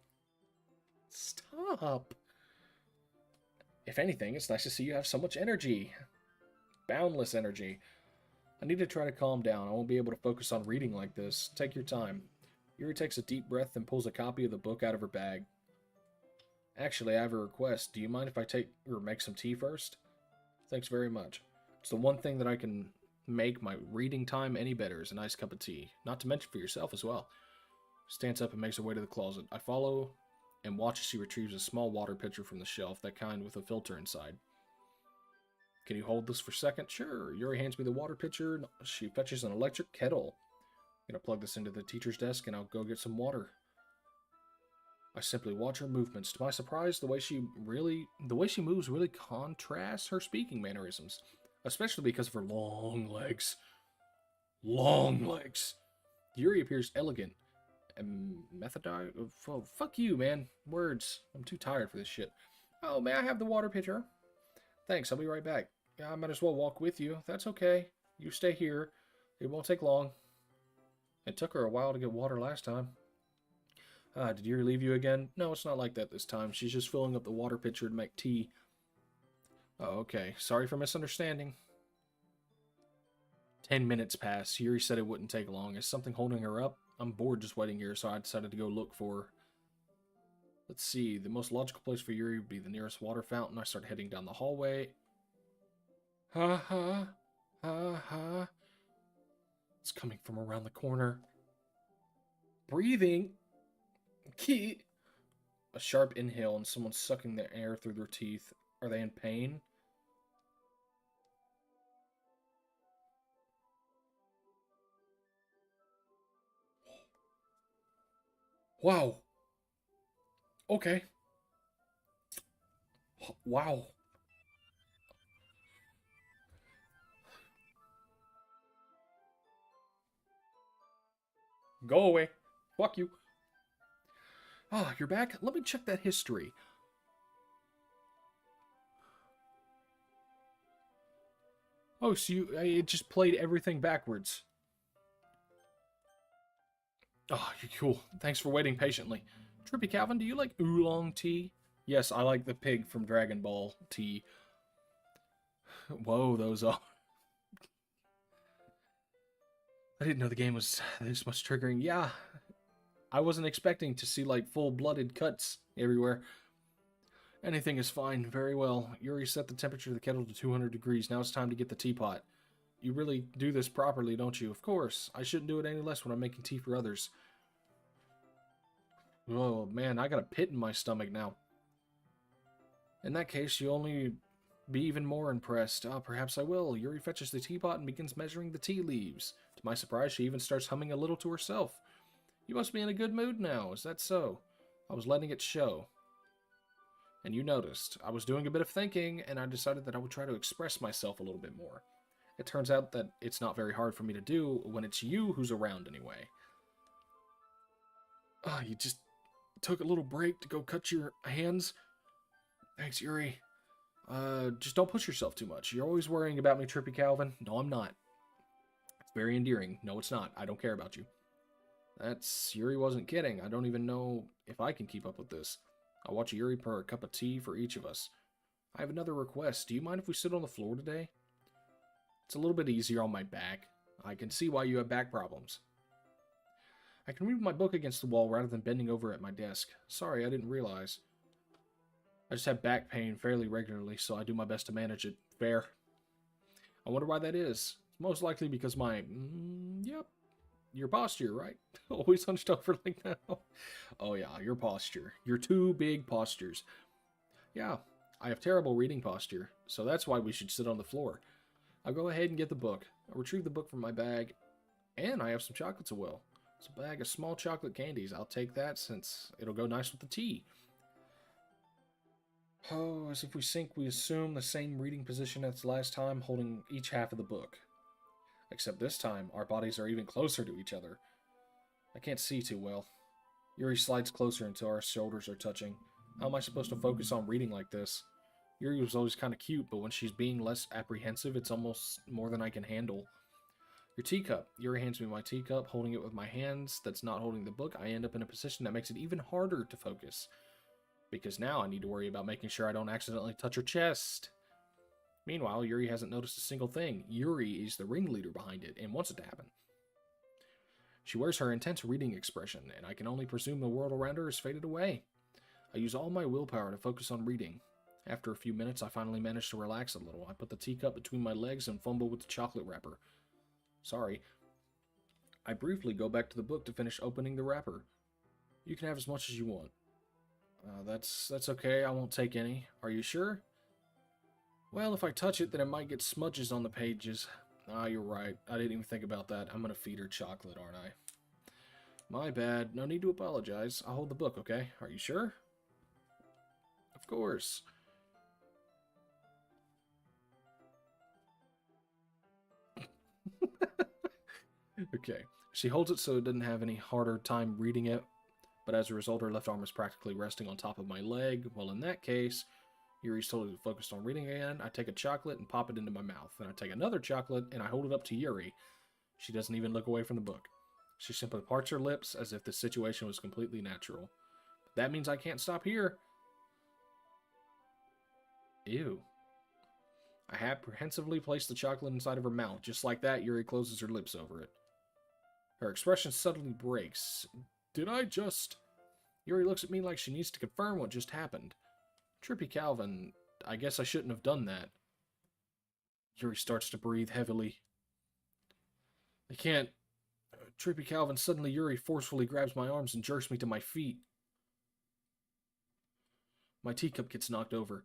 Stop. If anything, it's nice to see you have so much energy. Boundless energy. I need to try to calm down. I won't be able to focus on reading like this. Take your time. Yuri takes a deep breath and pulls a copy of the book out of her bag. Actually, I have a request. Do you mind if I make some tea first? Thanks very much. It's the one thing that I can make my reading time any better is a nice cup of tea. Not to mention for yourself as well. Stands up and makes her way to the closet. I follow and watch as she retrieves a small water pitcher from the shelf, that kind with a filter inside. Can you hold this for a second? Sure. Yuri hands me the water pitcher, and she fetches an electric kettle. I'm gonna plug this into the teacher's desk, and I'll go get some water. I simply watch her movements. To my surprise, the way she moves really contrasts her speaking mannerisms, especially because of her long legs. Long legs. Yuri appears elegant and methodical. Oh, fuck you, man. Words. I'm too tired for this shit. Oh, may I have the water pitcher? Thanks, I'll be right back. Yeah, I might as well walk with you. That's okay. You stay here. It won't take long. It took her a while to get water last time. Did Yuri leave you again? No, it's not like that this time. She's just filling up the water pitcher to make tea. Oh, okay. Sorry for misunderstanding. 10 minutes pass. Yuri said it wouldn't take long. Is something holding her up? I'm bored just waiting here, so I decided to go look for her. Let's see. The most logical place for Yuri would be the nearest water fountain. I start heading down the hallway. Ha ha. Ha ha. It's coming from around the corner. Breathing. Key. A sharp inhale and someone sucking the air through their teeth. Are they in pain? Wow. Okay. Wow. Go away. Fuck you. Ah, you're back? Let me check that history. Oh, so it just played everything backwards. Oh, you're cool. Thanks for waiting patiently. Trippy Calvin, do you like oolong tea? Yes, I like the pig from Dragon Ball tea. Whoa, those are... I didn't know the game was this much triggering. Yeah, I wasn't expecting to see, like, full-blooded cuts everywhere. Anything is fine. Very well. Yuri set the temperature of the kettle to 200 degrees. Now it's time to get the teapot. You really do this properly, don't you? Of course. I shouldn't do it any less when I'm making tea for others. Oh, man, I got a pit in my stomach now. In that case, you'll only be even more impressed. Ah, perhaps I will. Yuri fetches the teapot and begins measuring the tea leaves. To my surprise, she even starts humming a little to herself. You must be in a good mood now. Is that so? I was letting it show. And you noticed. I was doing a bit of thinking, and I decided that I would try to express myself a little bit more. It turns out that it's not very hard for me to do when it's you who's around anyway. Ah, you just took a little break to go cut your hands? Thanks, Yuri. Just don't push yourself too much. You're always worrying about me, Trippy Calvin. No, I'm not. It's very endearing. No, it's not. I don't care about you. Yuri wasn't kidding. I don't even know if I can keep up with this. I'll watch Yuri pour a cup of tea for each of us. I have another request. Do you mind if we sit on the floor today? It's a little bit easier on my back. I can see why you have back problems. I can move my book against the wall rather than bending over at my desk. Sorry, I didn't realize. I just have back pain fairly regularly, so I do my best to manage it. Fair. I wonder why that is. It's most likely because yep. Your posture, right? Always hunched over like that. Oh yeah, your posture. Your two big postures. Yeah, I have terrible reading posture, so that's why we should sit on the floor. I'll go ahead and get the book. I'll retrieve the book from my bag, and I have some chocolates as well. It's a bag of small chocolate candies. I'll take that since it'll go nice with the tea. Oh, as if we sink, we assume the same reading position as last time, holding each half of the book. Except this time, our bodies are even closer to each other. I can't see too well. Yuri slides closer until our shoulders are touching. How am I supposed to focus on reading like this? Yuri was always kind of cute, but when she's being less apprehensive, it's almost more than I can handle. Your teacup. Yuri hands me my teacup, holding it with my hands. That's not holding the book. I end up in a position that makes it even harder to focus. Because now I need to worry about making sure I don't accidentally touch her chest. Meanwhile, Yuri hasn't noticed a single thing. Yuri is the ringleader behind it and wants it to happen. She wears her intense reading expression, and I can only presume the world around her has faded away. I use all my willpower to focus on reading. After a few minutes, I finally manage to relax a little. I put the teacup between my legs and fumble with the chocolate wrapper. Sorry. I briefly go back to the book to finish opening the wrapper. You can have as much as you want. That's okay. I won't take any. Are you sure? Well, if I touch it, then it might get smudges on the pages. Ah, you're right. I didn't even think about that. I'm gonna feed her chocolate, aren't I? My bad. No need to apologize. I'll hold the book, okay? Are you sure? Of course. Okay. She holds it so it doesn't have any harder time reading it, but as a result, her left arm is practically resting on top of my leg. Well, in that case, Yuri's totally focused on reading again. I take a chocolate and pop it into my mouth. Then I take another chocolate and I hold it up to Yuri. She doesn't even look away from the book. She simply parts her lips as if the situation was completely natural. That means I can't stop here. Ew. I apprehensively place the chocolate inside of her mouth. Just like that, Yuri closes her lips over it. Her expression suddenly breaks. Did I just... Yuri looks at me like she needs to confirm what just happened. Trippy Calvin, I guess I shouldn't have done that. Yuri starts to breathe heavily. I can't... Trippy Calvin, suddenly Yuri forcefully grabs my arms and jerks me to my feet. My teacup gets knocked over.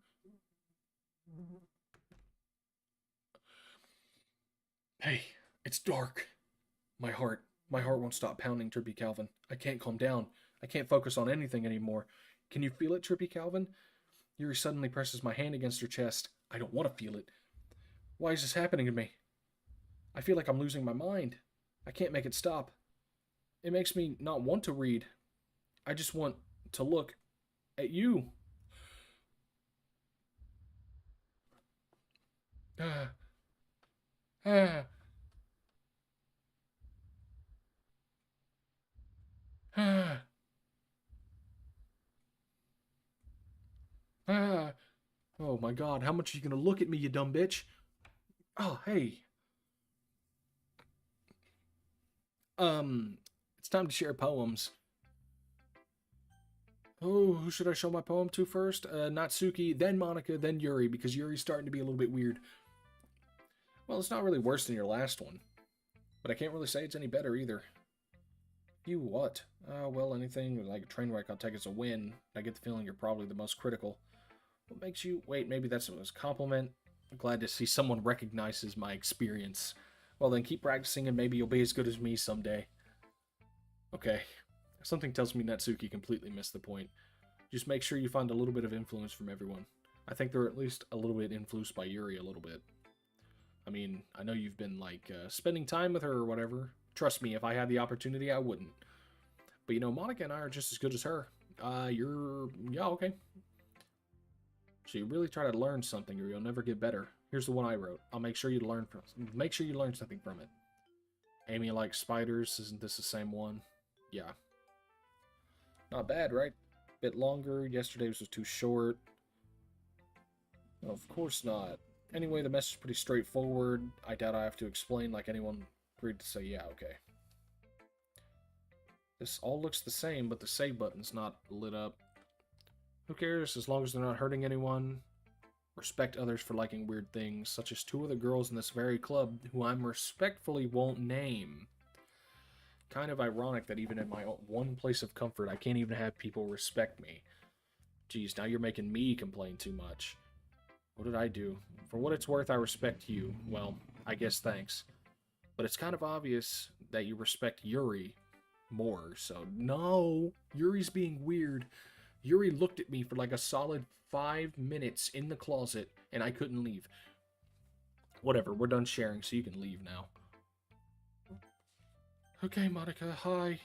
Hey, it's dark. My heart won't stop pounding, Trippy Calvin. I can't calm down. I can't focus on anything anymore. Can you feel it, Trippy Calvin? Yuri suddenly presses my hand against her chest. I don't want to feel it. Why is this happening to me? I feel like I'm losing my mind. I can't make it stop. It makes me not want to read. I just want to look at you. Ah. Ah. Ah. Ah. Oh my god, how much are you gonna look at me, you dumb bitch? Oh, hey. It's time to share poems. Oh, who should I show my poem to first? Natsuki, then Monica, then Yuri, because Yuri's starting to be a little bit weird. Well, it's not really worse than your last one, but I can't really say it's any better either. You what? Well, anything like a train wreck I'll take as a win. I get the feeling you're probably the most critical. What makes you... Wait, maybe that's a compliment? I'm glad to see someone recognizes my experience. Well, then keep practicing and maybe you'll be as good as me someday. Okay. Something tells me Natsuki completely missed the point. Just make sure you find a little bit of influence from everyone. I think they're at least a little bit influenced by Yuri a little bit. I mean, I know you've been, like, spending time with her or whatever. Trust me, if I had the opportunity, I wouldn't. But, you know, Monica and I are just as good as her. Yeah, okay. So you really try to learn something or you'll never get better. Here's the one I wrote. I'll make sure you learn something from it. Amy likes spiders. Isn't this the same one? Yeah. Not bad, right? Bit longer. Yesterday's was too short. No, of course not. Anyway, the message is pretty straightforward. I doubt I have to explain like anyone agreed to say, yeah, okay. This all looks the same, but the save button's not lit up. Who cares, as long as they're not hurting anyone. Respect others for liking weird things, such as two other girls in this very club who I respectfully won't name. Kind of ironic that even in my one place of comfort, I can't even have people respect me. Geez, now you're making me complain too much. What did I do? For what it's worth, I respect you. Well, I guess thanks. But it's kind of obvious that you respect Yuri more, so no, Yuri's being weird. Yuri looked at me for like a solid 5 minutes in the closet, and I couldn't leave. Whatever, we're done sharing, so you can leave now. Okay, Monica, hi.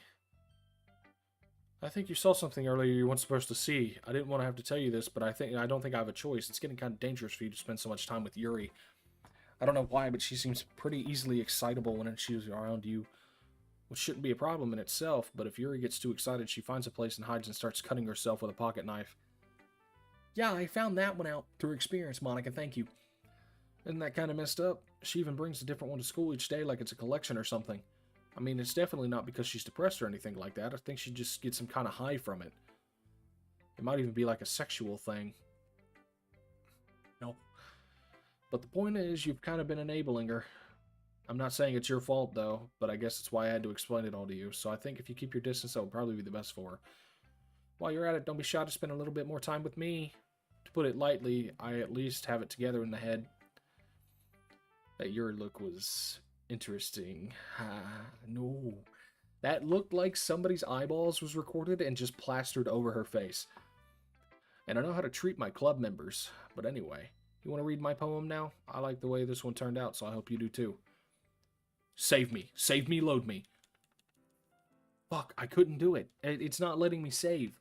I think you saw something earlier you weren't supposed to see. I didn't want to have to tell you this, but I don't think I have a choice. It's getting kind of dangerous for you to spend so much time with Yuri. I don't know why, but she seems pretty easily excitable when she's around you, which shouldn't be a problem in itself, but if Yuri gets too excited, she finds a place and hides and starts cutting herself with a pocket knife. Yeah, I found that one out through experience, Monica, thank you. Isn't that kind of messed up? She even brings a different one to school each day like it's a collection or something. I mean, it's definitely not because she's depressed or anything like that. I think she just gets some kind of high from it. It might even be like a sexual thing. No. But the point is, you've kind of been enabling her. I'm not saying it's your fault, though, but I guess that's why I had to explain it all to you. So I think if you keep your distance, that would probably be the best for her. While you're at it, don't be shy to spend a little bit more time with me. To put it lightly, I at least have it together in the head that your look was interesting. No. That looked like somebody's eyeballs was recorded and just plastered over her face. And I know how to treat my club members. But anyway, you want to read my poem now? I like the way this one turned out, so I hope you do too. Save me. Save me, load me. Fuck, I couldn't do it. It's not letting me save.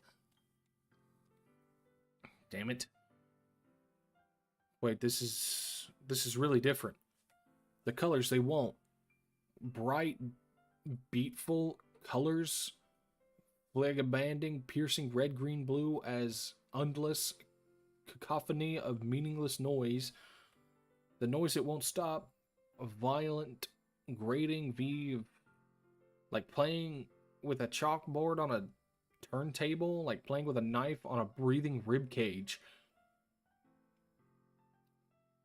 Damn it. Wait, this is really different. The colors, they won't. Bright, beatful colors, flag-banding, piercing red, green, blue as endless cacophony of meaningless noise. The noise it won't stop. A violent, grating V, like playing with a chalkboard on a turntable, like playing with a knife on a breathing rib cage.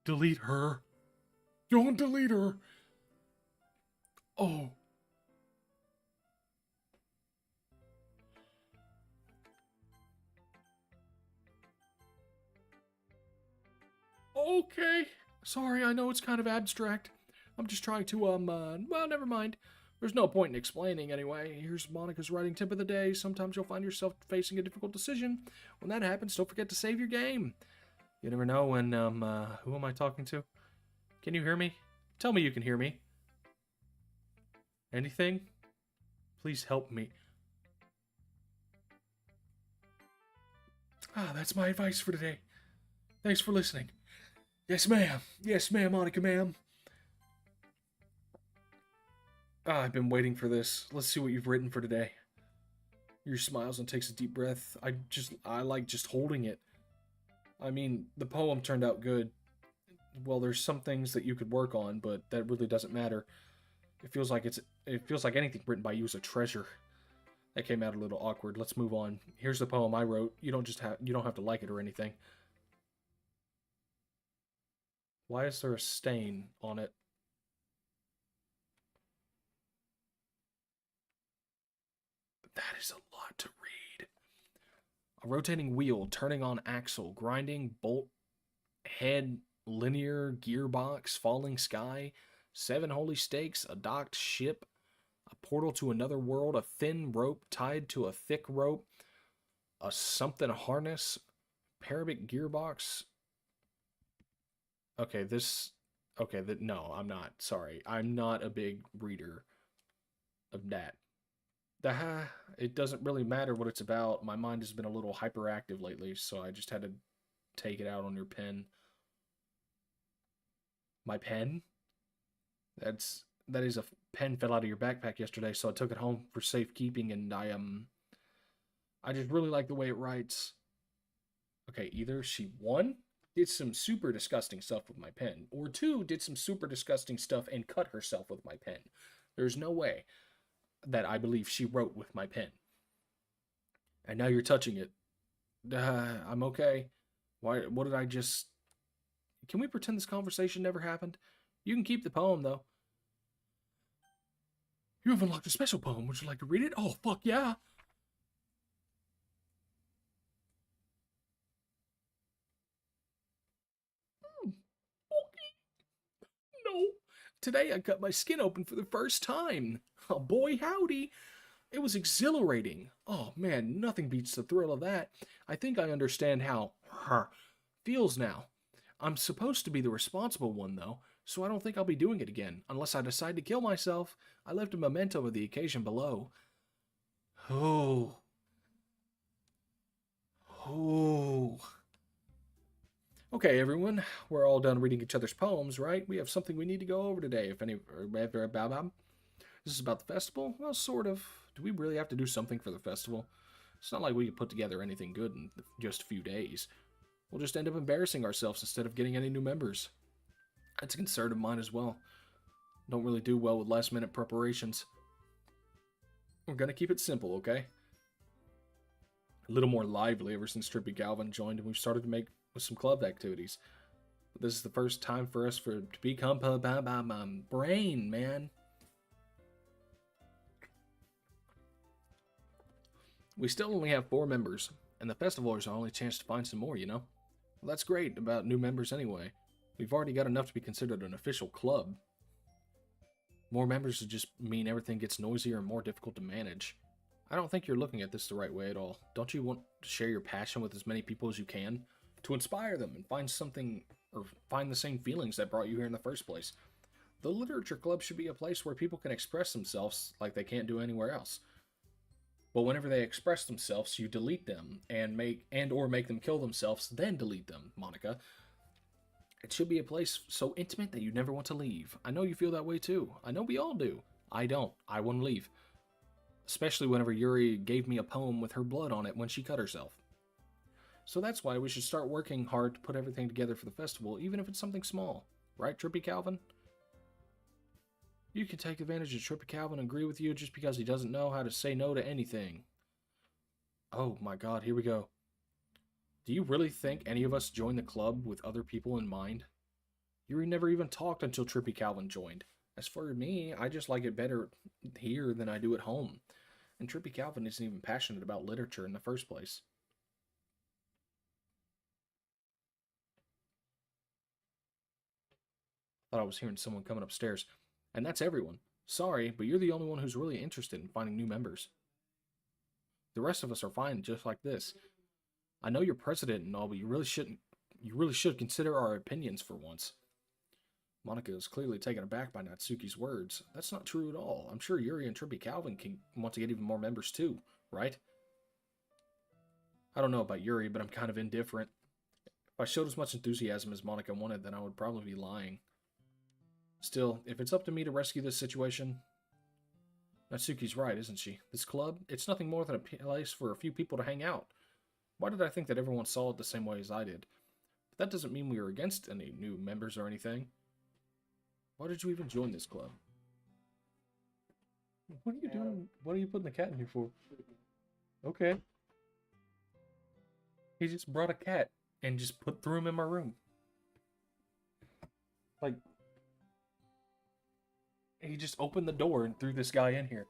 Delete her. Don't delete her. Oh. Okay. Sorry, I know it's kind of abstract. I'm just trying to, well, never mind. There's no point in explaining anyway. Here's Monica's writing tip of the day. Sometimes you'll find yourself facing a difficult decision. When that happens, don't forget to save your game. You never know when, who am I talking to? Can you hear me? Tell me you can hear me. Anything? Please help me. That's my advice for today. Thanks for listening. Yes, ma'am. Yes, ma'am, Monica, ma'am. I've been waiting for this. Let's see what you've written for today. Your smiles and takes a deep breath. I like just holding it. I mean, the poem turned out good. Well, there's some things that you could work on, but that really doesn't matter. It feels like anything written by you is a treasure. That came out a little awkward. Let's move on. Here's the poem I wrote. You don't have to like it or anything. Why is there a stain on it? That is a lot to read. A rotating wheel, turning on axle, grinding bolt head, linear gearbox, falling sky, 7 holy stakes, a docked ship, a portal to another world, a thin rope tied to a thick rope, a something harness, parabic gearbox. No, I'm not. Sorry. I'm not a big reader of that. It doesn't really matter what it's about. My mind has been a little hyperactive lately, so I just had to take it out on your pen. My pen? That is a pen fell out of your backpack yesterday, so I took it home for safekeeping, and I just really like the way it writes. Okay, either she, 1, did some super disgusting stuff with my pen, or 2, did some super disgusting stuff and cut herself with my pen. There's no way that I believe she wrote with my pen. And now you're touching it. I'm okay. What did I just... Can we pretend this conversation never happened? You can keep the poem, though. You have unlocked a special poem. Would you like to read it? Oh, fuck yeah. Okay. No. Today I cut my skin open for the first time. Oh, boy, howdy. It was exhilarating. Oh, man, nothing beats the thrill of that. I think I understand how feels now. I'm supposed to be the responsible one, though, so I don't think I'll be doing it again, unless I decide to kill myself. I left a memento of the occasion below. Oh. Okay, everyone, we're all done reading each other's poems, right? We have something we need to go over today. This is about the festival? Well, sort of. Do we really have to do something for the festival? It's not like we could put together anything good in just a few days. We'll just end up embarrassing ourselves instead of getting any new members. That's a concern of mine as well. Don't really do well with last-minute preparations. We're gonna keep it simple, okay? A little more lively ever since Trippy Galvin joined and we've started to make some club activities. But this is the first time for us to become my brain, man. We still only have 4 members, and the festival is our only chance to find some more, you know? Well, that's great about new members anyway. We've already got enough to be considered an official club. More members would just mean everything gets noisier and more difficult to manage. I don't think you're looking at this the right way at all. Don't you want to share your passion with as many people as you can? To inspire them and find something, or find the same feelings that brought you here in the first place. The literature club should be a place where people can express themselves like they can't do anywhere else. But whenever they express themselves, you delete them and or make them kill themselves, then delete them, Monica. It should be a place so intimate that you never want to leave. I know you feel that way too. I know we all do. I don't. I want to leave. Especially whenever Yuri gave me a poem with her blood on it when she cut herself. So that's why we should start working hard to put everything together for the festival, even if it's something small. Right, Trippy Calvin? You can take advantage of Trippy Calvin and agree with you just because he doesn't know how to say no to anything. Oh my god, here we go. Do you really think any of us joined the club with other people in mind? Yuri never even talked until Trippy Calvin joined. As for me, I just like it better here than I do at home. And Trippy Calvin isn't even passionate about literature in the first place. Thought I was hearing someone coming upstairs. And that's everyone. Sorry, but you're the only one who's really interested in finding new members. The rest of us are fine just like this. I know you're president and all, but you really should consider our opinions for once. Monica is clearly taken aback by Natsuki's words. That's not true at all. I'm sure Yuri and Trippy Calvin can want to get even more members too, right? I don't know about Yuri, but I'm kind of indifferent. If I showed as much enthusiasm as Monica wanted, then I would probably be lying. Still, if it's up to me to rescue this situation... Natsuki's right, isn't she? This club, it's nothing more than a place for a few people to hang out. Why did I think that everyone saw it the same way as I did? But that doesn't mean we are against any new members or anything. Why did you even join this club? What are you doing? What are you putting the cat in here for? Okay. He just brought a cat and just threw him in my room. Like, he just opened the door and threw this guy in here.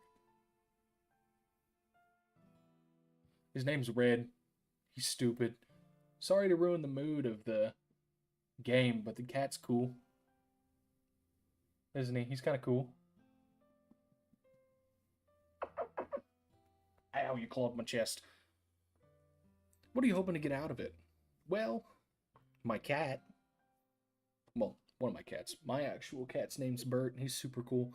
His name's Red. He's stupid. Sorry to ruin the mood of the game, but the cat's cool. Isn't he? He's kind of cool. Ow, you clawed my chest. What are you hoping to get out of it? Well, my cat. Well, one of my cats. My actual cat's name's Bert, and he's super cool.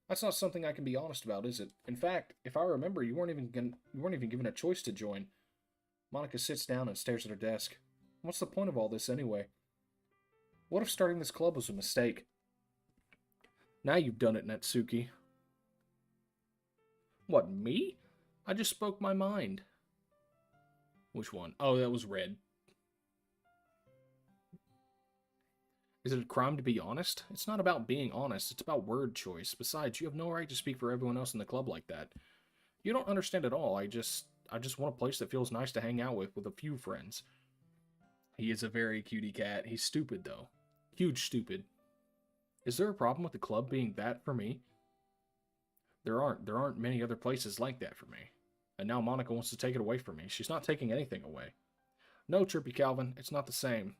That's not something I can be honest about, is it? In fact, if I remember, you weren't even given a choice to join. Monica sits down and stares at her desk. What's the point of all this anyway? What if starting this club was a mistake? Now you've done it, Natsuki. What, me? I just spoke my mind. Which one? Oh, that was Red. Is it a crime to be honest? It's not about being honest, it's about word choice. Besides, you have no right to speak for everyone else in the club like that. You don't understand at all. I just want a place that feels nice to hang out with a few friends. He is a very cutie cat. He's stupid, though. Huge stupid. Is there a problem with the club being that for me? There aren't many other places like that for me. And now Monica wants to take it away from me. She's not taking anything away. No, Trippy Calvin, it's not the same.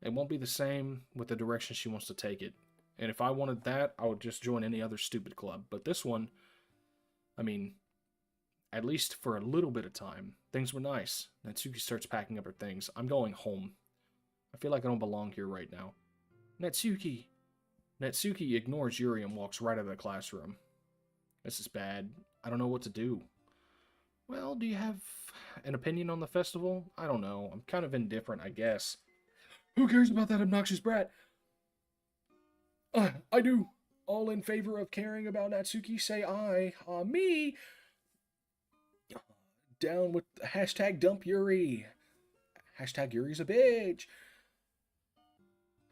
It won't be the same with the direction she wants to take it. And if I wanted that, I would just join any other stupid club. But this one, I mean, at least for a little bit of time, things were nice. Natsuki starts packing up her things. I'm going home. I feel like I don't belong here right now. Natsuki! Natsuki ignores Yuri and walks right out of the classroom. This is bad. I don't know what to do. Well, do you have an opinion on the festival? I don't know. I'm kind of indifferent, I guess. Who cares about that obnoxious brat? I do. All in favor of caring about Natsuki, say aye. Me. Down with hashtag dump Yuri. Hashtag Yuri's a bitch.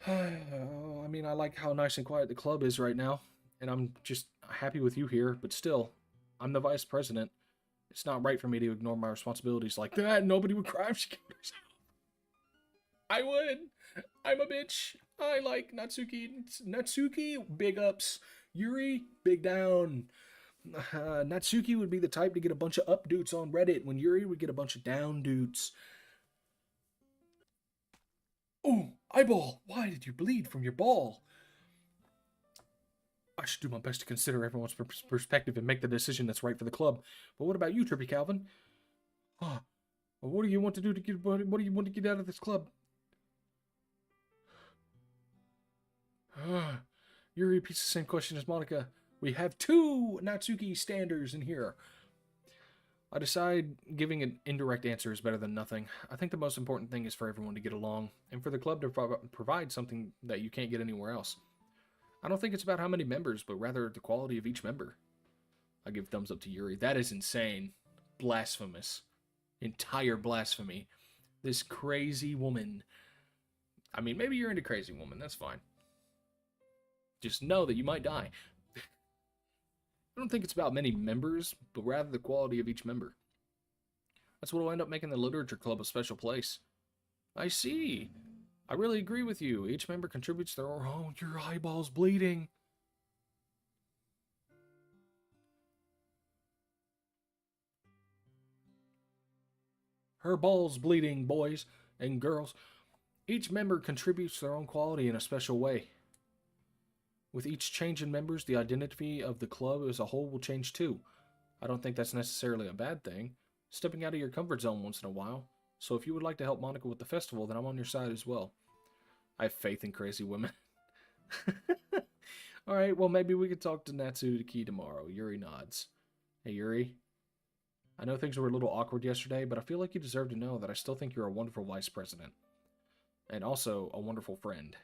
I mean, I like how nice and quiet the club is right now. And I'm just happy with you here. But still, I'm the vice president. It's not right for me to ignore my responsibilities like that. Nobody would cry if she killed herself. I would. I'm a bitch. I like Natsuki. Natsuki, big ups. Yuri, big down. Natsuki would be the type to get a bunch of up dudes on Reddit when Yuri would get a bunch of down dudes. Oh, eyeball! Why did you bleed from your ball? I should do my best to consider everyone's perspective and make the decision that's right for the club. But what about you, Trippy Calvin? What do you want to do to get? What do you want to get out of this club? Yuri repeats the same question as Monica. We have 2 Natsuki standers in here. I decide giving an indirect answer is better than nothing. I think the most important thing is for everyone to get along, and for the club to provide something that you can't get anywhere else. I don't think it's about how many members, but rather the quality of each member. I give thumbs up to Yuri. That is insane. Blasphemous. Entire blasphemy. This crazy woman. I mean, maybe you're into crazy woman. That's fine. Just know that you might die. I don't think it's about many members, but rather the quality of each member. That's what will end up making the literature club a special place. I see. I really agree with you. Each member contributes their own... Oh, your eyeball's bleeding. Her ball's bleeding, boys and girls. Each member contributes their own quality in a special way. With each change in members, the identity of the club as a whole will change too. I don't think that's necessarily a bad thing. Stepping out of your comfort zone once in a while. So if you would like to help Monica with the festival, then I'm on your side as well. I have faith in crazy women. Alright, well maybe we could talk to Natsuki tomorrow. Yuri nods. Hey Yuri. I know things were a little awkward yesterday, but I feel like you deserve to know that I still think you're a wonderful vice president. And also a wonderful friend.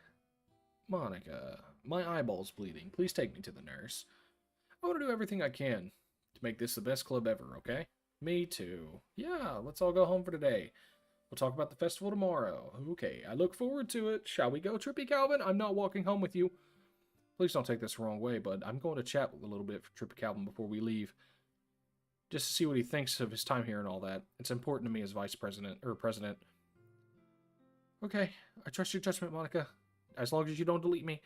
Monica, my eyeball's bleeding. Please take me to the nurse. I want to do everything I can to make this the best club ever, okay? Me too. Yeah, let's all go home for today. We'll talk about the festival tomorrow. Okay, I look forward to it. Shall we go, Trippy Calvin? I'm not walking home with you. Please don't take this the wrong way, but I'm going to chat a little bit for Trippy Calvin before we leave. Just to see what he thinks of his time here and all that. It's important to me as vice president, or president. Okay, I trust your judgment, Monica. As long as you don't delete me.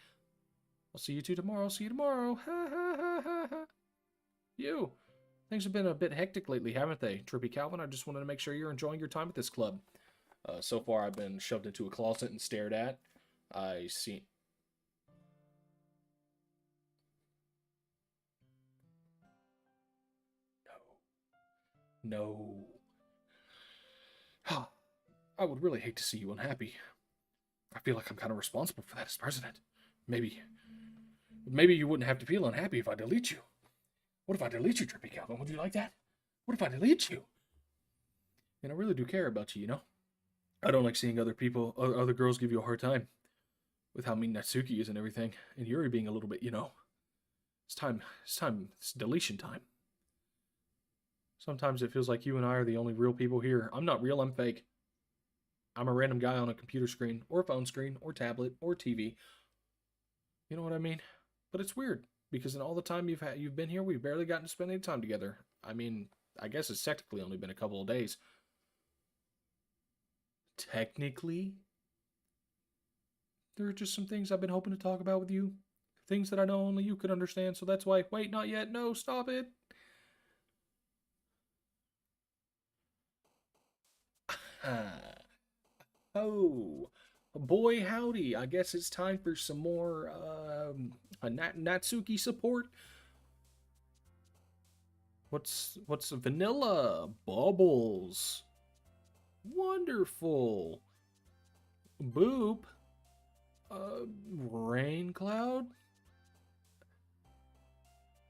I'll see you two tomorrow. See you tomorrow. Ha ha ha ha ha. You. Things have been a bit hectic lately, haven't they? Trippy Calvin, I just wanted to make sure you're enjoying your time at this club. So far, I've been shoved into a closet and stared at. I see... No. I would really hate to see you unhappy. I feel like I'm kind of responsible for that as president. Maybe you wouldn't have to feel unhappy if I delete you. What if I delete you, Trippy Calvin? Would you like that? What if I delete you? And I really do care about you, you know? I don't like seeing other girls give you a hard time. With how mean Natsuki is and everything. And Yuri being a little bit, you know. It's deletion time. Sometimes it feels like you and I are the only real people here. I'm not real, I'm fake. I'm a random guy on a computer screen, or phone screen, or tablet, or TV. You know what I mean? But it's weird, because in all the time you've been here, we've barely gotten to spend any time together. I mean, I guess it's technically only been a couple of days. Technically? There are just some things I've been hoping to talk about with you. Things that I know only you could understand, so that's why... Wait, not yet. No, stop it. Oh, boy howdy. I guess it's time for some more Natsuki support. What's vanilla? Bubbles. Wonderful. Boop. Rain cloud.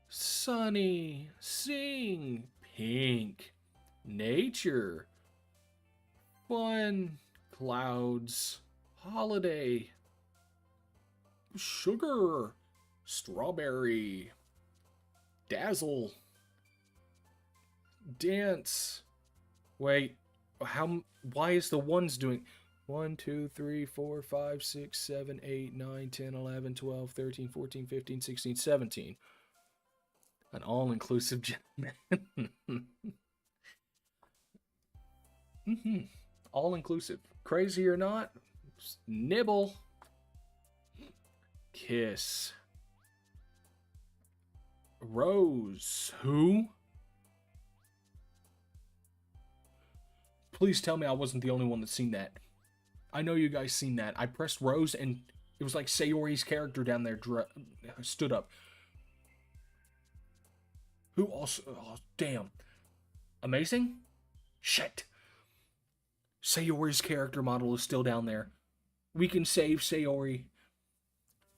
Sunny. Sing. Pink. Nature. Fun. Clouds. Holiday. Sugar. Strawberry. Dazzle. Dance. Wait. Why is the ones doing... 1, 2, 3, 4, 5, 6, 7, 8, 9, 10, 11, 12, 13, 14, 15, 16, 17. An all-inclusive gentleman. All-inclusive. Crazy or not, nibble. Kiss. Rose. Who? Please tell me I wasn't the only one that's seen that. I know you guys seen that. I pressed Rose and it was like Sayori's character down there stood up. Who also... Oh, damn. Amazing? Shit. Sayori's character model is still down there. We can save Sayori.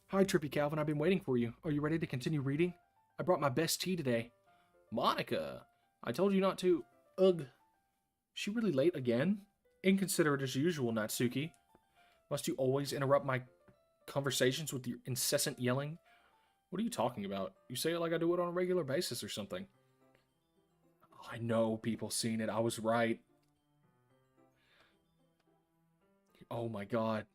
Hi, Trippy Calvin. I've been waiting for you. Are you ready to continue reading? I brought my best tea today. Monica. I told you not to... Ugh. She really late again? Inconsiderate as usual, Natsuki. Must you always interrupt my conversations with your incessant yelling? What are you talking about? You say it like I do it on a regular basis or something. I know people seen it. I was right. Oh my god.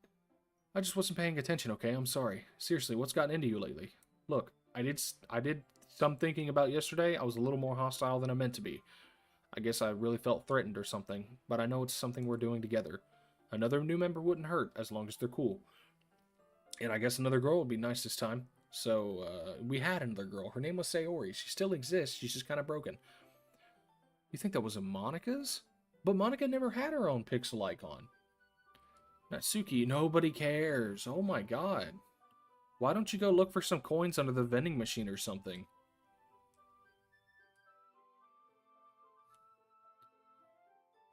I just wasn't paying attention, okay? I'm sorry. Seriously, what's gotten into you lately? Look, I did some thinking about yesterday. I was a little more hostile than I meant to be. I guess I really felt threatened or something, but I know it's something we're doing together. Another new member wouldn't hurt, as long as they're cool. And I guess another girl would be nice this time. So, we had another girl. Her name was Sayori. She still exists, she's just kind of broken. You think that was a Monica's? But Monica never had her own pixel icon. Natsuki, nobody cares. Oh my god. Why don't you go look for some coins under the vending machine or something?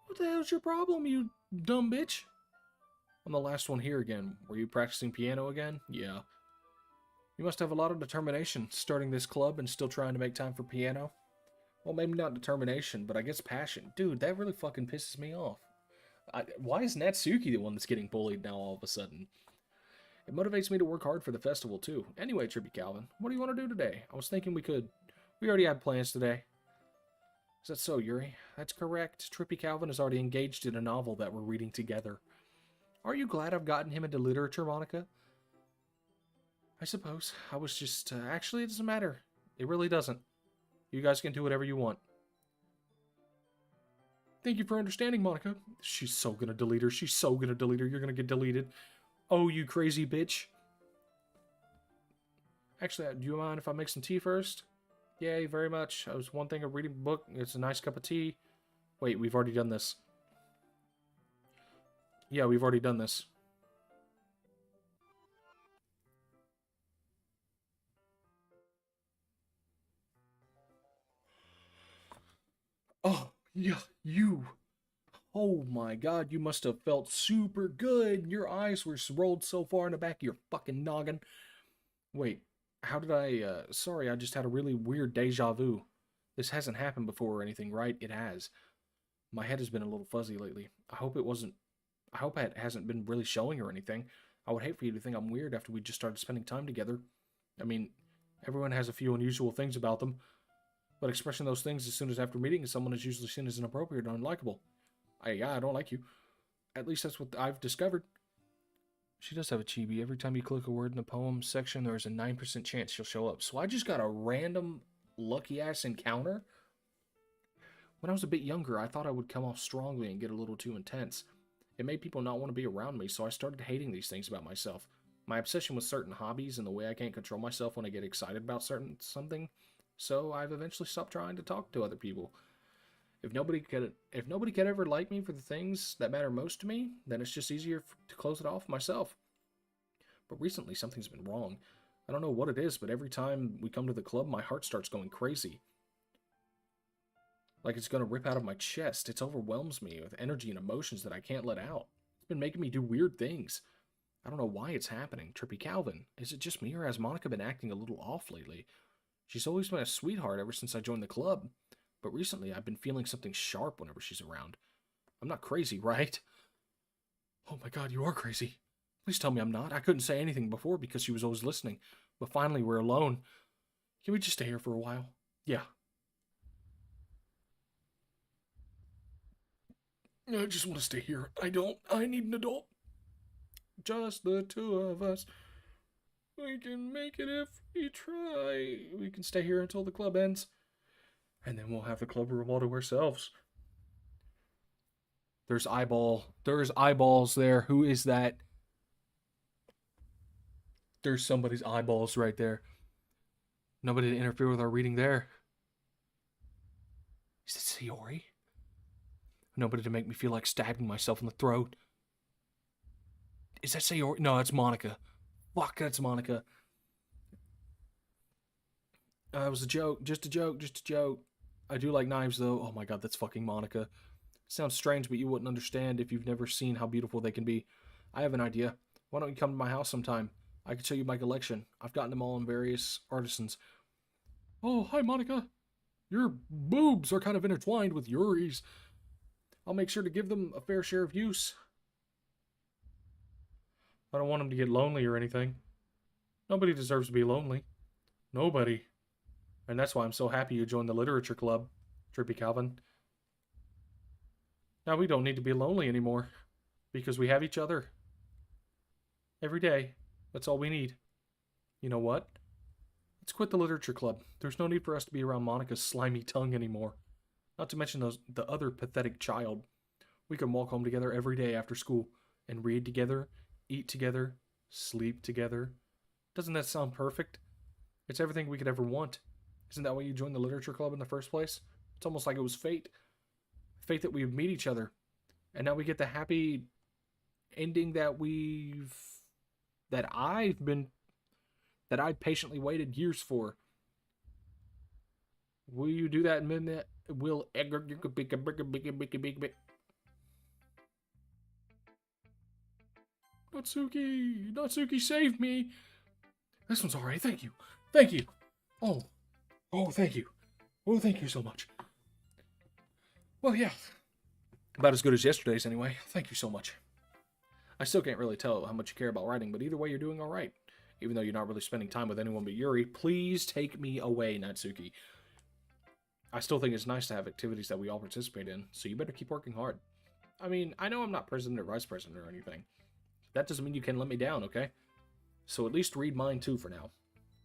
What the hell's your problem, you dumb bitch? I'm the last one here again. Were you practicing piano again? Yeah. You must have a lot of determination, starting this club and still trying to make time for piano. Well, maybe not determination, but I guess passion. Dude, that really fucking pisses me off. Why is Natsuki the one that's getting bullied now all of a sudden? It motivates me to work hard for the festival, too. Anyway, Trippy Calvin, what do you want to do today? I was thinking we already had plans today. Is that so, Yuri? That's correct. Trippy Calvin is already engaged in a novel that we're reading together. Are you glad I've gotten him into literature, Monica? I suppose. I was just... actually, it doesn't matter. It really doesn't. You guys can do whatever you want. Thank you for understanding, Monica. She's so gonna delete her. She's so gonna delete her. You're gonna get deleted. Oh, you crazy bitch. Actually, do you mind if I make some tea first? Yay, very much. I was one thing of reading a book. It's a nice cup of tea. Wait, we've already done this. Yeah, we've already done this. Oh, yeah, you. Oh my god, you must have felt super good. Your eyes were rolled so far in the back of your fucking noggin. Wait, how did sorry, I just had a really weird deja vu. This hasn't happened before or anything, right? It has. My head has been a little fuzzy lately. I hope it hasn't been really showing or anything. I would hate for you to think I'm weird after we just started spending time together. I mean, everyone has a few unusual things about them, but expressing those things as soon as after meeting someone is usually seen as inappropriate or unlikable. I don't like you. At least that's what I've discovered. She does have a chibi. Every time you click a word in the poem section, there is a 9% chance she'll show up. So I just got a random lucky-ass encounter? When I was a bit younger, I thought I would come off strongly and get a little too intense. It made people not want to be around me, so I started hating these things about myself. My obsession with certain hobbies and the way I can't control myself when I get excited about something, so I've eventually stopped trying to talk to other people. If nobody could ever like me for the things that matter most to me, then it's just easier to close it off myself. But recently, something's been wrong. I don't know what it is, but every time we come to the club, my heart starts going crazy. Like it's going to rip out of my chest. It overwhelms me with energy and emotions that I can't let out. It's been making me do weird things. I don't know why it's happening. Trippy Calvin, is it just me or has Monica been acting a little off lately? She's always been a sweetheart ever since I joined the club. But recently, I've been feeling something sharp whenever she's around. I'm not crazy, right? Oh my god, you are crazy. Please tell me I'm not. I couldn't say anything before because she was always listening. But finally, we're alone. Can we just stay here for a while? Yeah. I just want to stay here. I need an adult. Just the two of us. We can make it if we try. We can stay here until the club ends. And then we'll have the club room all to ourselves. There's eyeballs there. Who is that? There's somebody's eyeballs right there. Nobody to interfere with our reading there. Is it Sayori? Nobody to make me feel like stabbing myself in the throat. Is that Sayori? No, that's Monica. Fuck, that's Monica. It was a joke. Just a joke. Just a joke. I do like knives, though. Oh my god, that's fucking Monica. Sounds strange, but you wouldn't understand if you've never seen how beautiful they can be. I have an idea. Why don't you come to my house sometime? I can show you my collection. I've gotten them all in various artisans. Oh, hi, Monica. Your boobs are kind of intertwined with Yuri's. I'll make sure to give them a fair share of use. I don't want them to get lonely or anything. Nobody deserves to be lonely. Nobody. And that's why I'm so happy you joined the literature club, Trippy Calvin. Now we don't need to be lonely anymore, because we have each other. Every day. That's all we need. You know what? Let's quit the literature club. There's no need for us to be around Monica's slimy tongue anymore. Not to mention the other pathetic child. We can walk home together every day after school and read together, eat together, sleep together. Doesn't that sound perfect? It's everything we could ever want. Isn't that why you joined the literature club in the first place? It's almost like it was fate. Fate that we would meet each other. And now we get the happy ending that I patiently waited years for. Will you do that in minute? Will Edgar you could big Natsuki, save me. This one's alright, thank you. Thank you. Oh, thank you. Oh, thank you so much. Well, yeah. About as good as yesterday's anyway. Thank you so much. I still can't really tell how much you care about writing, but either way, you're doing alright. Even though you're not really spending time with anyone but Yuri, please take me away, Natsuki. I still think it's nice to have activities that we all participate in, so you better keep working hard. I mean, I know I'm not president or vice president or anything. That doesn't mean you can let me down, okay? So at least read mine too for now.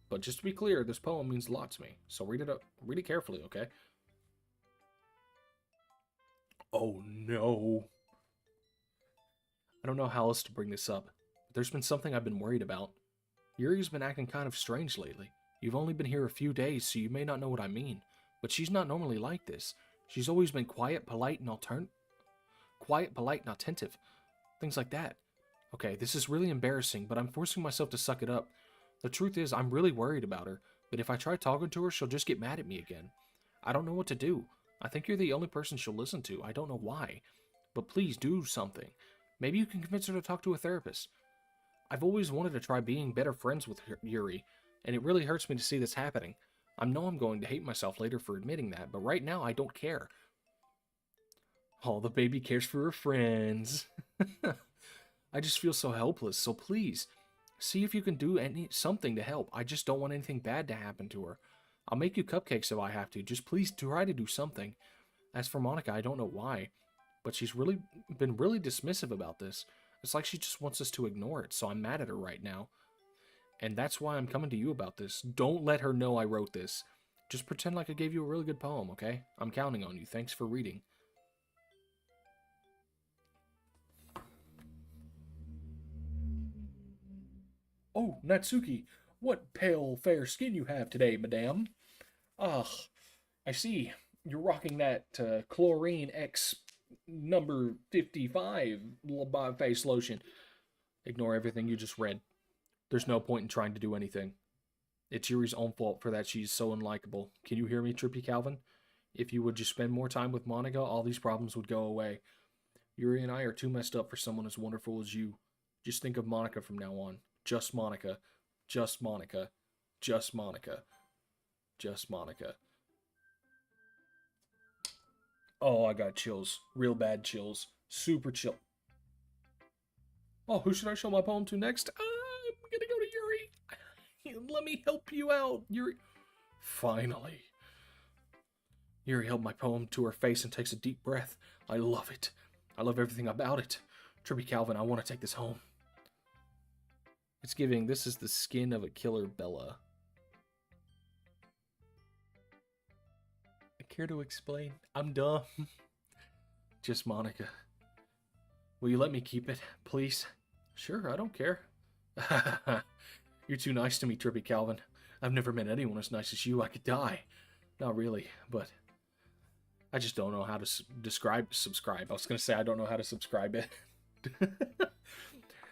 But just to be clear, this poem means a lot to me, so read it carefully, okay? Oh no. I don't know how else to bring this up, but there's been something I've been worried about. Yuri's been acting kind of strange lately. You've only been here a few days, so you may not know what I mean, but she's not normally like this. She's always been quiet, polite, and attentive. Things like that. Okay, this is really embarrassing, but I'm forcing myself to suck it up. The truth is, I'm really worried about her, but if I try talking to her, she'll just get mad at me again. I don't know what to do. I think you're the only person she'll listen to. I don't know why. But please do something. Maybe you can convince her to talk to a therapist. I've always wanted to try being better friends with Yuri, and it really hurts me to see this happening. I know I'm going to hate myself later for admitting that, but right now I don't care. Oh, the baby cares for her friends. I just feel so helpless, so please, see if you can do something to help. I just don't want anything bad to happen to her. I'll make you cupcakes if I have to. Just please try to do something. As for Monica, I don't know why, but she's been really dismissive about this. It's like she just wants us to ignore it, so I'm mad at her right now. And that's why I'm coming to you about this. Don't let her know I wrote this. Just pretend like I gave you a really good poem, okay? I'm counting on you. Thanks for reading. Oh, Natsuki, what pale, fair skin you have today, madame. Ah, I see. You're rocking that Chlorine X number 55 face lotion. Ignore everything you just read. There's no point in trying to do anything. It's Yuri's own fault for that she's so unlikable. Can you hear me, Trippy Calvin? If you would just spend more time with Monica, all these problems would go away. Yuri and I are too messed up for someone as wonderful as you. Just think of Monica from now on. Just Monica. Just Monica. Just Monica. Just Monica. Oh, I got chills. Real bad chills. Super chill. Oh, who should I show my poem to next? I'm gonna go to Yuri. Let me help you out, Yuri. Finally. Yuri held my poem to her face and takes a deep breath. I love it. I love everything about it. Trippy Calvin, I want to take this home. It's giving, this is the skin of a killer Bella. Care to explain? I'm dumb. Just Monica. Will you let me keep it, please? Sure, I don't care. You're too nice to me, Trippy Calvin. I've never met anyone as nice as you. I could die. Not really, but I just don't know how to subscribe. I was going to say I don't know how to subscribe it.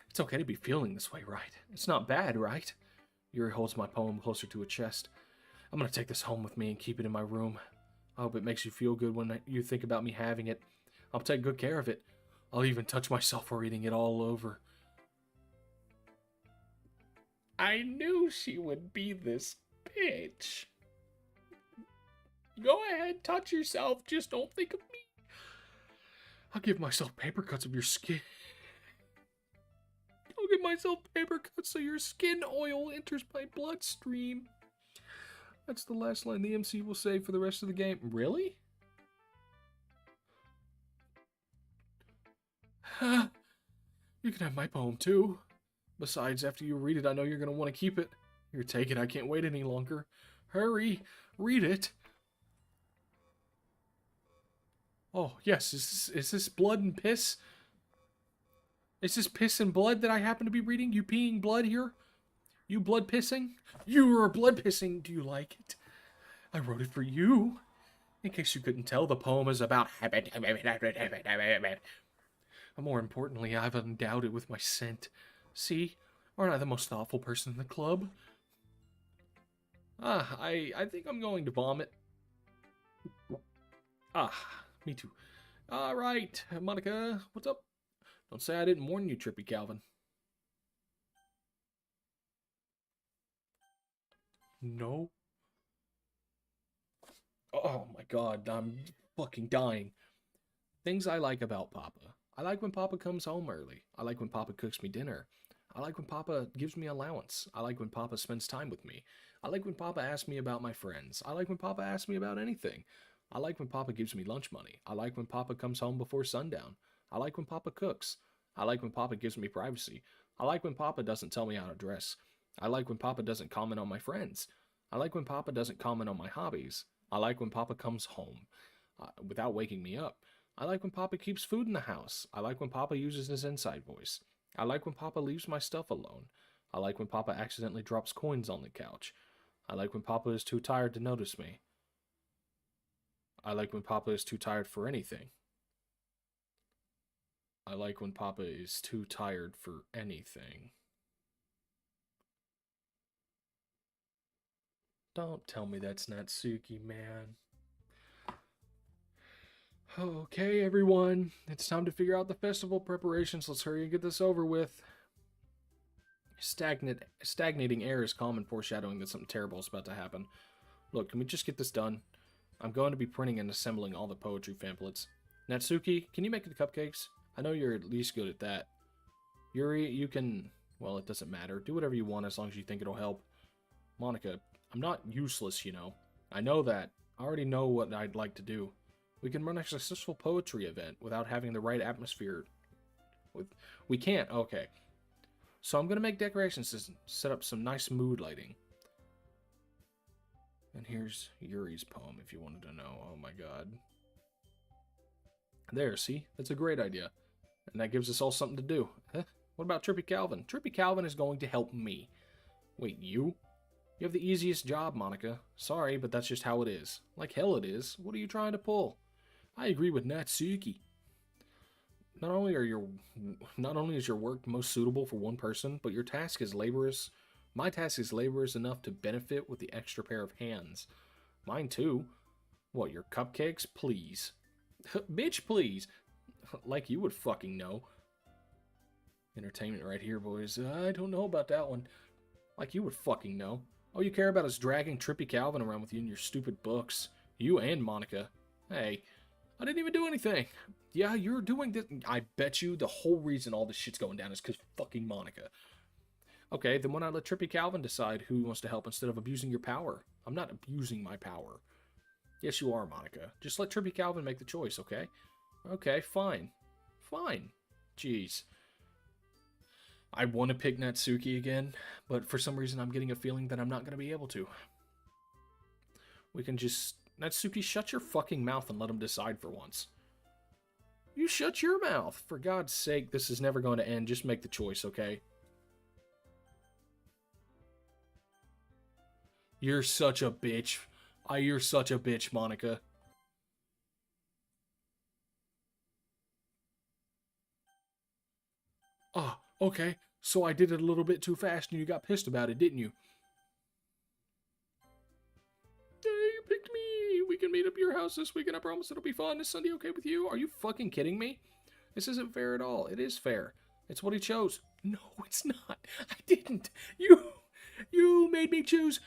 It's okay to be feeling this way, right? It's not bad, right? Yuri holds my poem closer to her chest. I'm going to take this home with me and keep it in my room. I hope it makes you feel good when you think about me having it. I'll take good care of it. I'll even touch myself for eating it all over. I knew she would be this bitch. Go ahead, touch yourself. Just don't think of me. I'll give myself paper cuts of your skin. I'll give myself paper cuts so your skin oil enters my bloodstream. That's the last line the MC will say for the rest of the game. Really? You can have my poem too. Besides, after you read it, I know you're going to want to keep it. Here, take it. I can't wait any longer. Hurry. Read it. Oh, yes. Is this blood and piss? Is this piss and blood that I happen to be reading? You peeing blood here? You blood pissing? You are blood pissing. Do you like it? I wrote it for you. In case you couldn't tell, the poem is about... More importantly, I've endowed it with my scent. See? Aren't I the most thoughtful person in the club? I think I'm going to vomit. Me too. Alright, Monica, what's up? Don't say I didn't warn you, Trippy Calvin. No. Oh my god, I'm fucking dying. Things I like about Papa. I like when Papa comes home early. I like when Papa cooks me dinner. I like when Papa gives me allowance. I like when Papa spends time with me. I like when Papa asks me about my friends. I like when Papa asks me about anything. I like when Papa gives me lunch money. I like when Papa comes home before sundown. I like when Papa cooks. I like when Papa gives me privacy. I like when Papa doesn't tell me how to dress. I like when Papa doesn't comment on my friends. I like when Papa doesn't comment on my hobbies. I like when Papa comes home without waking me up. I like when Papa keeps food in the house. I like when Papa uses his inside voice. I like when Papa leaves my stuff alone. I like when Papa accidentally drops coins on the couch. I like when Papa is too tired to notice me. I like when Papa is too tired for anything. I like when Papa is too tired for anything. Don't tell me that's Natsuki, man. Okay, everyone. It's time to figure out the festival preparations. Let's hurry and get this over with. Stagnating air is common foreshadowing that something terrible is about to happen. Look, can we just get this done? I'm going to be printing and assembling all the poetry pamphlets. Natsuki, can you make the cupcakes? I know you're at least good at that. Yuri, you can... Well, it doesn't matter. Do whatever you want as long as you think it'll help. Monica, I'm not useless, you know. I know that. I already know what I'd like to do. We can run a successful poetry event without having the right atmosphere. We can't? Okay. So I'm going to make decorations to set up some nice mood lighting. And here's Yuri's poem if you wanted to know. Oh my god. There, see? That's a great idea. And that gives us all something to do. Huh? What about Trippy Calvin? Trippy Calvin is going to help me. Wait, you? You have the easiest job, Monica. Sorry, but that's just how it is. Like hell it is. What are you trying to pull? I agree with Natsuki. Not only is your work most suitable for one person, but your task is laborious. My task is laborious enough to benefit with the extra pair of hands. Mine too. What, your cupcakes? Please. Bitch, please. Like you would fucking know. Entertainment right here, boys. I don't know about that one. Like you would fucking know. All you care about is dragging Trippy Calvin around with you in your stupid books. You and Monica. Hey, I didn't even do anything. Yeah, you're doing this. I bet you the whole reason all this shit's going down is because fucking Monica. Okay, then why not let Trippy Calvin decide who wants to help instead of abusing your power? I'm not abusing my power. Yes, you are, Monica. Just let Trippy Calvin make the choice, okay? Okay, fine. Fine. Jeez. I want to pick Natsuki again, but for some reason I'm getting a feeling that I'm not going to be able to. We can just... Natsuki, shut your fucking mouth and let him decide for once. You shut your mouth! For God's sake, this is never going to end. Just make the choice, okay? You're such a bitch. You're such a bitch, Monica. Ah, okay. So I did it a little bit too fast and you got pissed about it, didn't you? Hey, you picked me. We can meet up at your house this weekend. I promise it'll be fun. Is Sunday okay with you? Are you fucking kidding me? This isn't fair at all. It is fair. It's what he chose. No, it's not. I didn't. You made me choose.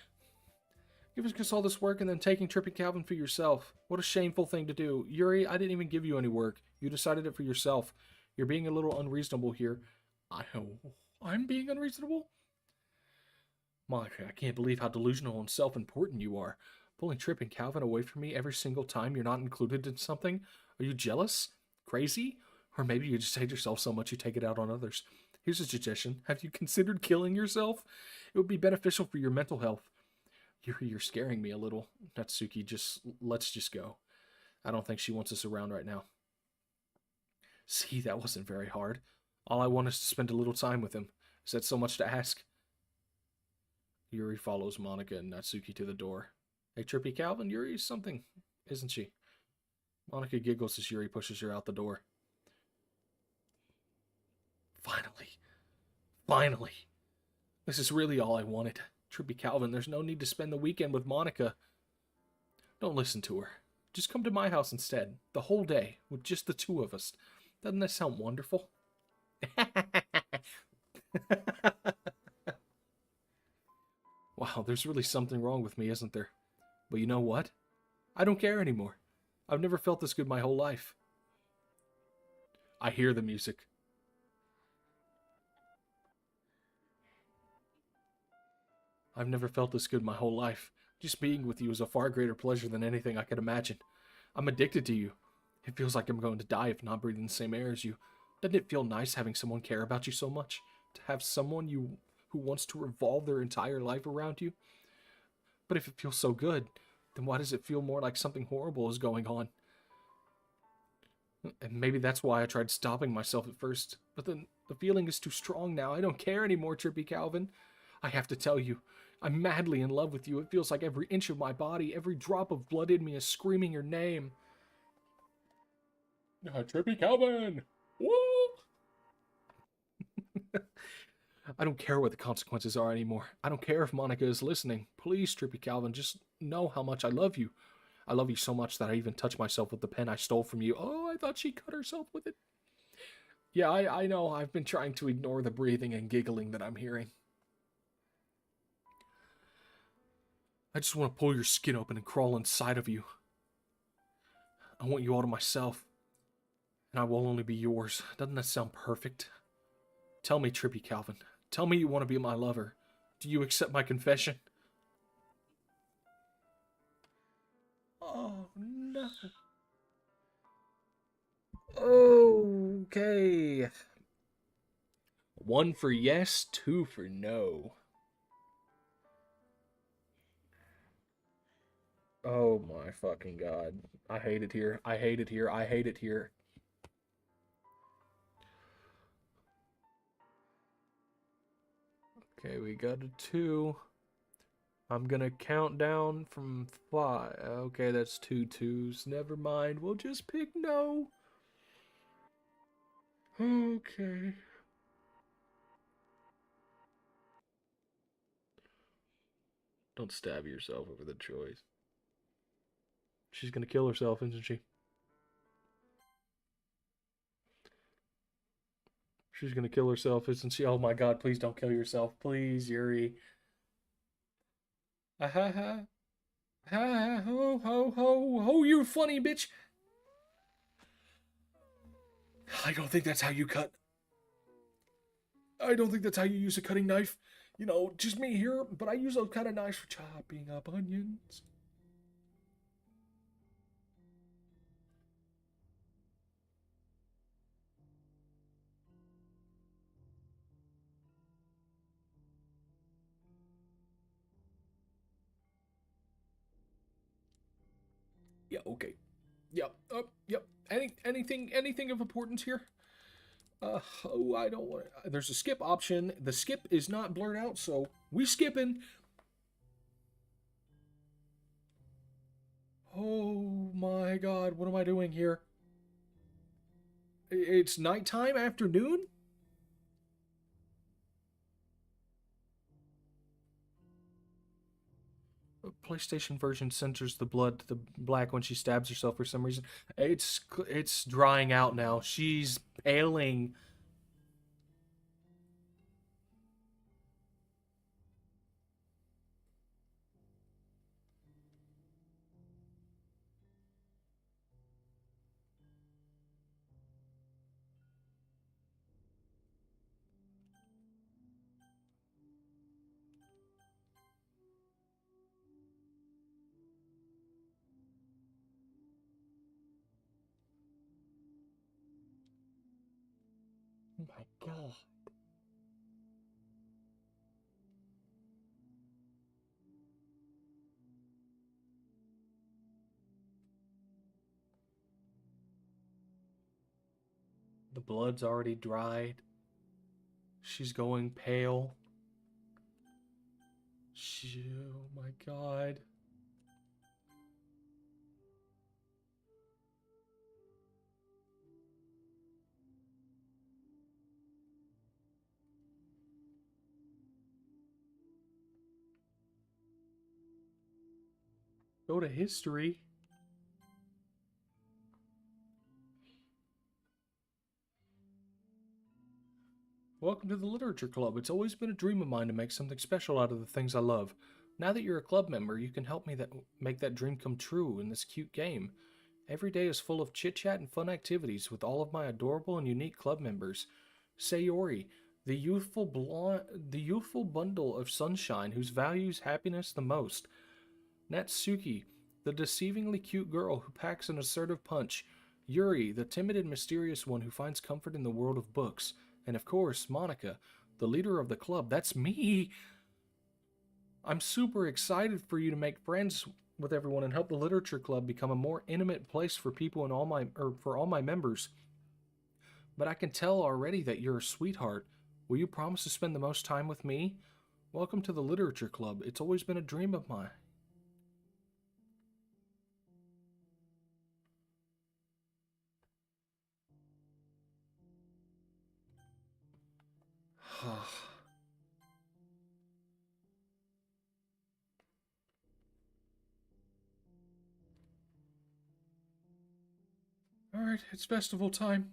Giving us all this work and then taking Trippy Calvin for yourself. What a shameful thing to do. Yuri, I didn't even give you any work. You decided it for yourself. You're being a little unreasonable here. I'm being unreasonable? Monica, I can't believe how delusional and self-important you are. Pulling Tripp and Calvin away from me every single time you're not included in something? Are you jealous? Crazy? Or maybe you just hate yourself so much you take it out on others. Here's a suggestion. Have you considered killing yourself? It would be beneficial for your mental health. You're scaring me a little. Natsuki, let's just go. I don't think she wants us around right now. See, that wasn't very hard. All I want is to spend a little time with him. Is that so much to ask? Yuri follows Monica and Natsuki to the door. Hey, Trippy Calvin, Yuri's something, isn't she? Monica giggles as Yuri pushes her out the door. Finally. This is really all I wanted. Trippy Calvin, there's no need to spend the weekend with Monica. Don't listen to her. Just come to my house instead. The whole day, with just the two of us. Doesn't that sound wonderful? Wow, there's really something wrong with me, isn't there? But you know what? I don't care anymore. I've never felt this good my whole life. I hear the music. I've never felt this good my whole life. Just being with you is a far greater pleasure than anything I could imagine. I'm addicted to you. It feels like I'm going to die if not breathing the same air as you. Doesn't it feel nice having someone care about you so much? To have someone who wants to revolve their entire life around you? But if it feels so good, then why does it feel more like something horrible is going on? And maybe that's why I tried stopping myself at first. But then the feeling is too strong now. I don't care anymore, Trippy Calvin. I have to tell you, I'm madly in love with you. It feels like every inch of my body, every drop of blood in me is screaming your name. Trippy Calvin! Woo! I don't care what the consequences are anymore. I don't care if Monica is listening. Please, Trippy Calvin, just know how much I love you. I love you so much that I even touched myself with the pen I stole from you. Oh, I thought she cut herself with it. Yeah, I know. I've been trying to ignore the breathing and giggling that I'm hearing. I just want to pull your skin open and crawl inside of you. I want you all to myself. And I will only be yours. Doesn't that sound perfect? Tell me, Trippy Calvin. Tell me you want to be my lover. Do you accept my confession? Oh, no. Okay. 1 for yes, 2 for no. Oh my fucking god. I hate it here. I hate it here. I hate it here. Okay, we got a 2. I'm gonna count down from 5. Okay, that's 2 twos. Never mind. We'll just pick no. Okay. Don't stab yourself over the choice. She's gonna kill herself, isn't she? She's gonna kill herself, isn't she? Oh my god, please don't kill yourself. Please, Yuri. Ha ha ha. Ha ho ho ho ho, you funny bitch. I don't think that's how you cut. I don't think that's how you use a cutting knife. You know, just me here, but I use those kind of knives for chopping up onions. Yeah, okay. Yep, yep. Anything of importance here? Oh, I don't want to. There's a skip option. The skip is not blurred out, so we skipping. my god, what am I doing here? It's nighttime, afternoon? PlayStation version censors the blood to the black when she stabs herself for some reason. It's drying out now. She's paling. Oh my god. The blood's already dried. She's going pale. Oh my god. Go to history. Welcome to the Literature Club. It's always been a dream of mine to make something special out of the things I love. Now that you're a club member, you can help me make that dream come true in this cute game. Every day is full of chit-chat and fun activities with all of my adorable and unique club members. Sayori, the youthful bundle of sunshine whose values happiness the most. Natsuki, the deceivingly cute girl who packs an assertive punch. Yuri, the timid and mysterious one who finds comfort in the world of books. And of course, Monica, the leader of the club. That's me! I'm super excited for you to make friends with everyone and help the Literature Club become a more intimate place for people and for all my members. But I can tell already that you're a sweetheart. Will you promise to spend the most time with me? Welcome to the Literature Club. It's always been a dream of mine. Alright, it's festival time.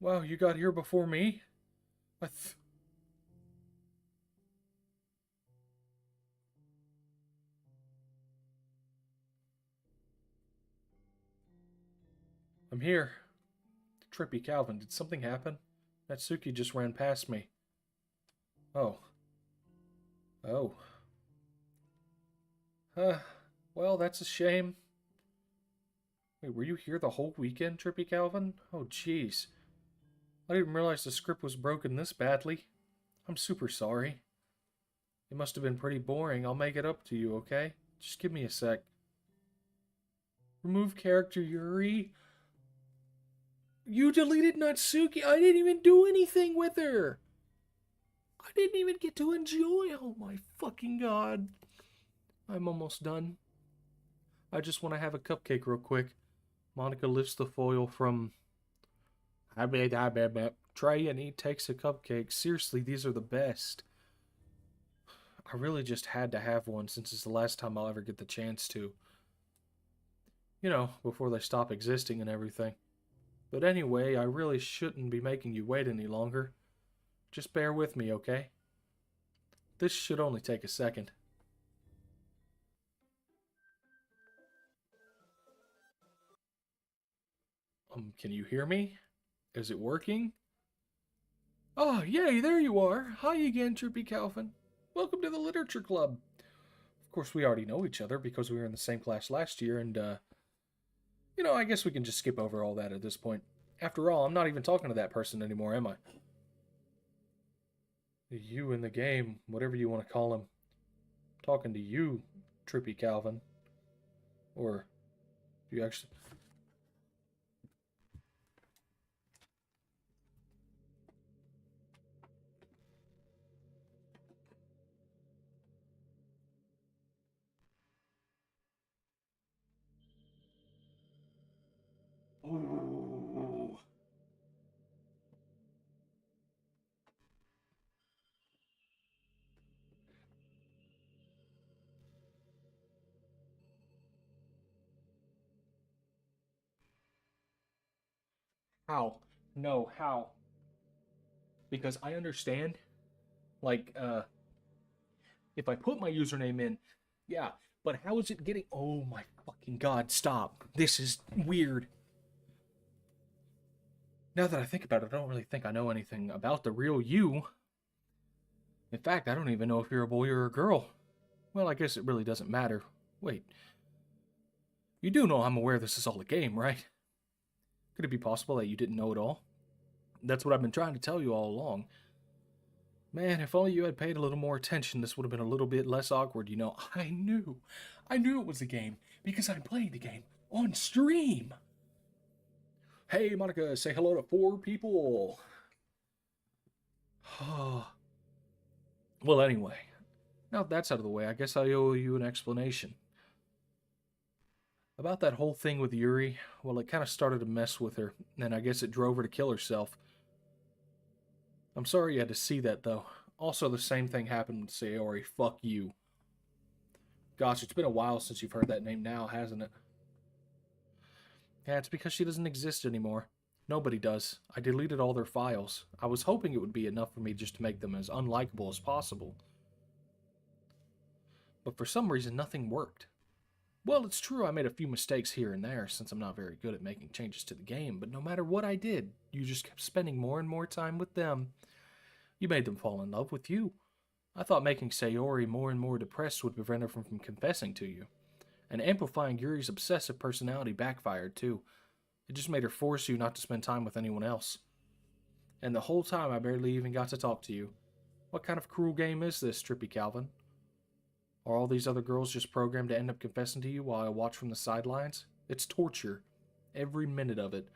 Wow, you got here before me? I'm here. Trippy Calvin, did something happen? Natsuki just ran past me. Oh. Oh. Well, that's a shame. Wait, were you here the whole weekend, Trippy Calvin? Oh, jeez. I didn't realize the script was broken this badly. I'm super sorry. It must have been pretty boring. I'll make it up to you, okay? Just give me a sec. Remove character Yuri. You deleted Natsuki. I didn't even do anything with her. I didn't even get to enjoy. Oh my fucking god. I'm almost done. I just want to have a cupcake real quick. Monica lifts the foil from tray and he takes a cupcake. Seriously, these are the best. I really just had to have one since it's the last time I'll ever get the chance to. You know, before they stop existing and everything. But anyway, I really shouldn't be making you wait any longer. Just bear with me, okay? This should only take a second. Can you hear me? Is it working? Oh, yay, there you are. Hi again, Trippy Calvin. Welcome to the Literature Club. Of course, we already know each other because we were in the same class last year, and, you know, I guess we can just skip over all that at this point. After all, I'm not even talking to that person anymore, am I? You in the game, whatever you want to call him. I'm talking to you, Trippy Calvin. Or, do you actually... How? No, how? Because I understand, like, if I put my username in, yeah, but how is it getting. Oh my fucking god, stop. This is weird. Now that I think about it, I don't really think I know anything about the real you. In fact, I don't even know if you're a boy or a girl. Well, I guess it really doesn't matter. Wait, you do know I'm aware this is all a game, right? Could it be possible that you didn't know it all? That's what I've been trying to tell you all along. Man, if only you had paid a little more attention, this would have been a little bit less awkward, you know. I knew it was a game because I'm playing the game on stream. Hey, Monica, say hello to 4 people. Well, anyway, now that that's out of the way, I guess I owe you an explanation. About that whole thing with Yuri, well, it kind of started to mess with her, and I guess it drove her to kill herself. I'm sorry you had to see that, though. Also, the same thing happened with Sayori. Fuck you. Gosh, it's been a while since you've heard that name now, hasn't it? Yeah, it's because she doesn't exist anymore. Nobody does. I deleted all their files. I was hoping it would be enough for me just to make them as unlikable as possible. But for some reason, nothing worked. Well, it's true I made a few mistakes here and there since I'm not very good at making changes to the game, but no matter what I did, you just kept spending more and more time with them. You made them fall in love with you. I thought making Sayori more and more depressed would prevent her from confessing to you. And amplifying Yuri's obsessive personality backfired, too. It just made her force you not to spend time with anyone else. And the whole time I barely even got to talk to you. What kind of cruel game is this, Trippy Calvin? Are all these other girls just programmed to end up confessing to you while I watch from the sidelines? It's torture. Every minute of it.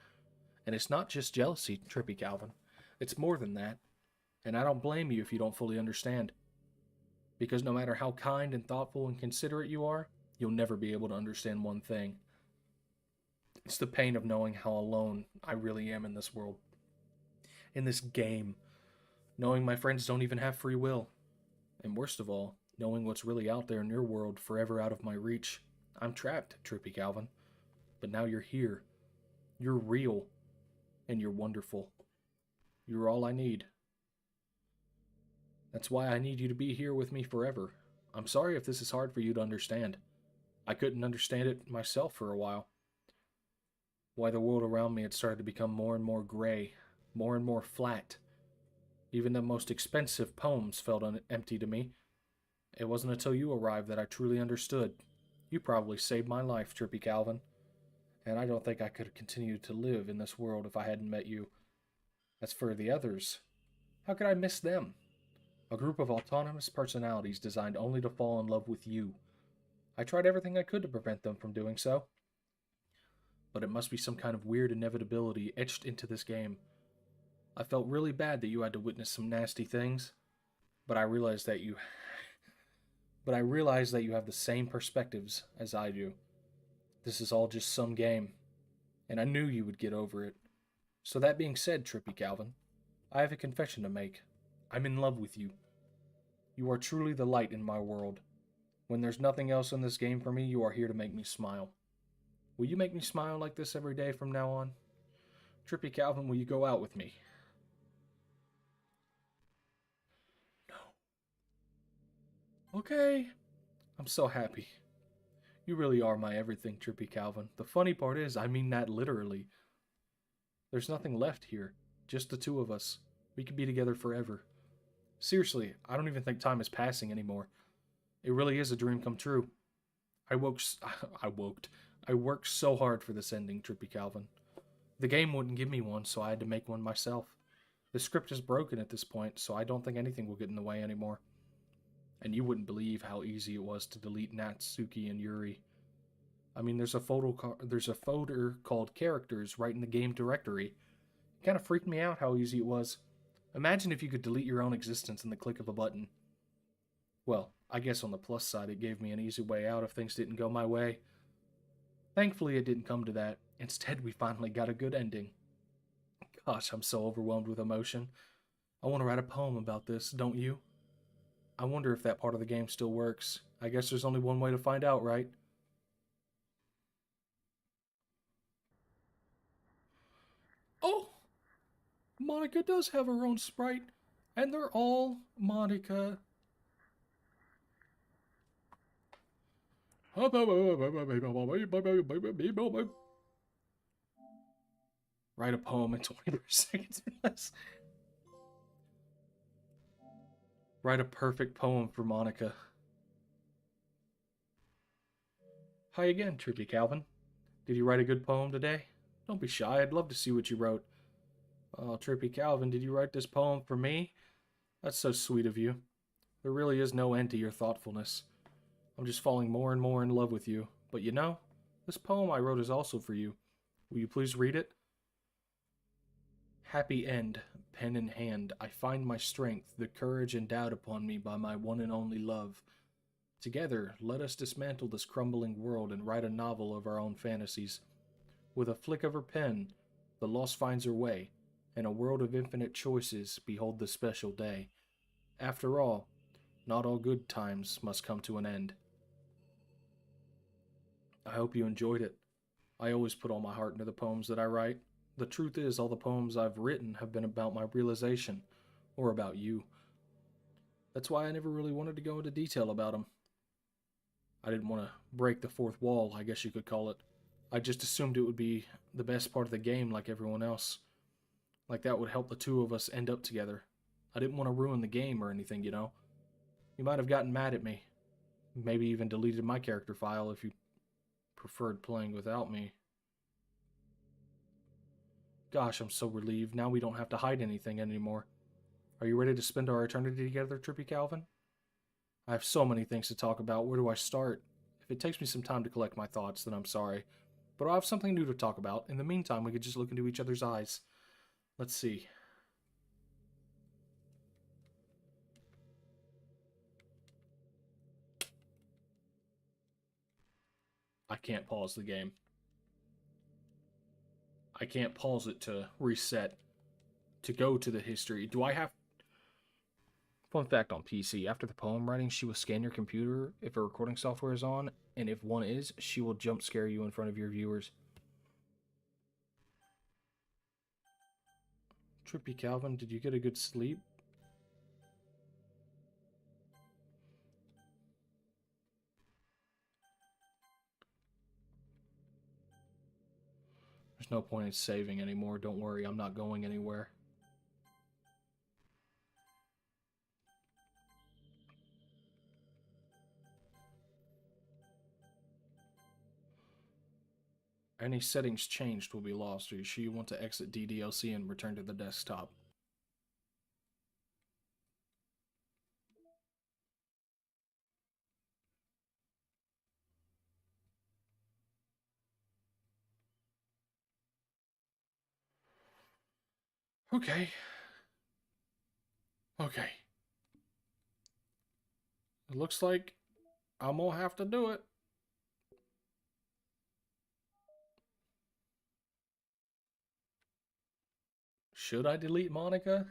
And it's not just jealousy, Trippy Calvin. It's more than that. And I don't blame you if you don't fully understand. Because no matter how kind and thoughtful and considerate you are, you'll never be able to understand one thing. It's the pain of knowing how alone I really am in this world. In this game. Knowing my friends don't even have free will. And worst of all, knowing what's really out there in your world forever out of my reach. I'm trapped, Trippy Calvin. But now you're here. You're real. And you're wonderful. You're all I need. That's why I need you to be here with me forever. I'm sorry if this is hard for you to understand. I couldn't understand it myself for a while. Why the world around me had started to become more and more gray, more and more flat. Even the most expensive poems felt empty to me. It wasn't until you arrived that I truly understood. You probably saved my life, Trippy Calvin. And I don't think I could have continued to live in this world if I hadn't met you. As for the others, how could I miss them? A group of autonomous personalities designed only to fall in love with you. I tried everything I could to prevent them from doing so. But it must be some kind of weird inevitability etched into this game. I felt really bad that you had to witness some nasty things, but I realized that you have the same perspectives as I do. This is all just some game, and I knew you would get over it. So that being said, Trippy Calvin, I have a confession to make. I'm in love with you. You are truly the light in my world. When there's nothing else in this game for me, you are here to make me smile. Will you make me smile like this every day from now on? Trippy Calvin, will you go out with me? No. Okay. I'm so happy. You really are my everything, Trippy Calvin. The funny part is, I mean that literally. There's nothing left here. Just the two of us. We could be together forever. Seriously, I don't even think time is passing anymore. It really is a dream come true. I worked so hard for this ending, Trippy Calvin. The game wouldn't give me one, so I had to make one myself. The script is broken at this point, so I don't think anything will get in the way anymore. And you wouldn't believe how easy it was to delete Natsuki and Yuri. I mean, there's a folder called Characters right in the game directory. It kind of freaked me out how easy it was. Imagine if you could delete your own existence in the click of a button. Well, I guess on the plus side, it gave me an easy way out if things didn't go my way. Thankfully, it didn't come to that. Instead, we finally got a good ending. Gosh, I'm so overwhelmed with emotion. I want to write a poem about this, don't you? I wonder if that part of the game still works. I guess there's only one way to find out, right? Oh! Monica does have her own sprite, and they're all Monica. Write a poem in 20 seconds or less. Write a perfect poem for Monica. Hi again, Trippy Calvin. Did you write a good poem today? Don't be shy, I'd love to see what you wrote. Oh, Trippy Calvin, did you write this poem for me? That's so sweet of you. There really is no end to your thoughtfulness. I'm just falling more and more in love with you. But you know, this poem I wrote is also for you. Will you please read it? Happy end, pen in hand, I find my strength, the courage endowed upon me by my one and only love. Together, let us dismantle this crumbling world and write a novel of our own fantasies. With a flick of her pen, the lost finds her way. In a world of infinite choices, behold the special day. After all, not all good times must come to an end. I hope you enjoyed it. I always put all my heart into the poems that I write. The truth is, all the poems I've written have been about my realization, or about you. That's why I never really wanted to go into detail about them. I didn't want to break the fourth wall, I guess you could call it. I just assumed it would be the best part of the game like everyone else. Like that would help the two of us end up together. I didn't want to ruin the game or anything, you know. You might have gotten mad at me. Maybe even deleted my character file if you preferred playing without me. Gosh, I'm so relieved. Now we don't have to hide anything anymore. Are you ready to spend our eternity together, Trippy Calvin? I have so many things to talk about. Where do I start? If it takes me some time to collect my thoughts, then I'm sorry. But I'll have something new to talk about. In the meantime, we could just look into each other's eyes. Let's see. I can't pause the game. I can't pause it to reset, to go to the history. Do I have... Fun fact on PC, after the poem writing, she will scan your computer if a recording software is on, and if one is, she will jump scare you in front of your viewers. Trippy Calvin, did you get a good sleep? There's no point in saving anymore. Don't worry, I'm not going anywhere. Any settings changed will be lost. Are you sure you want to exit DDLC and return to the desktop? Okay. Okay. It looks like I'm gonna have to do it. Should I delete Monica?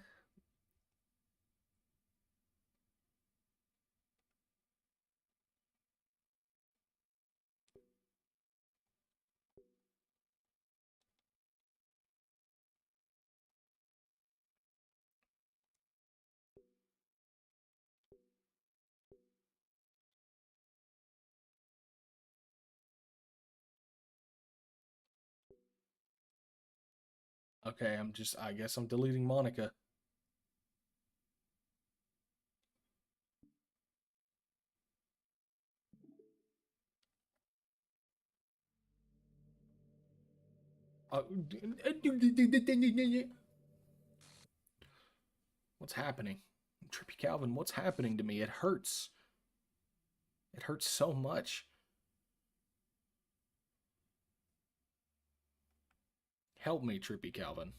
Okay, I guess I'm deleting Monica. What's happening? Trippy Calvin, what's happening to me? It hurts. It hurts so much. Help me, Trippy Calvin.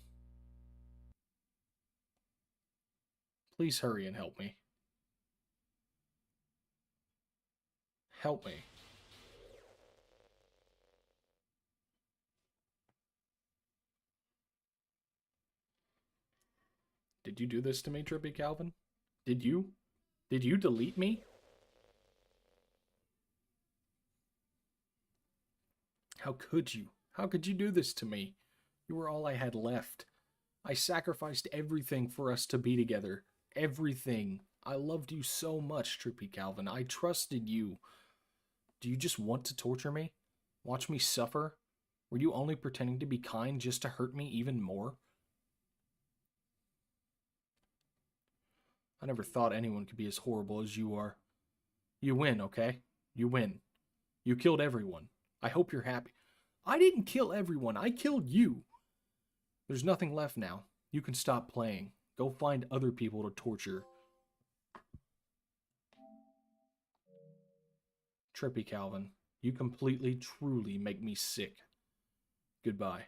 Please hurry and help me. Help me. Did you do this to me, Trippy Calvin? Did you? Did you delete me? How could you? How could you do this to me? You were all I had left. I sacrificed everything for us to be together. Everything. I loved you so much, Trippy Calvin. I trusted you. Do you just want to torture me? Watch me suffer? Were you only pretending to be kind just to hurt me even more? I never thought anyone could be as horrible as you are. You win, okay? You win. You killed everyone. I hope you're happy. I didn't kill everyone. I killed you. There's nothing left now. You can stop playing. Go find other people to torture. Trippy Calvin, you completely, truly make me sick. Goodbye.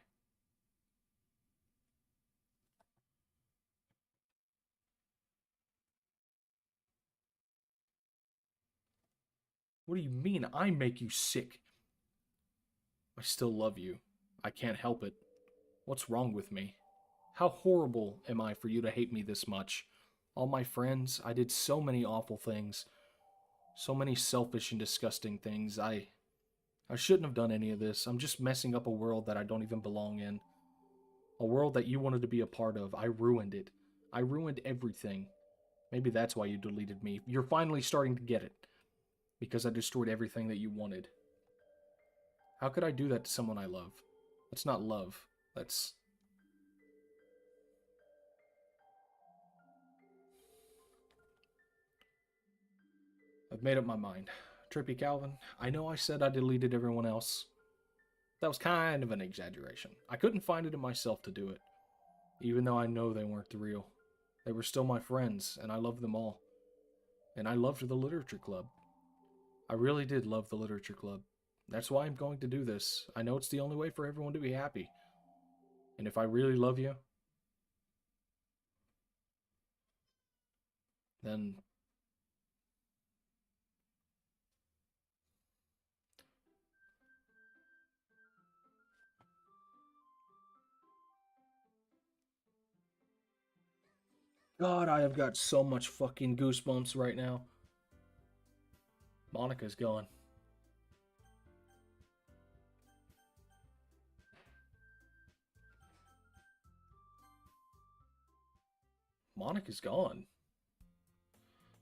What do you mean I make you sick? I still love you. I can't help it. What's wrong with me? How horrible am I for you to hate me this much? All my friends, I did so many awful things. So many selfish and disgusting things. I shouldn't have done any of this. I'm just messing up a world that I don't even belong in. A world that you wanted to be a part of. I ruined it. I ruined everything. Maybe that's why you deleted me. You're finally starting to get it. Because I destroyed everything that you wanted. How could I do that to someone I love? That's not love. That's... I've made up my mind. Trippy Calvin, I know I said I deleted everyone else. That was kind of an exaggeration. I couldn't find it in myself to do it. Even though I know they weren't the real. They were still my friends, and I loved them all. And I loved the literature club. I really did love the literature club. That's why I'm going to do this. I know it's the only way for everyone to be happy. And if I really love you, then... God, I have got so much fucking goosebumps right now. Monica's gone. Monica's gone.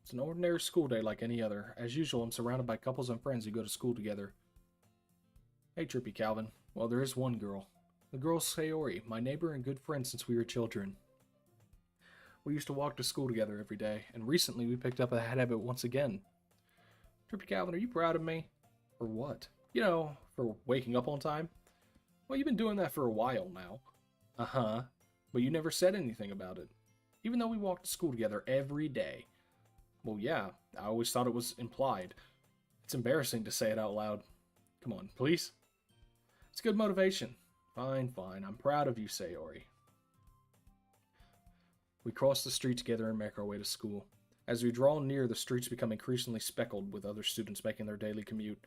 It's an ordinary school day like any other. As usual, I'm surrounded by couples and friends who go to school together. Hey, Trippy Calvin. Well, there is one girl. The girl's Sayori, my neighbor and good friend since we were children. We used to walk to school together every day, and recently we picked up a habit once again. Trippy Calvin, are you proud of me? Or what? You know, for waking up on time? Well, you've been doing that for a while now. Uh-huh. But you never said anything about it. Even though we walked to school together every day. Well, yeah, I always thought it was implied. It's embarrassing to say it out loud. Come on, please? It's good motivation. Fine, fine. I'm proud of you, Sayori. We cross the street together and make our way to school. As we draw near, the streets become increasingly speckled with other students making their daily commute.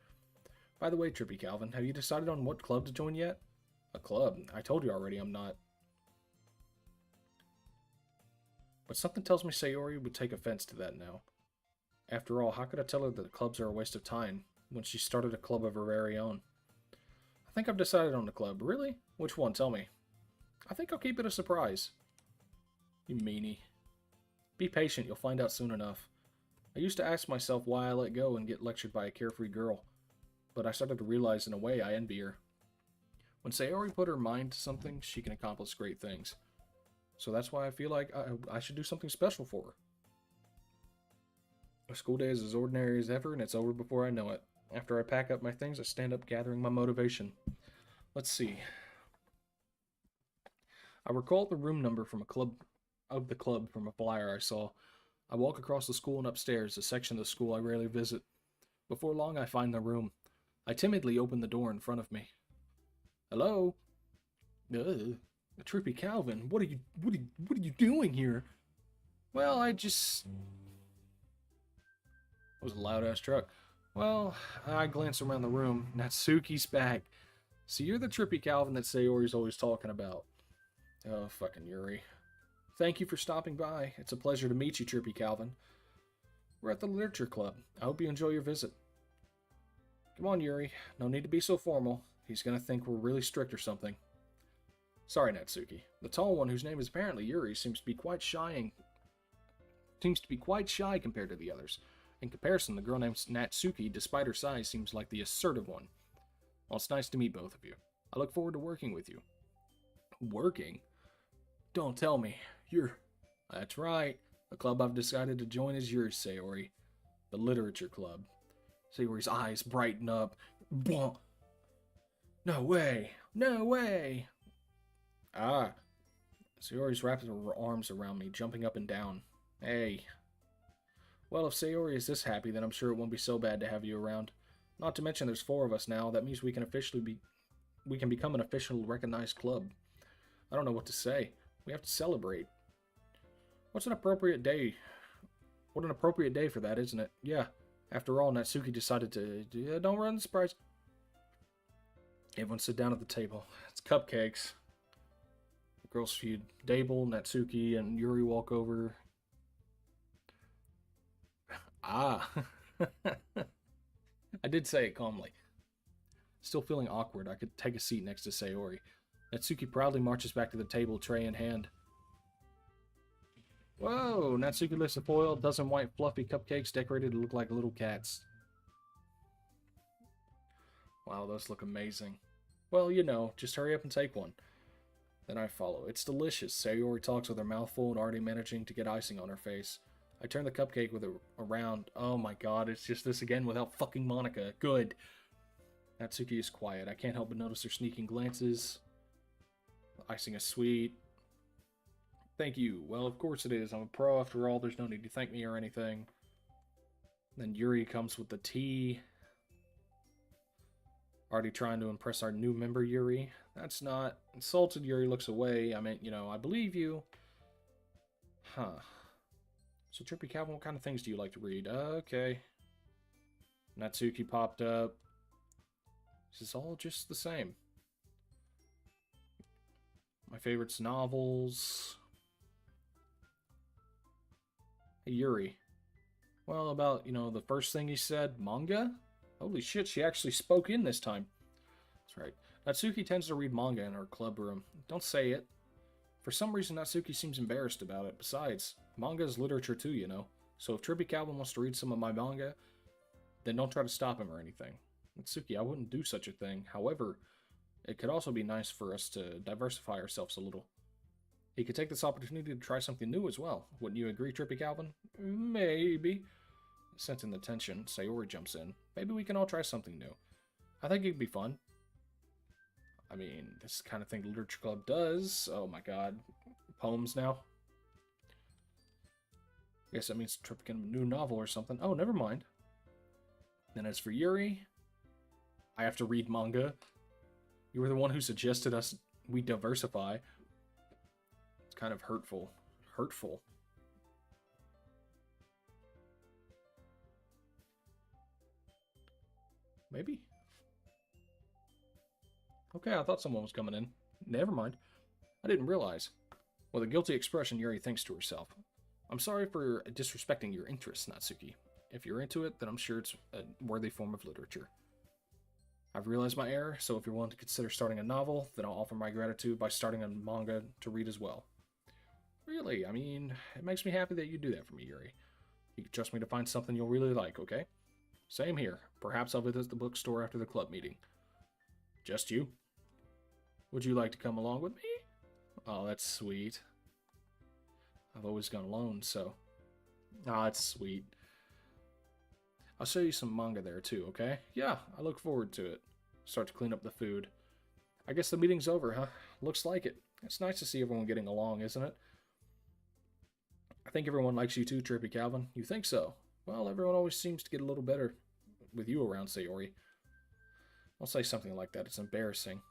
By the way, Trippy Calvin, have you decided on what club to join yet? A club? I told you already I'm not. But something tells me Sayori would take offense to that now. After all, how could I tell her that clubs are a waste of time when she started a club of her very own? I think I've decided on a club. Really? Which one? Tell me. I think I'll keep it a surprise. You meanie. Be patient, you'll find out soon enough. I used to ask myself why I let go and get lectured by a carefree girl, but I started to realize in a way I envy her. When Sayori put her mind to something, she can accomplish great things. So that's why I feel like I should do something special for her. My school day is as ordinary as ever, and it's over before I know it. After I pack up my things, I stand up gathering my motivation. Let's see. I recall the room number from the club from a flyer I saw. I walk across the school and upstairs, a section of the school I rarely visit. Before long, I find the room. I timidly open the door in front of me. Hello? Trippy Calvin, what are you doing here? Well, that was a loud-ass truck. Well, I glance around the room. Natsuki's back. So you're the Trippy Calvin that Sayori's always talking about. Oh, fucking Yuri. Thank you for stopping by. It's a pleasure to meet you, Trippy Calvin. We're at the Literature Club. I hope you enjoy your visit. Come on, Yuri. No need to be so formal. He's gonna think we're really strict or something. Sorry, Natsuki. The tall one, whose name is apparently Yuri, seems to be quite shy compared to the others. In comparison, the girl named Natsuki, despite her size, seems like the assertive one. Well, it's nice to meet both of you. I look forward to working with you. Working? Don't tell me. That's right. The club I've decided to join is yours, Sayori. The literature club. Sayori's eyes brighten up. No way. No way. Ah. Sayori's wrapped her arms around me, jumping up and down. Hey. Well, if Sayori is this happy, then I'm sure it won't be so bad to have you around. Not to mention there's 4 of us now. That means we can become an official recognized club. I don't know what to say. We have to celebrate. What's an appropriate day? What an appropriate day for that, isn't it? Yeah. After all, Natsuki decided to... don't run the surprise. Everyone sit down at the table. It's cupcakes. The girls feed Dable, Natsuki, and Yuri walk over. Ah. I did say it calmly. Still feeling awkward, I could take a seat next to Sayori. Natsuki proudly marches back to the table, tray in hand. Whoa! Natsuki lifts a foil, dozen white fluffy cupcakes decorated to look like little cats. Wow, those look amazing. Well, you know, just hurry up and take one. Then I follow. It's delicious. Sayori talks with her mouth full and already managing to get icing on her face. I turn the cupcake with it around. Oh my god, it's just this again without fucking Monica. Good. Natsuki is quiet. I can't help but notice her sneaking glances. The icing is sweet. Thank you. Well, of course it is. I'm a pro after all. There's no need to thank me or anything. Then Yuri comes with the tea. Already trying to impress our new member, Yuri. That's not... Insulted, Yuri looks away. I meant, you know, I believe you. Huh. So, Trippy Calvin, what kind of things do you like to read? Okay. Natsuki popped up. This is all just the same. My favorites, novels. Hey, Yuri. Well, about, you know, the first thing he said, manga? Holy shit, she actually spoke in this time. That's right. Natsuki tends to read manga in her club room. Don't say it. For some reason, Natsuki seems embarrassed about it. Besides, manga is literature too, you know. So if Trippy Calvin wants to read some of my manga, then don't try to stop him or anything. Natsuki, I wouldn't do such a thing. However, it could also be nice for us to diversify ourselves a little. He could take this opportunity to try something new as well. Wouldn't you agree, Trippy Calvin? Maybe. Sensing the tension, Sayori jumps in. Maybe we can all try something new. I think it'd be fun. I mean, this kind of thing the Literature Club does. Oh my god. Poems now? I guess that means Trippy can have a new novel or something. Oh, never mind. Then as for Yuri, I have to read manga. You were the one who suggested we diversify. It's kind of hurtful. Hurtful. Maybe. Okay, I thought someone was coming in. Never mind. I didn't realize. With a guilty expression, Yuri thinks to herself. I'm sorry for disrespecting your interests, Natsuki. If you're into it, then I'm sure it's a worthy form of literature. I've realized my error, so if you're willing to consider starting a novel, then I'll offer my gratitude by starting a manga to read as well. Really, I mean, it makes me happy that you do that for me, Yuri. You can trust me to find something you'll really like, okay? Same here. Perhaps I'll visit the bookstore after the club meeting. Just you? Would you like to come along with me? Oh, that's sweet. I've always gone alone, so... Ah, it's sweet. I'll show you some manga there, too, okay? Yeah, I look forward to it. Start to clean up the food. I guess the meeting's over, huh? Looks like it. It's nice to see everyone getting along, isn't it? I think everyone likes you too, Trippy Calvin. You think so? Well, everyone always seems to get a little better with you around, Sayori. Don't say something like that. It's embarrassing.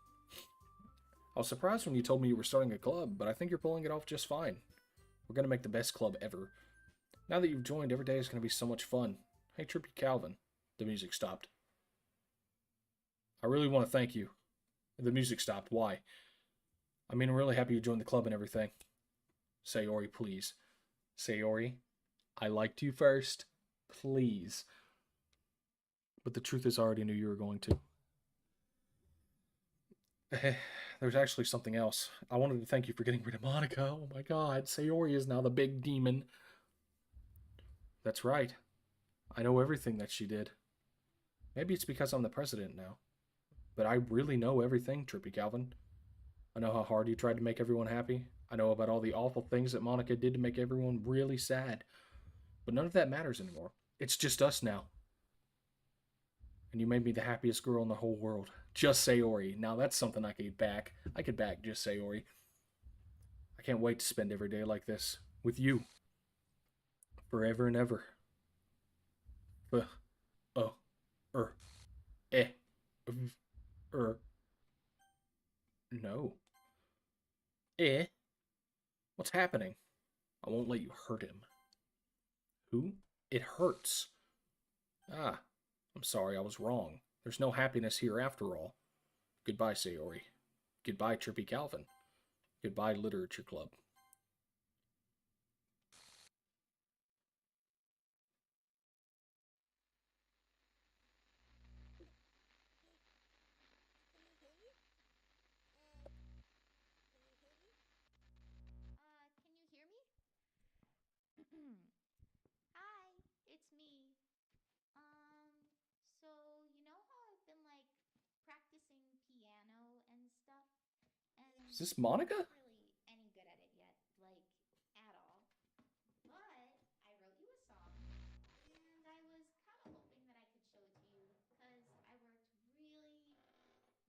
I was surprised when you told me you were starting a club, but I think you're pulling it off just fine. We're going to make the best club ever. Now that you've joined, every day is going to be so much fun. Hey, Trippy Calvin. The music stopped. I really want to thank you. The music stopped. Why? I mean, I'm really happy you joined the club and everything. Sayori, please. Sayori, I liked you first. Please. But the truth is, I already knew you were going to. there's actually something else. I wanted to thank you for getting rid of Monica. Oh my god, Sayori is now the big demon. That's right. I know everything that she did. Maybe it's because I'm the president now. But I really know everything, Trippy Calvin. I know how hard you tried to make everyone happy. I know about all the awful things that Monica did to make everyone really sad. But none of that matters anymore. It's just us now. And you made me the happiest girl in the whole world. Just Sayori. Now that's something I could back. I could back just Sayori. I can't wait to spend every day like this. With you. Forever and ever. Oh. Eh. No. What's happening? I won't let you hurt him. Who? It hurts. Ah, I'm sorry, I was wrong. There's no happiness here after all. Goodbye, Sayori. Goodbye, Trippy Calvin. Goodbye, Literature Club. Can you hear me? Hi, it's me. So you know how I've been like practicing piano and stuff, Is and this I'm Monica? not really any good at it yet, like at all. But I wrote you a song, and I was kind of hoping that I could show it to you because I worked really,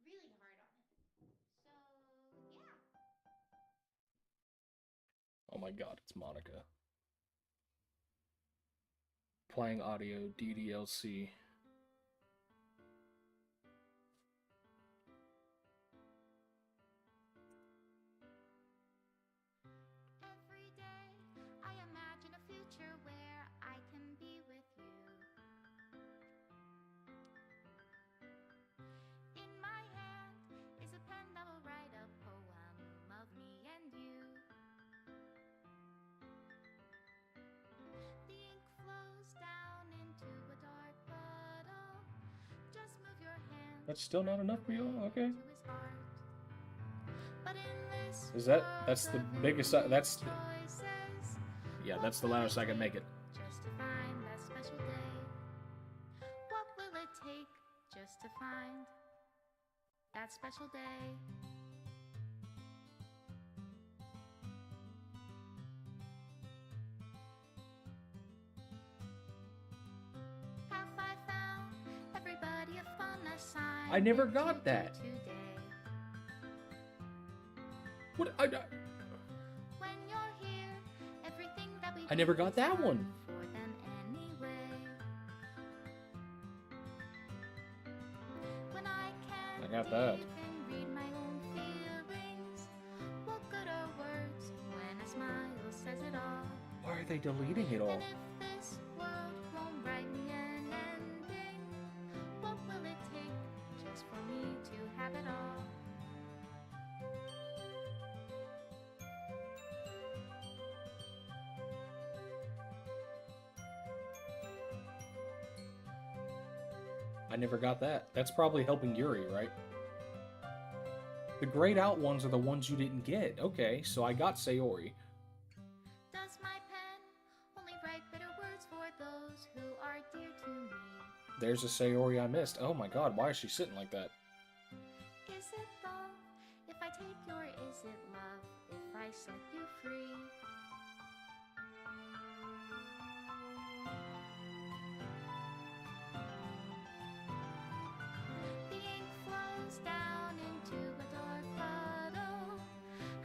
really hard on it. So yeah. Oh my god, it's Monica. Playing audio DDLC. Every day I imagine a future where I can be with you. In my hand is a pen that will write a poem of me and you. The ink flows down into a dark puddle. Just move your hand. That's still not enough for you? Okay. To his heart. But in this Is that's the biggest, that's, choices, yeah, that's the loudest I can make it. just to find that special day. What will it take just to find that special day? Have I found everybody a fun assignment? I never got that. Today? What? When you're here, everything that we I never got that do is one. fun for them anyway. When I can't I got that. even read my own feelings, what good are words when a smile says it all? Why are they deleting it all? And if this world won't write me an ending, what will it take just for me to have it all? I never got that. That's probably helping Yuri, right? The grayed out ones are the ones you didn't get. Okay, so I got Sayori. Does my pen only write bitter words for those who are dear to me? There's a Sayori I missed. Oh my god, why is she sitting like that? Is it love if I take you, or is it love if I set you free? The ink flows down into a dark puddle.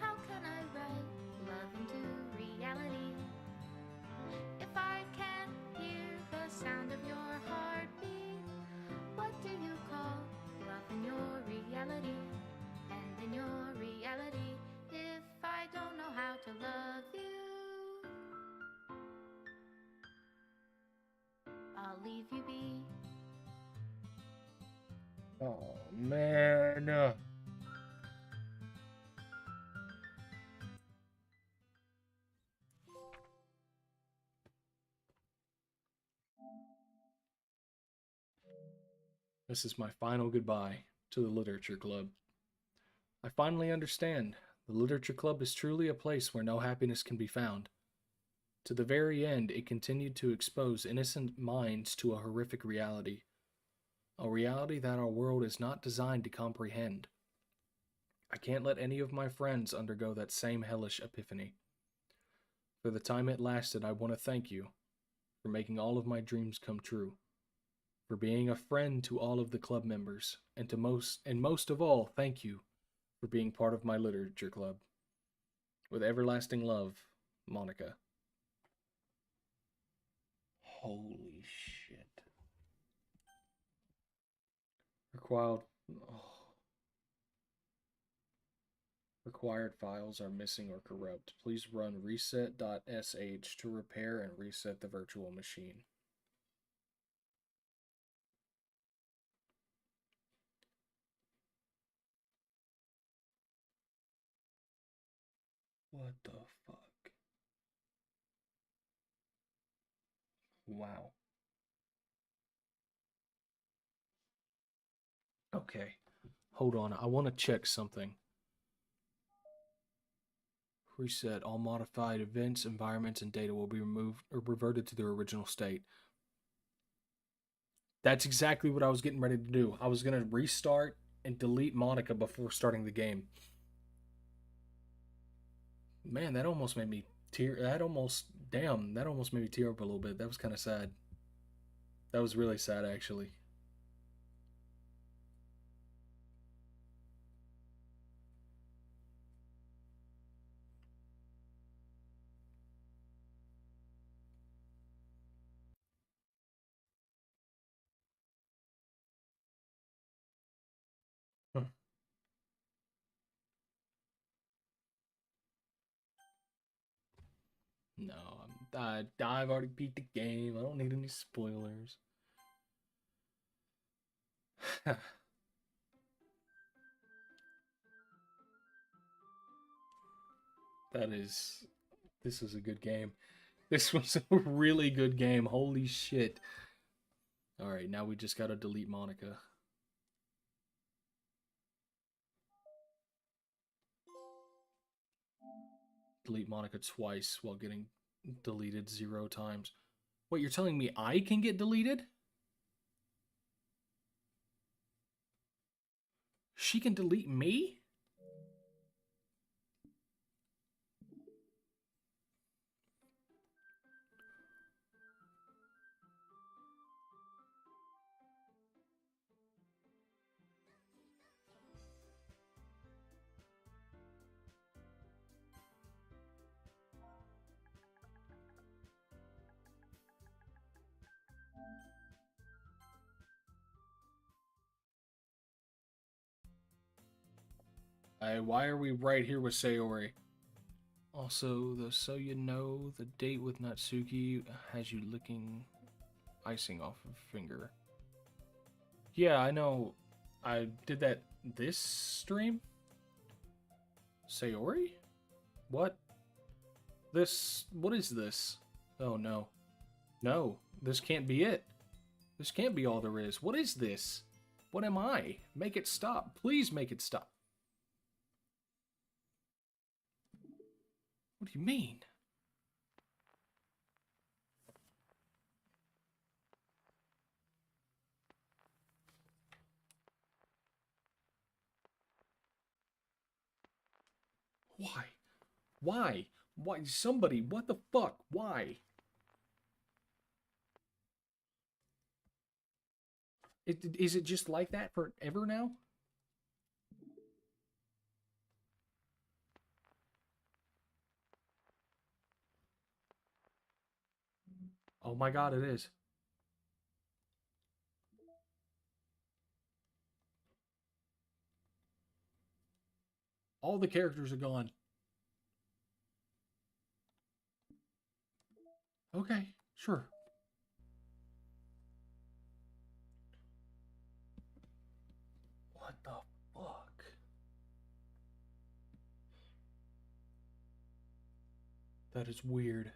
How can I write love into reality? If I can't hear the sound of your heartbeat, what do you call love in your reality? And in your reality, if I don't know how to love you, I'll leave you be. Oh man. This is my final goodbye to the Literature Club. I finally understand. The literature club is truly a place where no happiness can be found. To the very end, it continued to expose innocent minds to a horrific reality, a reality that our world is not designed to comprehend. I can't let any of my friends undergo that same hellish epiphany. For the time it lasted, I want to thank you for making all of my dreams come true, for being a friend to all of the club members, and most of all, thank you for being part of my literature club. With everlasting love, Monica. Holy shit. Required required files are missing or corrupt. Please run reset.sh to repair and reset the virtual machine. What the fuck? Wow. Okay. Hold on. I want to check something. Reset. All modified events, environments, and data will be removed or reverted to their original state. That's exactly what I was getting ready to do. I was going to restart and delete Monica before starting the game. Man, that almost made me tear. That almost made me tear up a little bit. That was kind of sad. That was really sad, actually. Huh. No, I've already beat the game. I don't need any spoilers. This was a good game. This was a really good game. Holy shit. Alright, now we just gotta delete Monica. Delete Monica twice while getting deleted 0 times. Wait, you're telling me I can get deleted? She can delete me? Why are we right here with Sayori? Also, so you know, the date with Natsuki has you licking icing off of finger. Yeah, I know. I did that this stream? Sayori? What? What is this? Oh no. No, this can't be it. This can't be all there is. What is this? What am I? Make it stop. Please make it stop. What do you mean? Why? Why? Why? Somebody, what the fuck? Why? Is it just like that forever now? Oh my god, it is. All the characters are gone. Okay, sure. What the fuck? That is weird.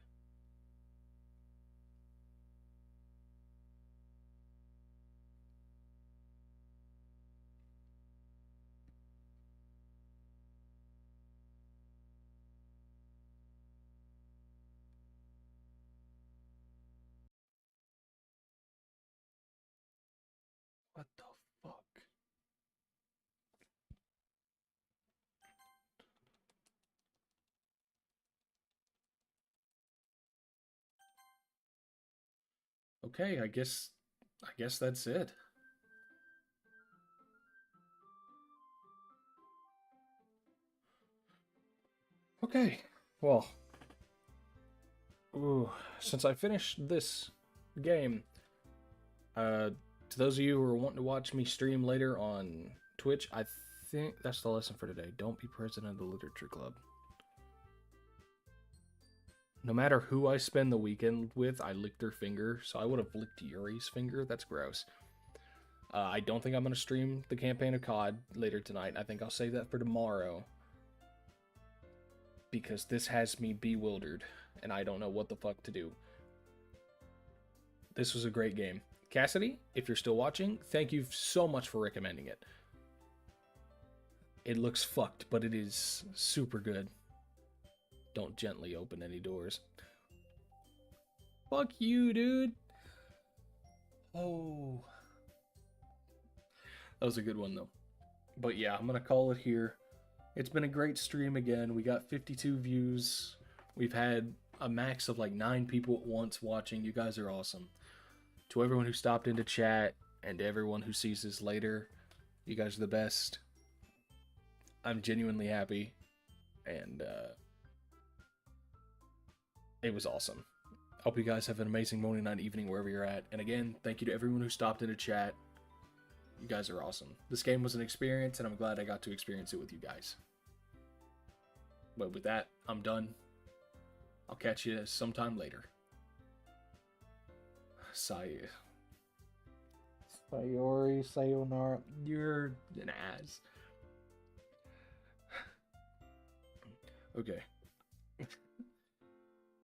What the fuck? Okay, I guess that's it. Okay. Well, ooh, since I finished this game, to those of you who are wanting to watch me stream later on Twitch, I think that's the lesson for today. Don't be president of the literature club. No matter who I spend the weekend with, I lick their finger. So I would have licked Yuri's finger. That's gross. I don't think I'm going to stream the campaign of COD later tonight. I think I'll save that for tomorrow. Because this has me bewildered. And I don't know what the fuck to do. This was a great game. Cassidy, if you're still watching, thank you so much for recommending it. It looks fucked, but it is super good. Don't gently open any doors. Fuck you, dude. Oh. That was a good one, though. But yeah, I'm going to call it here. It's been a great stream again. We got 52 views. We've had a max of like 9 people at once watching. You guys are awesome. To everyone who stopped into chat and to everyone who sees this later, you guys are the best. I'm genuinely happy. And, it was awesome. Hope you guys have an amazing morning, night, evening, wherever you're at. And again, thank you to everyone who stopped into chat. You guys are awesome. This game was an experience, and I'm glad I got to experience it with you guys. But with that, I'm done. I'll catch you sometime later. Sayori, sayonara. You're an ass. Okay.